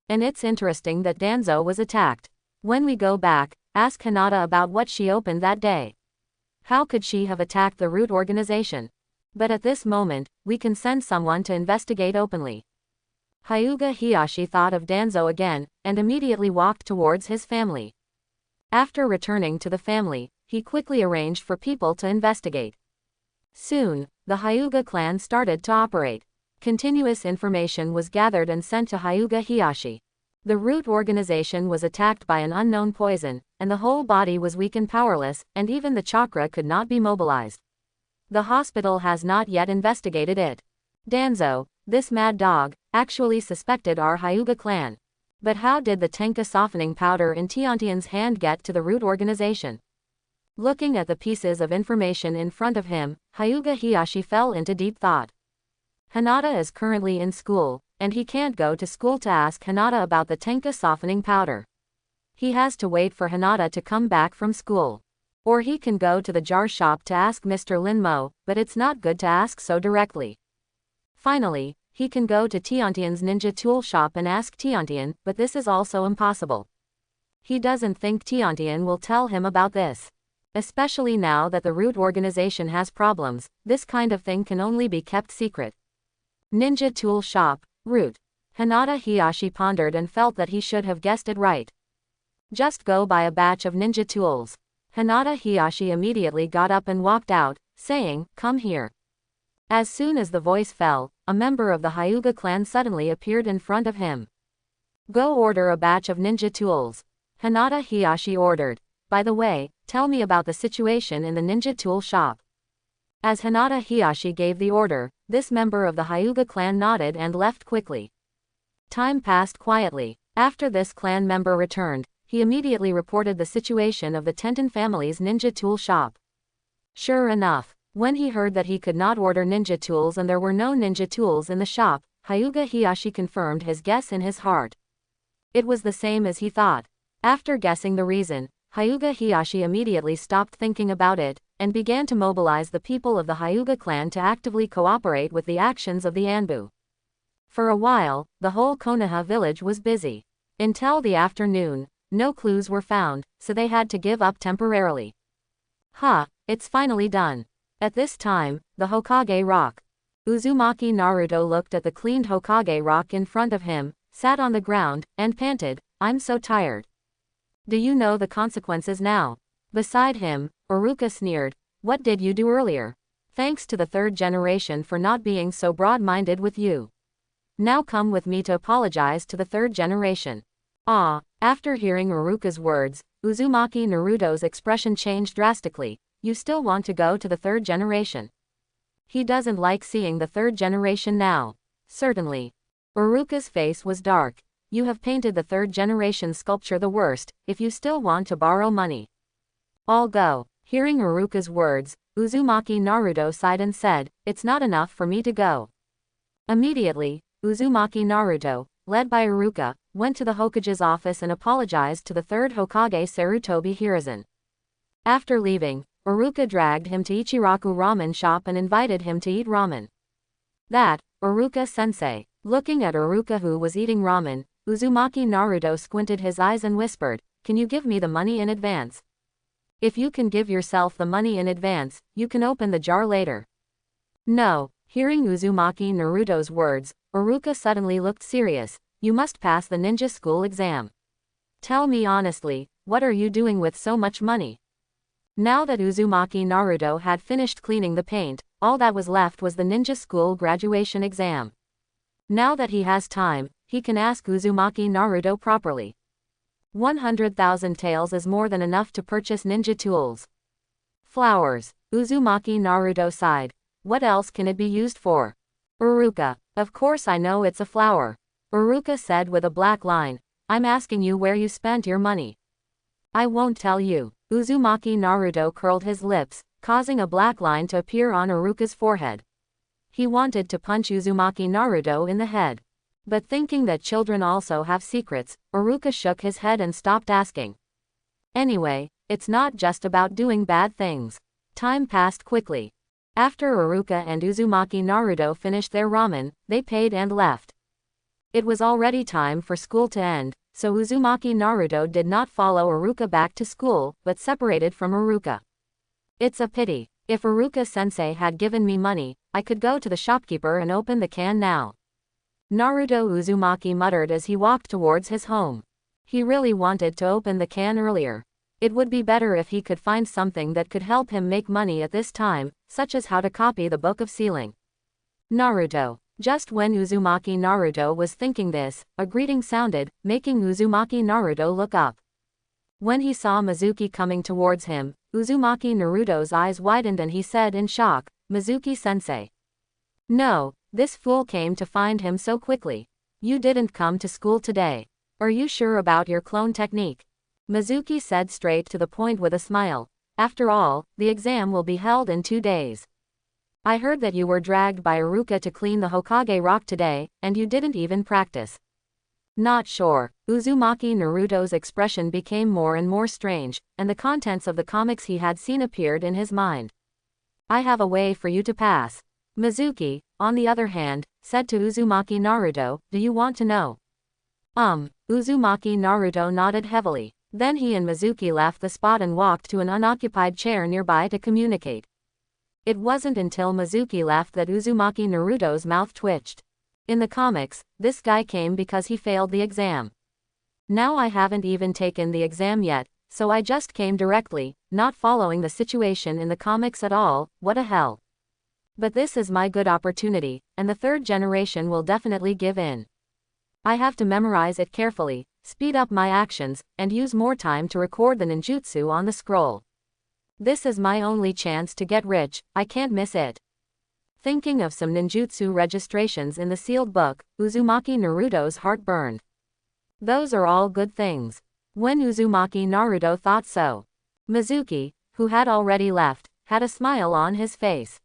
[SPEAKER 1] And it's interesting that Danzo was attacked. When we go back, ask Hinata about what she opened that day. How could she have attacked the root organization? But at this moment, we can send someone to investigate openly. Hyuga Hiyashi thought of Danzo again, and immediately walked towards his family. After returning to the family, he quickly arranged for people to investigate. Soon, the Hyuga clan started to operate. Continuous information was gathered and sent to Hyuga Hiyashi. The root organization was attacked by an unknown poison, and the whole body was weak and powerless, and even the chakra could not be mobilized. The hospital has not yet investigated it. Danzo, this mad dog, actually suspected our Hyuga clan. But how did the Tenka softening powder in Tiantian's hand get to the root organization? Looking at the pieces of information in front of him, Hyuga Hiyashi fell into deep thought. Hinata is currently in school, and he can't go to school to ask Hinata about the Tenka softening powder. He has to wait for Hinata to come back from school. Or he can go to the jar shop to ask Mr. Lin Mo, but it's not good to ask so directly. Finally, he can go to Tiantian's ninja tool shop and ask Tiantian, but this is also impossible. He doesn't think Tiantian will tell him about this. Especially now that the root organization has problems, this kind of thing can only be kept secret. Ninja tool shop, root. Hinata Hiyashi pondered and felt that he should have guessed it right. Just go buy a batch of ninja tools. Hinata Hiyashi immediately got up and walked out, saying, "Come here." As soon as the voice fell, a member of the Hyuga clan suddenly appeared in front of him. Go order a batch of ninja tools. Hinata Hiyashi ordered. By the way, tell me about the situation in the ninja tool shop. As Hinata Hiyashi gave the order, this member of the Hyuga clan nodded and left quickly. Time passed quietly. After this clan member returned, he immediately reported the situation of the Tenten family's ninja tool shop. Sure enough, when he heard that he could not order ninja tools and there were no ninja tools in the shop, Hyuga Hiyashi confirmed his guess in his heart. It was the same as he thought. After guessing the reason, Hyuga Hiyashi immediately stopped thinking about it, and began to mobilize the people of the Hyuga clan to actively cooperate with the actions of the Anbu. For a while, the whole Konoha village was busy. Until the afternoon, no clues were found, so they had to give up temporarily. Ha, it's finally done. At this time, the Hokage rock. Uzumaki Naruto looked at the cleaned Hokage rock in front of him, sat on the ground, and panted, I'm so tired. Do you know the consequences now? Beside him, Iruka sneered, what did you do earlier? Thanks to the third generation for not being so broad-minded with you. Now come with me to apologize to the third generation. Ah, after hearing Iruka's words, Uzumaki Naruto's expression changed drastically. You still want to go to the third generation? He doesn't like seeing the third generation now. Certainly. Iruka's face was dark. You have painted the third generation sculpture the worst, if you still want to borrow money. I'll go. Hearing Iruka's words, Uzumaki Naruto sighed and said, it's not enough for me to go. Immediately, Uzumaki Naruto, led by Iruka, went to the Hokage's office and apologized to the third Hokage Sarutobi Hiruzen. After leaving, Iruka dragged him to Ichiraku ramen shop and invited him to eat ramen. That, Iruka-sensei. Looking at Iruka who was eating ramen, Uzumaki Naruto squinted his eyes and whispered, can you give me the money in advance? If you can give yourself the money in advance, you can open the jar later. No. Hearing Uzumaki Naruto's words, Iruka suddenly looked serious. You must pass the ninja school exam. Tell me honestly, what are you doing with so much money? Now that Uzumaki Naruto had finished cleaning the paint, all that was left was the ninja school graduation exam. Now that he has time, he can ask Uzumaki Naruto properly. 100,000 taels is more than enough to purchase ninja tools. Flowers. Uzumaki Naruto sighed. What else can it be used for? Iruka. Of course I know it's a flower. Iruka said with a black line. I'm asking you where you spent your money. I won't tell you. Uzumaki Naruto curled his lips, causing a black line to appear on Iruka's forehead. He wanted to punch Uzumaki Naruto in the head. But thinking that children also have secrets, Iruka shook his head and stopped asking. Anyway, it's not just about doing bad things. Time passed quickly. After Iruka and Uzumaki Naruto finished their ramen, they paid and left. It was already time for school to end, so Uzumaki Naruto did not follow Iruka back to school, but separated from Iruka. It's a pity. If Iruka-sensei had given me money, I could go to the shopkeeper and open the can now. Naruto Uzumaki muttered as he walked towards his home. He really wanted to open the can earlier. It would be better if he could find something that could help him make money at this time, such as how to copy the Book of Sealing. Naruto. Just when Uzumaki Naruto was thinking this, a greeting sounded, making Uzumaki Naruto look up. When he saw Mizuki coming towards him, Uzumaki Naruto's eyes widened and he said in shock, Mizuki-sensei. No, this fool came to find him so quickly. You didn't come to school today. Are you sure about your clone technique? Mizuki said straight to the point with a smile. After all, the exam will be held in 2 days. I heard that you were dragged by Iruka to clean the Hokage rock today, and you didn't even practice. Not sure. Uzumaki Naruto's expression became more and more strange, and the contents of the comics he had seen appeared in his mind. I have a way for you to pass. Mizuki, on the other hand, said to Uzumaki Naruto, do you want to know? Uzumaki Naruto nodded heavily. Then he and Mizuki left the spot and walked to an unoccupied chair nearby to communicate. It wasn't until Mizuki left that Uzumaki Naruto's mouth twitched. In the comics, this guy came because he failed the exam. Now I haven't even taken the exam yet, so I just came directly, not following the situation in the comics at all. What a hell. But this is my good opportunity, and the third generation will definitely give in. I have to memorize it carefully, speed up my actions, and use more time to record the ninjutsu on the scroll. This is my only chance to get rich, I can't miss it. Thinking of some ninjutsu registrations in the sealed book, Uzumaki Naruto's heart burned. Those are all good things. When Uzumaki Naruto thought so, Mizuki, who had already left, had a smile on his face.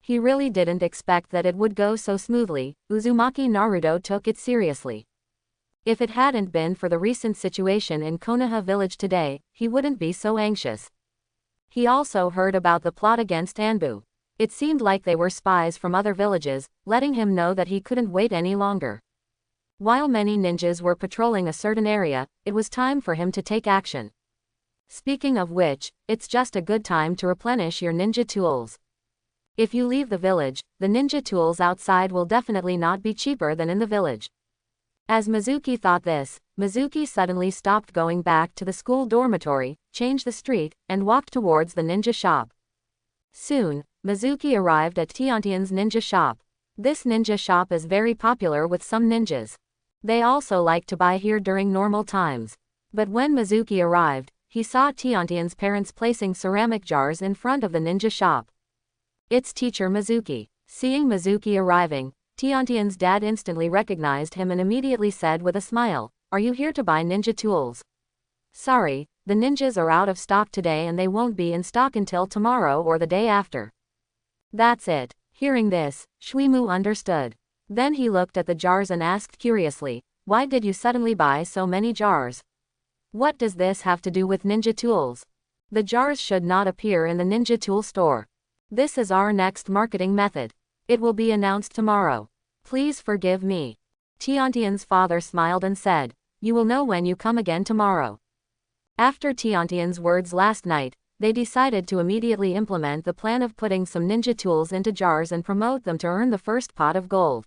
[SPEAKER 1] He really didn't expect that it would go so smoothly. Uzumaki Naruto took it seriously. If it hadn't been for the recent situation in Konoha Village today, he wouldn't be so anxious. He also heard about the plot against Anbu. It seemed like they were spies from other villages, letting him know that he couldn't wait any longer. While many ninjas were patrolling a certain area, it was time for him to take action. Speaking of which, it's just a good time to replenish your ninja tools. If you leave the village, the ninja tools outside will definitely not be cheaper than in the village. As Mizuki thought this, Mizuki suddenly stopped going back to the school dormitory, changed the street, and walked towards the ninja shop. Soon, Mizuki arrived at Tiantian's ninja shop. This ninja shop is very popular with some ninjas. They also like to buy here during normal times. But when Mizuki arrived, he saw Tiantian's parents placing ceramic jars in front of the ninja shop. It's teacher Mizuki. Seeing Mizuki arriving, Tiantian's dad instantly recognized him and immediately said with a smile, "Are you here to buy ninja tools?" "Sorry, the ninjas are out of stock today and they won't be in stock until tomorrow or the day after." That's it. Hearing this, Shuimu understood. Then he looked at the jars and asked curiously, "Why did you suddenly buy so many jars? What does this have to do with ninja tools? The jars should not appear in the ninja tool store. This is our next marketing method. It will be announced tomorrow. Please forgive me." Tiantian's father smiled and said, "You will know when you come again tomorrow." After Tiantian's words last night, they decided to immediately implement the plan of putting some ninja tools into jars and promote them to earn the first pot of gold.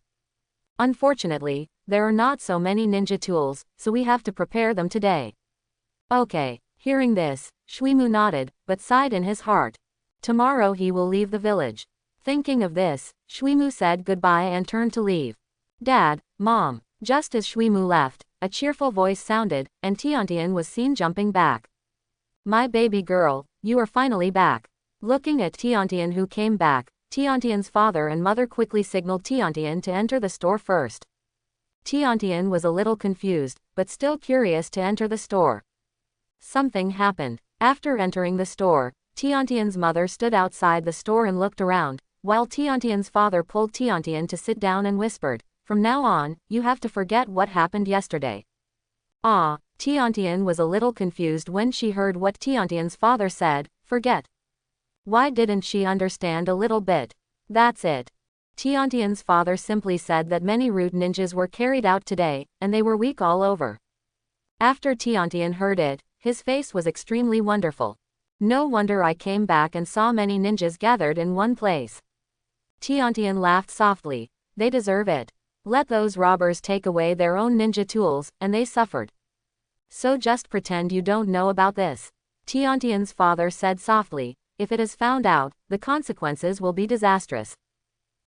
[SPEAKER 1] Unfortunately, there are not so many ninja tools, so we have to prepare them today. Okay. Hearing this, Shuimu nodded, but sighed in his heart. Tomorrow he will leave the village. Thinking of this, Shuimu said goodbye and turned to leave. "Dad, Mom." Just as Shuimu left, a cheerful voice sounded, and Tiantian was seen jumping back. "My baby girl, you are finally back." Looking at Tiantian who came back, Tiantian's father and mother quickly signaled Tiantian to enter the store first. Tiantian was a little confused, but still curious to enter the store. Something happened. After entering the store, Tiantian's mother stood outside the store and looked around, while Tiantian's father pulled Tiantian to sit down and whispered, "From now on, you have to forget what happened yesterday." Ah, Tiantian was a little confused when she heard what Tiantian's father said, "Forget." Why didn't she understand a little bit? That's it. Tiantian's father simply said that many root ninjas were carried out today, and they were weak all over. After Tiantian heard it, his face was extremely wonderful. "No wonder I came back and saw many ninjas gathered in one place." Tiantian laughed softly. "They deserve it. Let those robbers take away their own ninja tools, and they suffered. So just pretend you don't know about this." Tiantian's father said softly, "If it is found out, the consequences will be disastrous."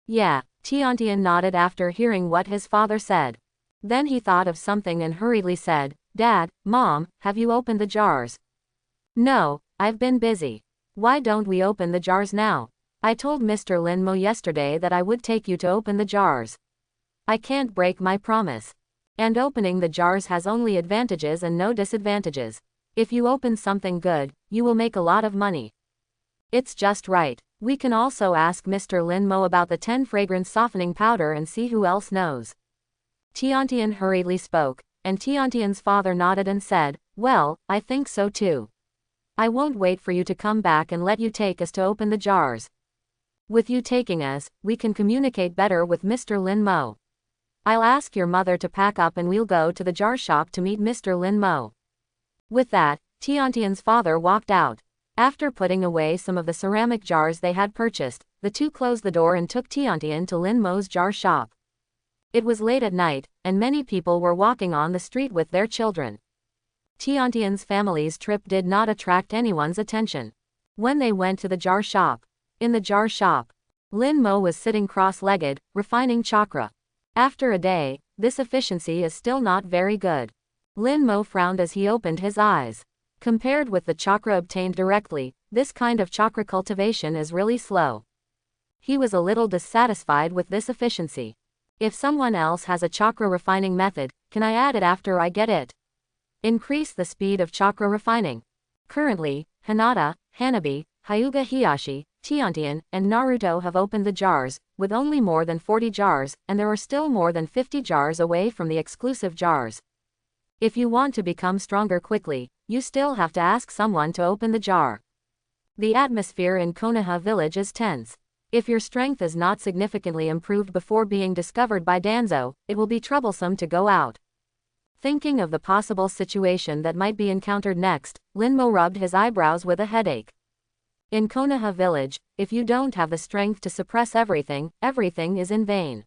[SPEAKER 1] Yeah, Tiantian nodded after hearing what his father said. Then he thought of something and hurriedly said, "Dad, Mom, have you opened the jars?" "No, I've been busy." "Why don't we open the jars now? I told Mr. Linmo yesterday that I would take you to open the jars. I can't break my promise. And opening the jars has only advantages and no disadvantages. If you open something good, you will make a lot of money. It's just right. We can also ask Mr. Linmo about the 10 fragrance softening powder and see who else knows." Tiantian hurriedly spoke, and Tiantian's father nodded and said, "Well, I think so too. I won't wait for you to come back and let you take us to open the jars. With you taking us, we can communicate better with Mr. Linmo. I'll ask your mother to pack up and we'll go to the jar shop to meet Mr. Linmo." With that, Tiantian's father walked out. After putting away some of the ceramic jars they had purchased, the two closed the door and took Tiantian to Linmo's jar shop. It was late at night, and many people were walking on the street with their children. Tiantian's family's trip did not attract anyone's attention. When they went to the jar shop. In the jar shop, Linmo was sitting cross-legged, refining chakra. After a day, this efficiency is still not very good. Linmo frowned as he opened his eyes. Compared with the chakra obtained directly, this kind of chakra cultivation is really slow. He was a little dissatisfied with this efficiency. If someone else has a chakra refining method, can I add it after I get it? Increase the speed of chakra refining. Currently, Hinata, Hanabi, Hyuga Hiyashi, Tiantian, and Naruto have opened the jars, with only more than 40 jars, and there are still more than 50 jars away from the exclusive jars. If you want to become stronger quickly, you still have to ask someone to open the jar. The atmosphere in Konoha Village is tense. If your strength is not significantly improved before being discovered by Danzo, it will be troublesome to go out. Thinking of the possible situation that might be encountered next, Linmo rubbed his eyebrows with a headache. In Konoha Village, if you don't have the strength to suppress everything, everything is in vain.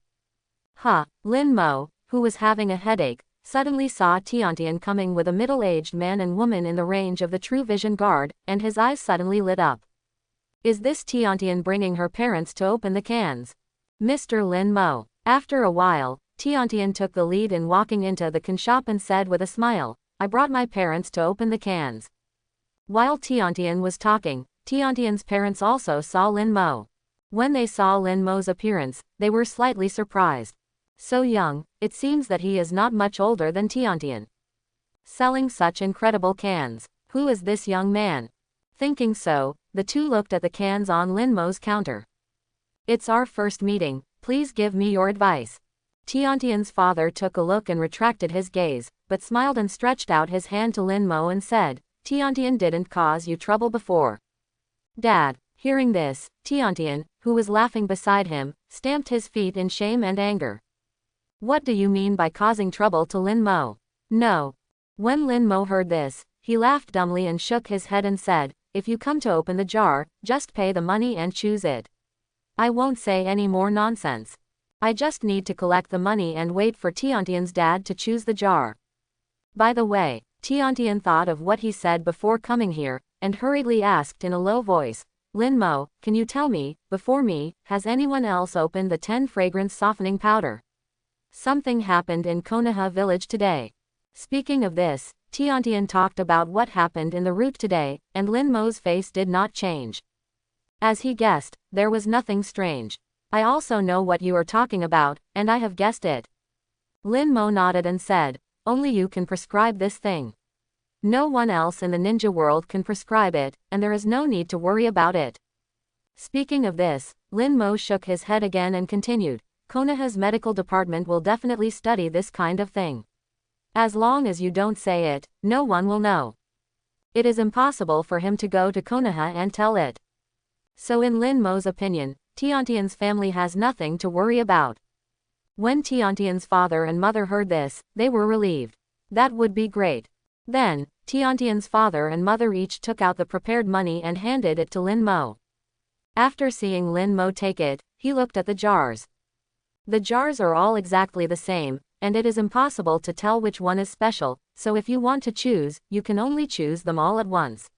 [SPEAKER 1] Linmo, who was having a headache, suddenly saw Tiantian coming with a middle-aged man and woman in the range of the True Vision Guard, and his eyes suddenly lit up. Is this Tiantian bringing her parents to open the cans? Mr. Linmo. After a while, Tiantian took the lead in walking into the can shop and said with a smile, I brought my parents to open the cans. While Tiantian was talking, Tiantian's parents also saw Linmo. When they saw Linmo's appearance, they were slightly surprised. So young, it seems that he is not much older than Tiantian. Selling such incredible cans. Who is this young man? Thinking so, the two looked at the cans on Linmo's counter. It's our first meeting, please give me your advice. Tiantian's father took a look and retracted his gaze, but smiled and stretched out his hand to Linmo and said, Tiantian didn't cause you trouble before. Dad. Hearing this, Tiantian, who was laughing beside him, stamped his feet in shame and anger. What do you mean by causing trouble to Linmo? No. When Linmo heard this, he laughed dumbly and shook his head and said, if you come to open the jar, just pay the money and choose it. I won't say any more nonsense. I just need to collect the money and wait for Tiantian's dad to choose the jar. By the way, Tiantian thought of what he said before coming here, and hurriedly asked in a low voice, Linmo, can you tell me, before me, has anyone else opened the 10 fragrance softening powder? Something happened in Konoha Village today. Speaking of this, Tiantian talked about what happened in the route today, and Linmo's face did not change. As he guessed, there was nothing strange. I also know what you are talking about, and I have guessed it. Linmo nodded and said, only you can prescribe this thing. No one else in the ninja world can prescribe it, and there is no need to worry about it. Speaking of this, Linmo shook his head again and continued, Konoha's medical department will definitely study this kind of thing. As long as you don't say it, no one will know. It is impossible for him to go to Konoha and tell it. So in Linmo's opinion, Tiantian's family has nothing to worry about. When Tiantian's father and mother heard this, they were relieved. That would be great. Then, Tiantian's father and mother each took out the prepared money and handed it to Linmo. After seeing Linmo take it, he looked at the jars. The jars are all exactly the same, and it is impossible to tell which one is special, so if you want to choose, you can only choose them all at once.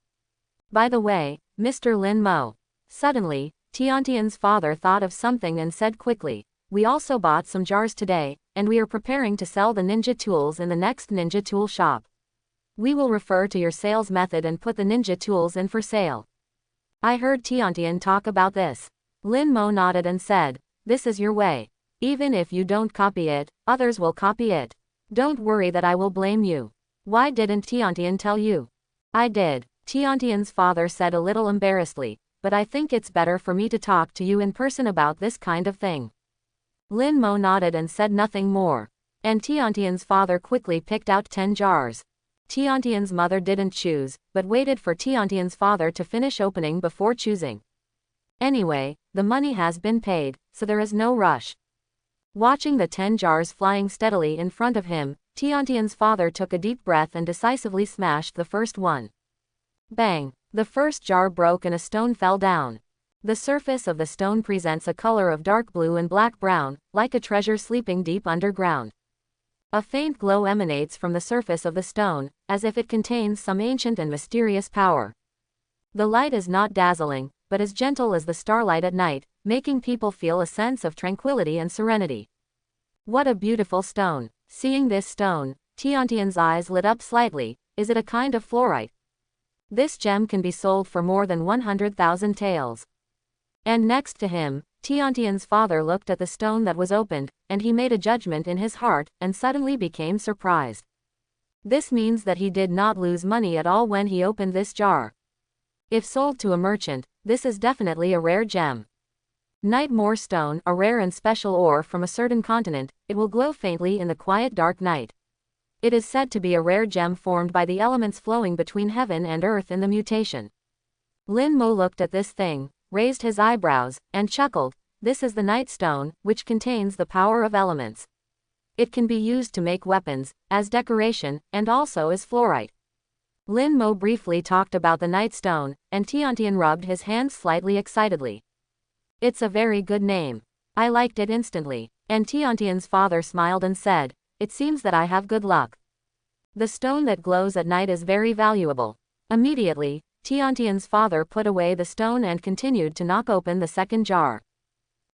[SPEAKER 1] By the way, Mr. Linmo. Suddenly, Tiantian's father thought of something and said quickly, we also bought some jars today, and we are preparing to sell the ninja tools in the next ninja tool shop. We will refer to your sales method and put the ninja tools in for sale. I heard Tiantian talk about this. Linmo nodded and said, this is your way. Even if you don't copy it, others will copy it. Don't worry that I will blame you. Why didn't Tiantian tell you? I did. Tiantian's father said a little embarrassedly, but I think it's better for me to talk to you in person about this kind of thing. Linmo nodded and said nothing more. And Tiantian's father quickly picked out 10 jars. Tiantian's mother didn't choose, but waited for Tiantian's father to finish opening before choosing. Anyway, the money has been paid, so there is no rush. Watching the 10 jars flying steadily in front of him, Tiantian's father took a deep breath and decisively smashed the first one. Bang! The first jar broke and a stone fell down. The surface of the stone presents a color of dark blue and black-brown, like a treasure sleeping deep underground. A faint glow emanates from the surface of the stone, as if it contains some ancient and mysterious power. The light is not dazzling, but as gentle as the starlight at night, making people feel a sense of tranquility and serenity. What a beautiful stone. Seeing this stone, Tiantian's eyes lit up slightly. Is it a kind of fluorite? This gem can be sold for more than 100,000 taels. And next to him, Tiantian's father looked at the stone that was opened, and he made a judgment in his heart, and suddenly became surprised. This means that he did not lose money at all when he opened this jar. If sold to a merchant, this is definitely a rare gem. Nightmare stone, a rare and special ore from a certain continent, it will glow faintly in the quiet dark night. It is said to be a rare gem formed by the elements flowing between heaven and earth in the mutation. Linmo looked at this thing, raised his eyebrows, and chuckled. This is the night stone, which contains the power of elements. It can be used to make weapons, as decoration, and also as fluorite. Lin Mo briefly talked about the Night Stone, and Tiantian rubbed his hands slightly excitedly. It's a very good name. I liked it instantly. And Tiantian's father smiled and said, it seems that I have good luck. The stone that glows at night is very valuable. Immediately, Tiantian's father put away the stone and continued to knock open the second jar.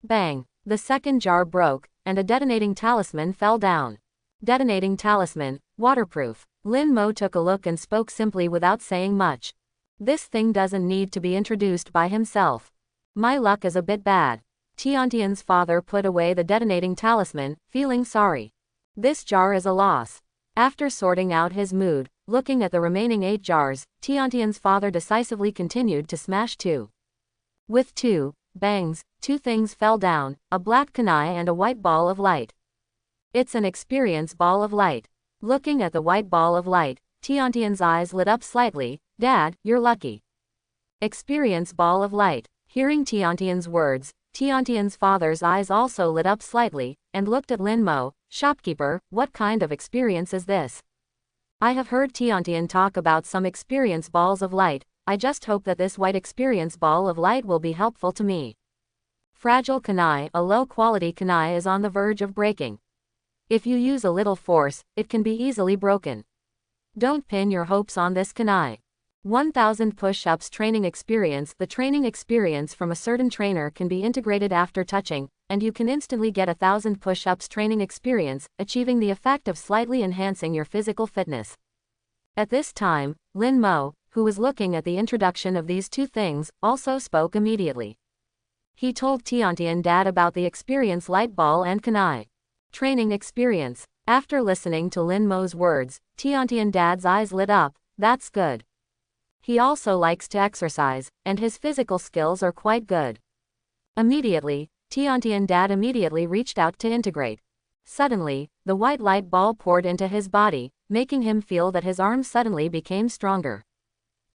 [SPEAKER 1] Bang! The second jar broke, and a detonating talisman fell down. Detonating talisman, waterproof. Lin Mo took a look and spoke simply without saying much. This thing doesn't need to be introduced by himself. My luck is a bit bad. Tiantian's father put away the detonating talisman, feeling sorry. This jar is a loss. After sorting out his mood, looking at the remaining 8 jars, Tiantian's father decisively continued to smash 2. With 2 bangs, 2 things fell down, a black kunai and a white ball of light. It's an experience ball of light. Looking at the white ball of light, Tiantian's eyes lit up slightly. Dad, you're lucky. Experience ball of light. Hearing Tiantian's words, Tiantian's father's eyes also lit up slightly, and looked at Lin Mo. Shopkeeper, what kind of experience is this? I have heard Tiantian talk about some experience balls of light. I just hope that this white experience ball of light will be helpful to me. Fragile kunai, a low-quality kunai is on the verge of breaking. If you use a little force, it can be easily broken. Don't pin your hopes on this kunai. 1000 push-ups training experience. The training experience from a certain trainer can be integrated after touching, and you can instantly get 1000 push-ups training experience, achieving the effect of slightly enhancing your physical fitness. At this time, Lin Mo, who was looking at the introduction of these 2 things, also spoke immediately. He told Tiantian dad about the experience light ball and kunai. Training experience. After listening to Lin Mo's words, Tiantian dad's eyes lit up. That's good. He also likes to exercise, and his physical skills are quite good. Immediately, Tiantian dad immediately reached out to integrate. Suddenly, the white light ball poured into his body, making him feel that his arms suddenly became stronger.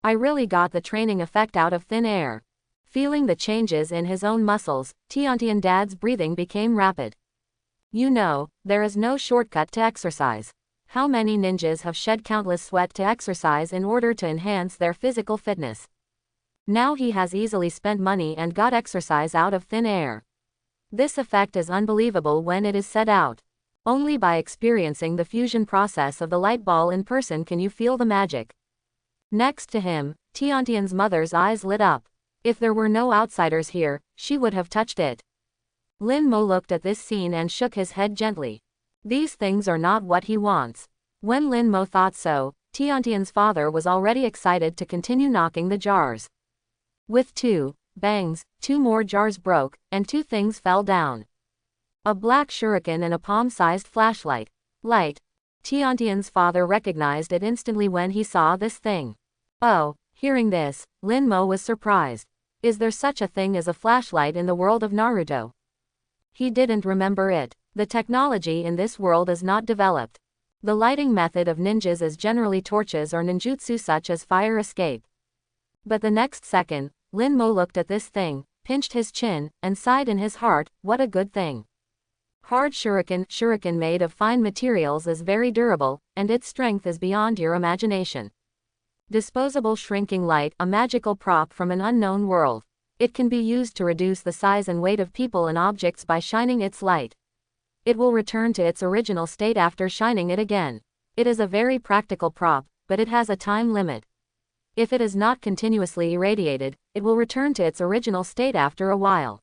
[SPEAKER 1] I really got the training effect out of thin air. Feeling the changes in his own muscles, Tiantian dad's breathing became rapid. You know, there is no shortcut to exercise. How many ninjas have shed countless sweat to exercise in order to enhance their physical fitness? Now he has easily spent money and got exercise out of thin air. This effect is unbelievable when it is set out. Only by experiencing the fusion process of the light ball in person can you feel the magic. Next to him, Tiantian's mother's eyes lit up. If there were no outsiders here, she would have touched it. Lin Mo looked at this scene and shook his head gently. These things are not what he wants. When Lin Mo thought so, Tiantian's father was already excited to continue knocking the jars. With 2 bangs, 2 more jars broke, and 2 things fell down. A black shuriken and a palm-sized flashlight. Light. Tiantian's father recognized it instantly when he saw this thing. Oh, hearing this, Lin Mo was surprised. Is there such a thing as a flashlight in the world of Naruto? He didn't remember it. The technology in this world is not developed. The lighting method of ninjas is generally torches or ninjutsu such as fire escape. But the next second, Lin Mo looked at this thing, pinched his chin, and sighed in his heart, what a good thing. Hard shuriken made of fine materials is very durable, and its strength is beyond your imagination. Disposable shrinking light, a magical prop from an unknown world. It can be used to reduce the size and weight of people and objects by shining its light. It will return to its original state after shining it again. It is a very practical prop, but it has a time limit. If it is not continuously irradiated, it will return to its original state after a while.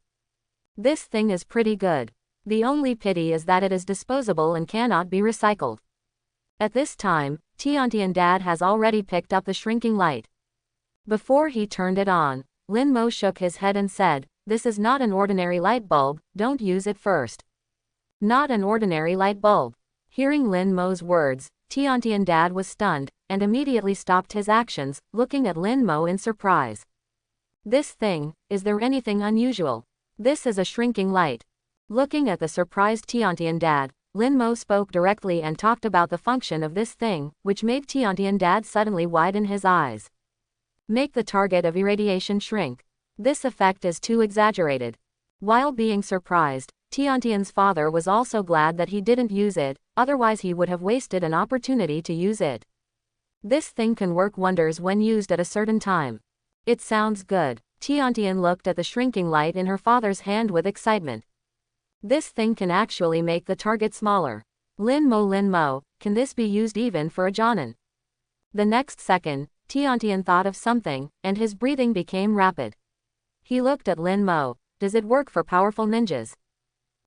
[SPEAKER 1] This thing is pretty good. The only pity is that it is disposable and cannot be recycled. At this time, Tiantian dad has already picked up the shrinking light. Before he turned it on, Lin Mo shook his head and said, this is not an ordinary light bulb, don't use it first. Not an ordinary light bulb. Hearing Lin Mo's words, Tiantian dad was stunned, and immediately stopped his actions, looking at Lin Mo in surprise. This thing, is there anything unusual? This is a shrinking light. Looking at the surprised Tiantian dad, Lin Mo spoke directly and talked about the function of this thing, which made Tiantian dad suddenly widen his eyes. Make the target of irradiation shrink. This effect is too exaggerated. While being surprised, Tiantian's father was also glad that he didn't use it, otherwise he would have wasted an opportunity to use it. This thing can work wonders when used at a certain time. It sounds good. Tiantian looked at the shrinking light in her father's hand with excitement. This thing can actually make the target smaller. Lin Mo, can this be used even for a Jonin? The next second, Tiantian thought of something, and his breathing became rapid. He looked at Lin Mo. Does it work for powerful ninjas?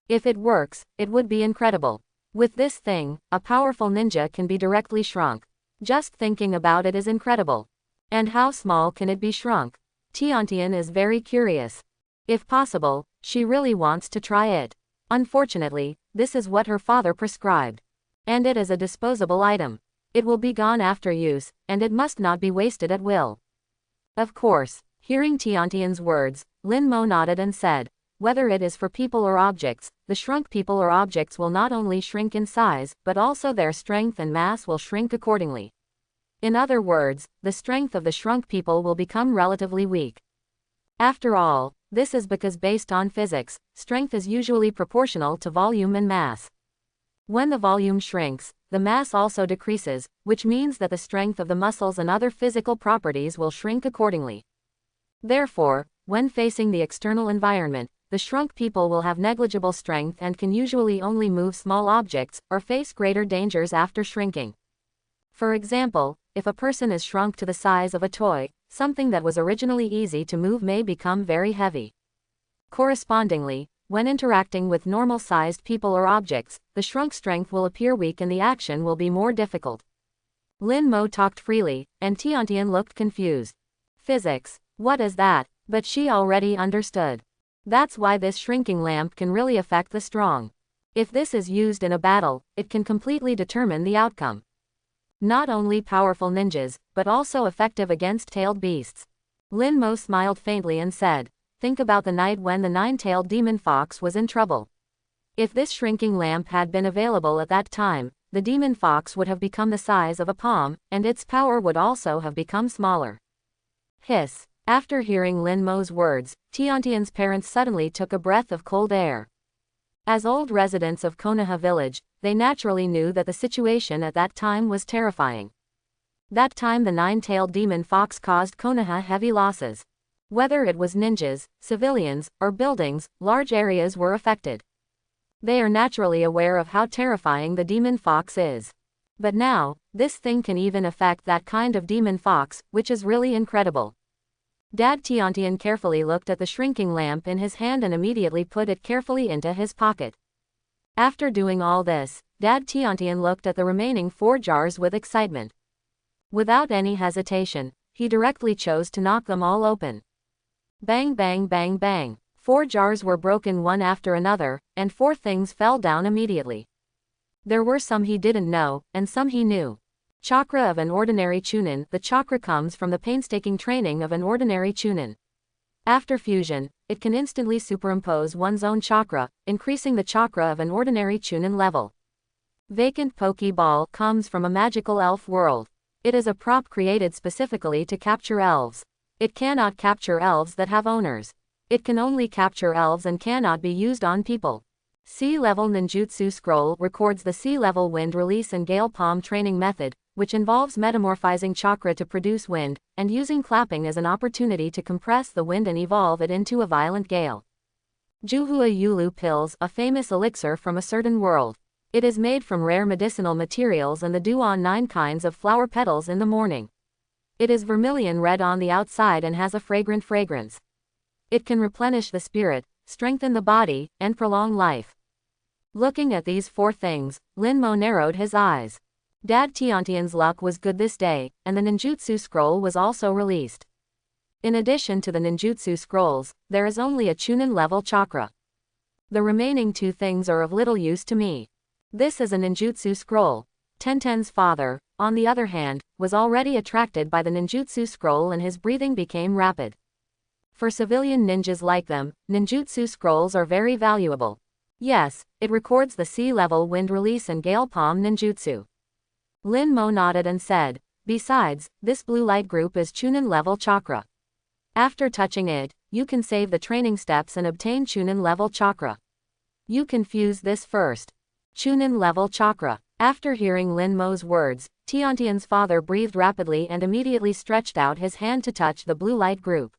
[SPEAKER 1] If it works, it would be incredible. With this thing, a powerful ninja can be directly shrunk. Just thinking about it is incredible. And how small can it be shrunk? Tiantian is very curious. If possible, she really wants to try it. Unfortunately, this is what her father prescribed. And it is a disposable item. It will be gone after use, and it must not be wasted at will. Of course, hearing Tiantian's words, Lin Mo nodded and said, whether it is for people or objects, the shrunk people or objects will not only shrink in size, but also their strength and mass will shrink accordingly. In other words, the strength of the shrunk people will become relatively weak. After all, this is because based on physics, strength is usually proportional to volume and mass. When the volume shrinks, the mass also decreases, which means that the strength of the muscles and other physical properties will shrink accordingly. Therefore, when facing the external environment, the shrunk people will have negligible strength and can usually only move small objects, or face greater dangers after shrinking. For example, if a person is shrunk to the size of a toy, something that was originally easy to move may become very heavy. Correspondingly, when interacting with normal-sized people or objects, the shrunk strength will appear weak and the action will be more difficult. Lin Mo talked freely, and Tiantian looked confused. Physics, what is that? But she already understood. That's why this shrinking lamp can really affect the strong. If this is used in a battle, it can completely determine the outcome. Not only powerful ninjas, but also effective against tailed beasts. Lin Mo smiled faintly and said, think about the night when the nine-tailed demon fox was in trouble. If this shrinking lamp had been available at that time, the demon fox would have become the size of a palm, and its power would also have become smaller. Hiss. After hearing Lin Mo's words, Tiantian's parents suddenly took a breath of cold air. As old residents of Konoha Village, they naturally knew that the situation at that time was terrifying. That time the nine-tailed demon fox caused Konoha heavy losses. Whether it was ninjas, civilians, or buildings, large areas were affected. They are naturally aware of how terrifying the demon fox is. But now, this thing can even affect that kind of demon fox, which is really incredible. Dad Tiantian carefully looked at the shrinking lamp in his hand and immediately put it carefully into his pocket. After doing all this, Dad Tiantian looked at the remaining 4 jars with excitement. Without any hesitation, he directly chose to knock them all open. Bang bang bang bang. 4 jars were broken one after another, and 4 things fell down immediately. There were some he didn't know, and some he knew. Chakra of an ordinary Chunin. The chakra comes from the painstaking training of an ordinary Chunin. After fusion, it can instantly superimpose one's own chakra, increasing the chakra of an ordinary Chunin level. Vacant Pokeball comes from a magical elf world. It is a prop created specifically to capture elves. It cannot capture elves that have owners. It can only capture elves and cannot be used on people. Sea-level ninjutsu scroll records the sea-level wind release and gale palm training method, which involves metamorphizing chakra to produce wind, and using clapping as an opportunity to compress the wind and evolve it into a violent gale. Juhua Yulu pills, a famous elixir from a certain world. It is made from rare medicinal materials and the dew on 9 kinds of flower petals in the morning. It is vermilion red on the outside and has a fragrant fragrance. It can replenish the spirit, strengthen the body, and prolong life. Looking at these 4 things, Lin Mo narrowed his eyes. Dad Tiantian's luck was good this day, and the ninjutsu scroll was also released. In addition to the ninjutsu scrolls, there is only a Chunin level chakra. The remaining 2 things are of little use to me. This is a ninjutsu scroll. Tenten's father, on the other hand, was already attracted by the ninjutsu scroll and his breathing became rapid. For civilian ninjas like them, ninjutsu scrolls are very valuable. Yes, it records the sea-level wind release and gale palm ninjutsu. Lin Mo nodded and said, besides, this blue light group is Chunin level chakra. After touching it, you can save the training steps and obtain Chunin level chakra. You can fuse this first. Chunin level chakra. After hearing Lin Mo's words, Tiantian's father breathed rapidly and immediately stretched out his hand to touch the blue light group.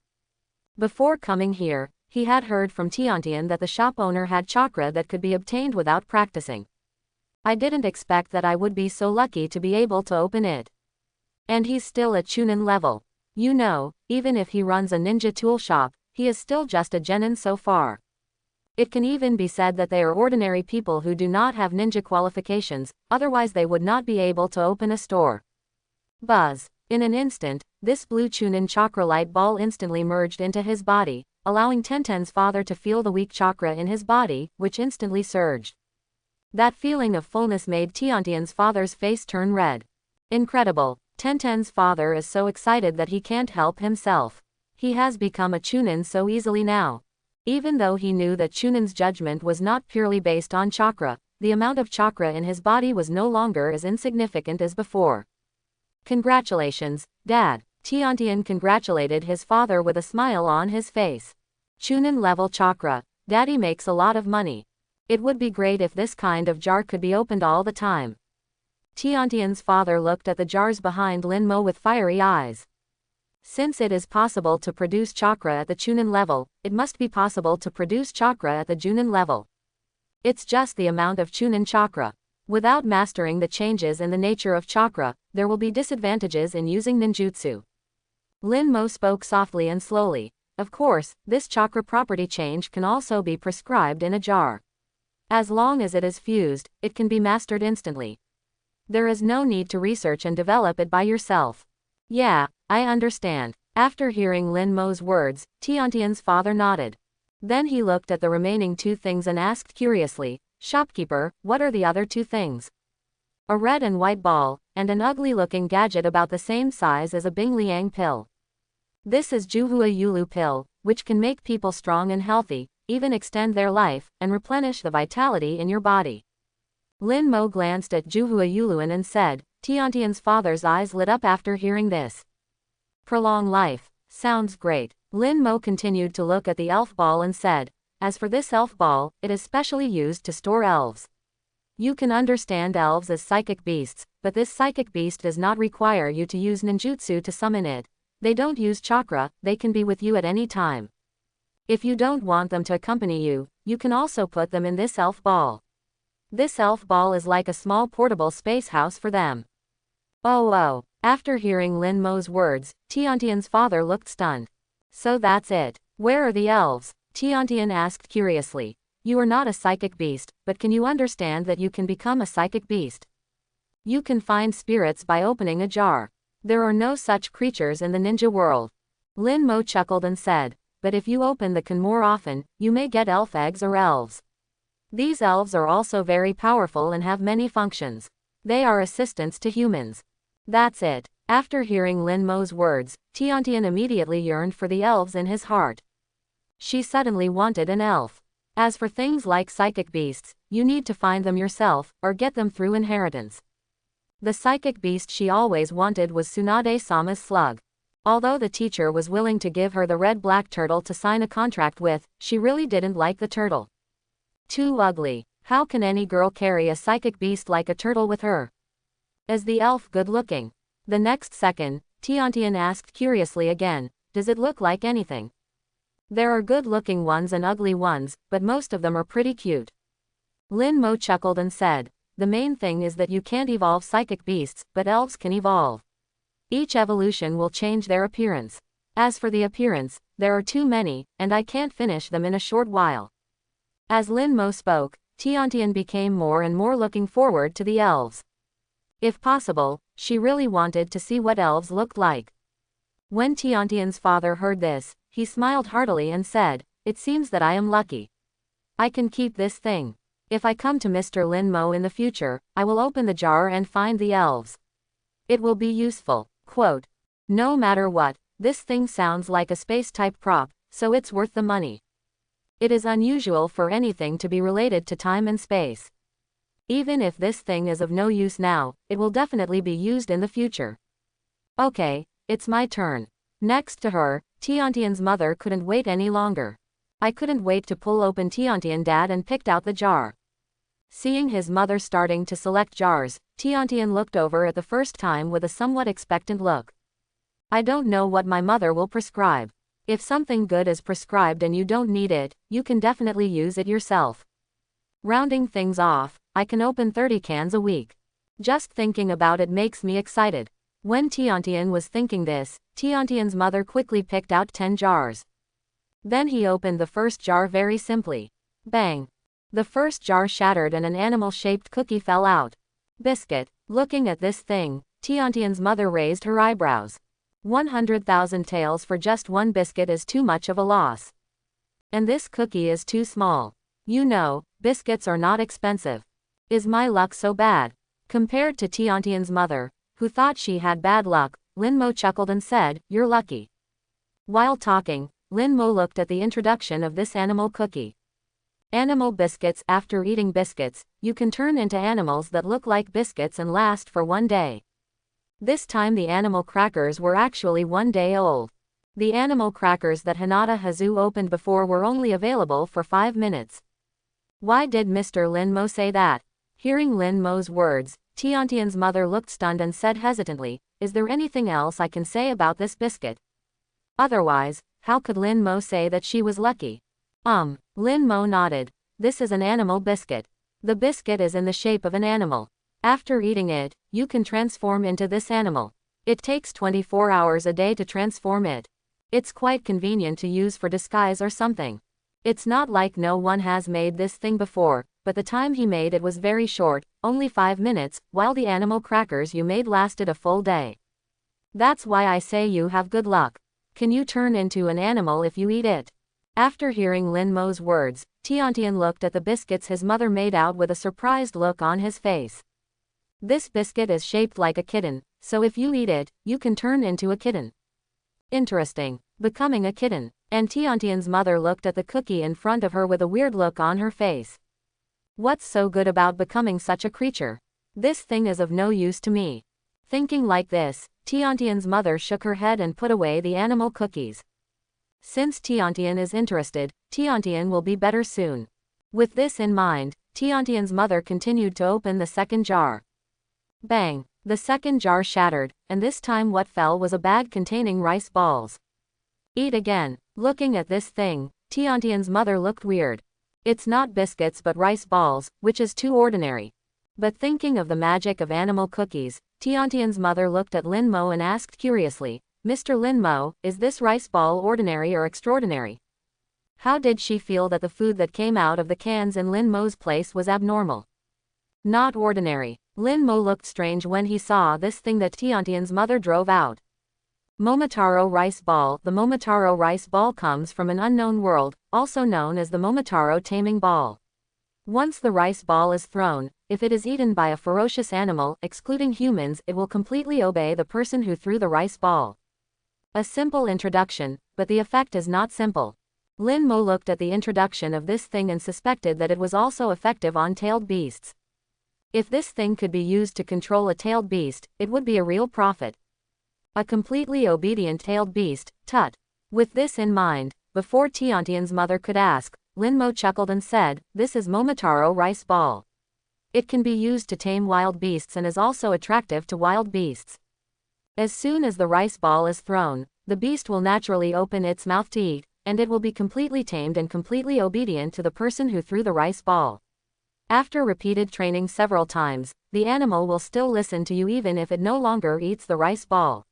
[SPEAKER 1] Before coming here, he had heard from Tiantian that the shop owner had chakra that could be obtained without practicing. I didn't expect that I would be so lucky to be able to open it. And he's still at Chunin level. You know, even if he runs a ninja tool shop, he is still just a genin so far. It can even be said that they are ordinary people who do not have ninja qualifications, otherwise they would not be able to open a store. Buzz. In an instant, this blue Chunin chakra light ball instantly merged into his body, allowing Tenten's father to feel the weak chakra in his body, which instantly surged. That feeling of fullness made Tiantian's father's face turn red. Incredible. Tenten's father is so excited that he can't help himself. He has become a Chunin so easily now. Even though he knew that Chunin's judgment was not purely based on chakra, the amount of chakra in his body was no longer as insignificant as before. Congratulations, Dad. Tiantian congratulated his father with a smile on his face. Chunin level chakra. Daddy makes a lot of money. It would be great if this kind of jar could be opened all the time. Tiantian's father looked at the jars behind Lin Mo with fiery eyes. Since it is possible to produce chakra at the Chunin level, it must be possible to produce chakra at the Junin level. It's just the amount of Chunin chakra. Without mastering the changes in the nature of chakra, there will be disadvantages in using ninjutsu. Lin Mo spoke softly and slowly. Of course, this chakra property change can also be prescribed in a jar. As long as it is fused, it can be mastered instantly. There is no need to research and develop it by yourself. Yeah, I understand. After hearing Lin Mo's words, Tiantian's father nodded. Then he looked at the remaining two things and asked curiously, "Shopkeeper, what are the other two things?" A red and white ball, and an ugly-looking gadget about the same size as a Bing Liang pill. This is Juhua Yulu pill, which can make people strong and healthy, even extend their life, and replenish the vitality in your body. Lin Mo glanced at Juhua Yuluan and said. Tiantian's father's eyes lit up after hearing this. Prolong life. Sounds great. Lin Mo continued to look at the elf ball and said, as for this elf ball, it is specially used to store elves. You can understand elves as psychic beasts, but this psychic beast does not require you to use ninjutsu to summon it. They don't use chakra, they can be with you at any time. If you don't want them to accompany you, you can also put them in this elf ball. This elf ball is like a small portable space house for them. Oh. After hearing Lin Mo's words, Tiantian's father looked stunned. So that's it. Where are the elves? Tiantian asked curiously. You are not a psychic beast, but can you understand that you can become a psychic beast? You can find spirits by opening a jar. There are no such creatures in the ninja world. Lin Mo chuckled and said, but if you open the can more often, you may get elf eggs or elves. These elves are also very powerful and have many functions. They are assistants to humans. That's it. After hearing Lin Mo's words, Tiantian immediately yearned for the elves in his heart. She suddenly wanted an elf. As for things like psychic beasts, you need to find them yourself, or get them through inheritance. The psychic beast she always wanted was Tsunade-sama's slug. Although the teacher was willing to give her the red-black turtle to sign a contract with, she really didn't like the turtle. Too ugly. How can any girl carry a psychic beast like a turtle with her? Is the elf good-looking? The next second, Tiantian asked curiously again, does it look like anything? There are good-looking ones and ugly ones, but most of them are pretty cute. Lin Mo chuckled and said, the main thing is that you can't evolve psychic beasts, but elves can evolve. Each evolution will change their appearance. As for the appearance, there are too many, and I can't finish them in a short while. As Lin Mo spoke, Tiantian became more and more looking forward to the elves. If possible, she really wanted to see what elves looked like. When Tiantian's father heard this, he smiled heartily and said, it seems that I am lucky. I can keep this thing. If I come to Mr. Lin Mo in the future, I will open the jar and find the elves. It will be useful. Quote, no matter what, this thing sounds like a space-type prop, so it's worth the money. It is unusual for anything to be related to time and space. Even if this thing is of no use now, it will definitely be used in the future. Okay, it's my turn. Next to her, Tiantian's mother couldn't wait any longer. I couldn't wait to pull open Tiantian Dad and picked out the jar. Seeing his mother starting to select jars, Tiantian looked over at the first time with a somewhat expectant look. I don't know what my mother will prescribe. If something good is prescribed and you don't need it, you can definitely use it yourself. Rounding things off, I can open 30 cans a week. Just thinking about it makes me excited. When Tiantian was thinking this, Tiantian's mother quickly picked out 10 jars. Then he opened the first jar very simply. Bang! The first jar shattered and an animal-shaped cookie fell out. Biscuit. Looking at this thing, Tiantian's mother raised her eyebrows. 100,000 taels for just one biscuit is too much of a loss. And this cookie is too small. You know, biscuits are not expensive. Is my luck so bad? Compared to Tiantian's mother, who thought she had bad luck, Lin Mo chuckled and said, "You're lucky." While talking, Lin Mo looked at the introduction of this animal cookie. Animal biscuits. After eating biscuits, you can turn into animals that look like biscuits and last for one day. This time the animal crackers were actually 1 day old. The animal crackers that Hinata Hazu opened before were only available for 5 minutes. Why did Mr. Lin Mo say that? Hearing Lin Mo's words, Tiantian's mother looked stunned and said hesitantly, "Is there anything else I can say about this biscuit?" Otherwise, how could Lin Mo say that she was lucky? Lin Mo nodded. This is an animal biscuit. The biscuit is in the shape of an animal. After eating it, you can transform into this animal. It takes 24 hours a day to transform it. It's quite convenient to use for disguise or something. It's not like no one has made this thing before, but the time he made it was very short, only 5 minutes, while the animal crackers you made lasted a full day. That's why I say you have good luck. Can you turn into an animal if you eat it? After hearing Lin Mo's words, Tiantian looked at the biscuits his mother made out with a surprised look on his face. This biscuit is shaped like a kitten, so if you eat it, you can turn into a kitten. Interesting. Becoming a kitten. And Tiantian's mother looked at the cookie in front of her with a weird look on her face. What's so good about becoming such a creature? This thing is of no use to me. Thinking like this, Tiantian's mother shook her head and put away the animal cookies. Since Tiantian is interested, Tiantian will be better soon. With this in mind, Tiantian's mother continued to open the second jar. Bang! The second jar shattered, and this time what fell was a bag containing rice balls. Eat again. Looking at this thing, Tiantian's mother looked weird. It's not biscuits but rice balls, which is too ordinary. But thinking of the magic of animal cookies, Tiantian's mother looked at Lin Mo and asked curiously, "Mr. Lin Mo, is this rice ball ordinary or extraordinary?" How did she feel that the food that came out of the cans in Lin Mo's place was abnormal? Not ordinary. Lin Mo looked strange when he saw this thing that Tiantian's mother drove out. Momotaro rice ball. The Momotaro rice ball comes from an unknown world, also known as the Momotaro taming ball. Once the rice ball is thrown, if it is eaten by a ferocious animal, excluding humans, it will completely obey the person who threw the rice ball. A simple introduction, but the effect is not simple. Lin Mo looked at the introduction of this thing and suspected that it was also effective on tailed beasts. If this thing could be used to control a tailed beast, it would be a real profit. A completely obedient tailed beast, tut. With this in mind, before Tiantian's mother could ask, Lin Mo chuckled and said, "This is Momotaro rice ball. It can be used to tame wild beasts and is also attractive to wild beasts. As soon as the rice ball is thrown, the beast will naturally open its mouth to eat, and it will be completely tamed and completely obedient to the person who threw the rice ball. After repeated training several times, the animal will still listen to you even if it no longer eats the rice ball."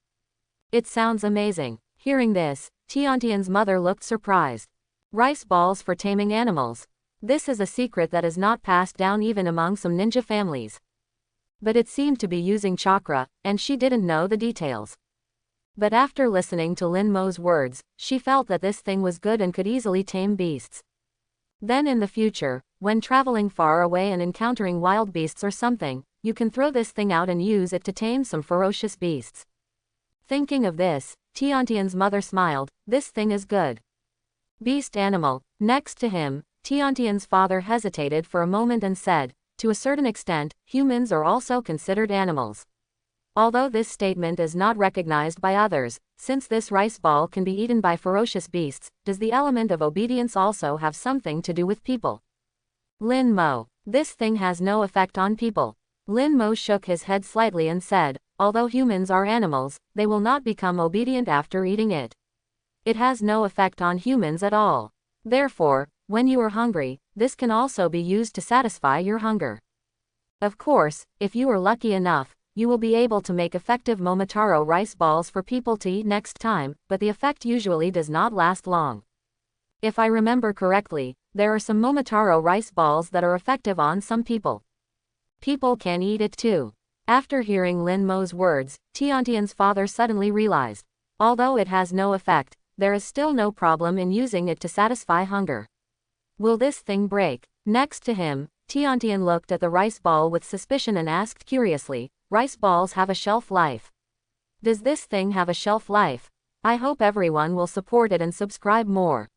[SPEAKER 1] It sounds amazing. Hearing this, Tiantian's mother looked surprised. Rice balls for taming animals. This is a secret that is not passed down even among some ninja families. But it seemed to be using chakra, and she didn't know the details. But after listening to Lin Mo's words, she felt that this thing was good and could easily tame beasts. Then in the future, when traveling far away and encountering wild beasts or something, you can throw this thing out and use it to tame some ferocious beasts. Thinking of this, Tiantian's mother smiled. This thing is good. Beast animal. Next to him, Tiantian's father hesitated for a moment and said, "To a certain extent, humans are also considered animals. Although this statement is not recognized by others, since this rice ball can be eaten by ferocious beasts, does the element of obedience also have something to do with people? Lin Mo. This thing has no effect on people. Lin Mo shook his head slightly and said, although humans are animals, they will not become obedient after eating it. It has no effect on humans at all. Therefore, when you are hungry, this can also be used to satisfy your hunger. Of course, if you are lucky enough, you will be able to make effective Momotaro rice balls for people to eat next time, but the effect usually does not last long. If I remember correctly, there are some Momotaro rice balls that are effective on some people. People can eat it too. After hearing Lin Mo's words, Tiantian's father suddenly realized, although it has no effect, there is still no problem in using it to satisfy hunger. Will this thing break? Next to him, Tiantian looked at the rice ball with suspicion and asked curiously, rice balls have a shelf life. Does this thing have a shelf life? I hope everyone will support it and subscribe more.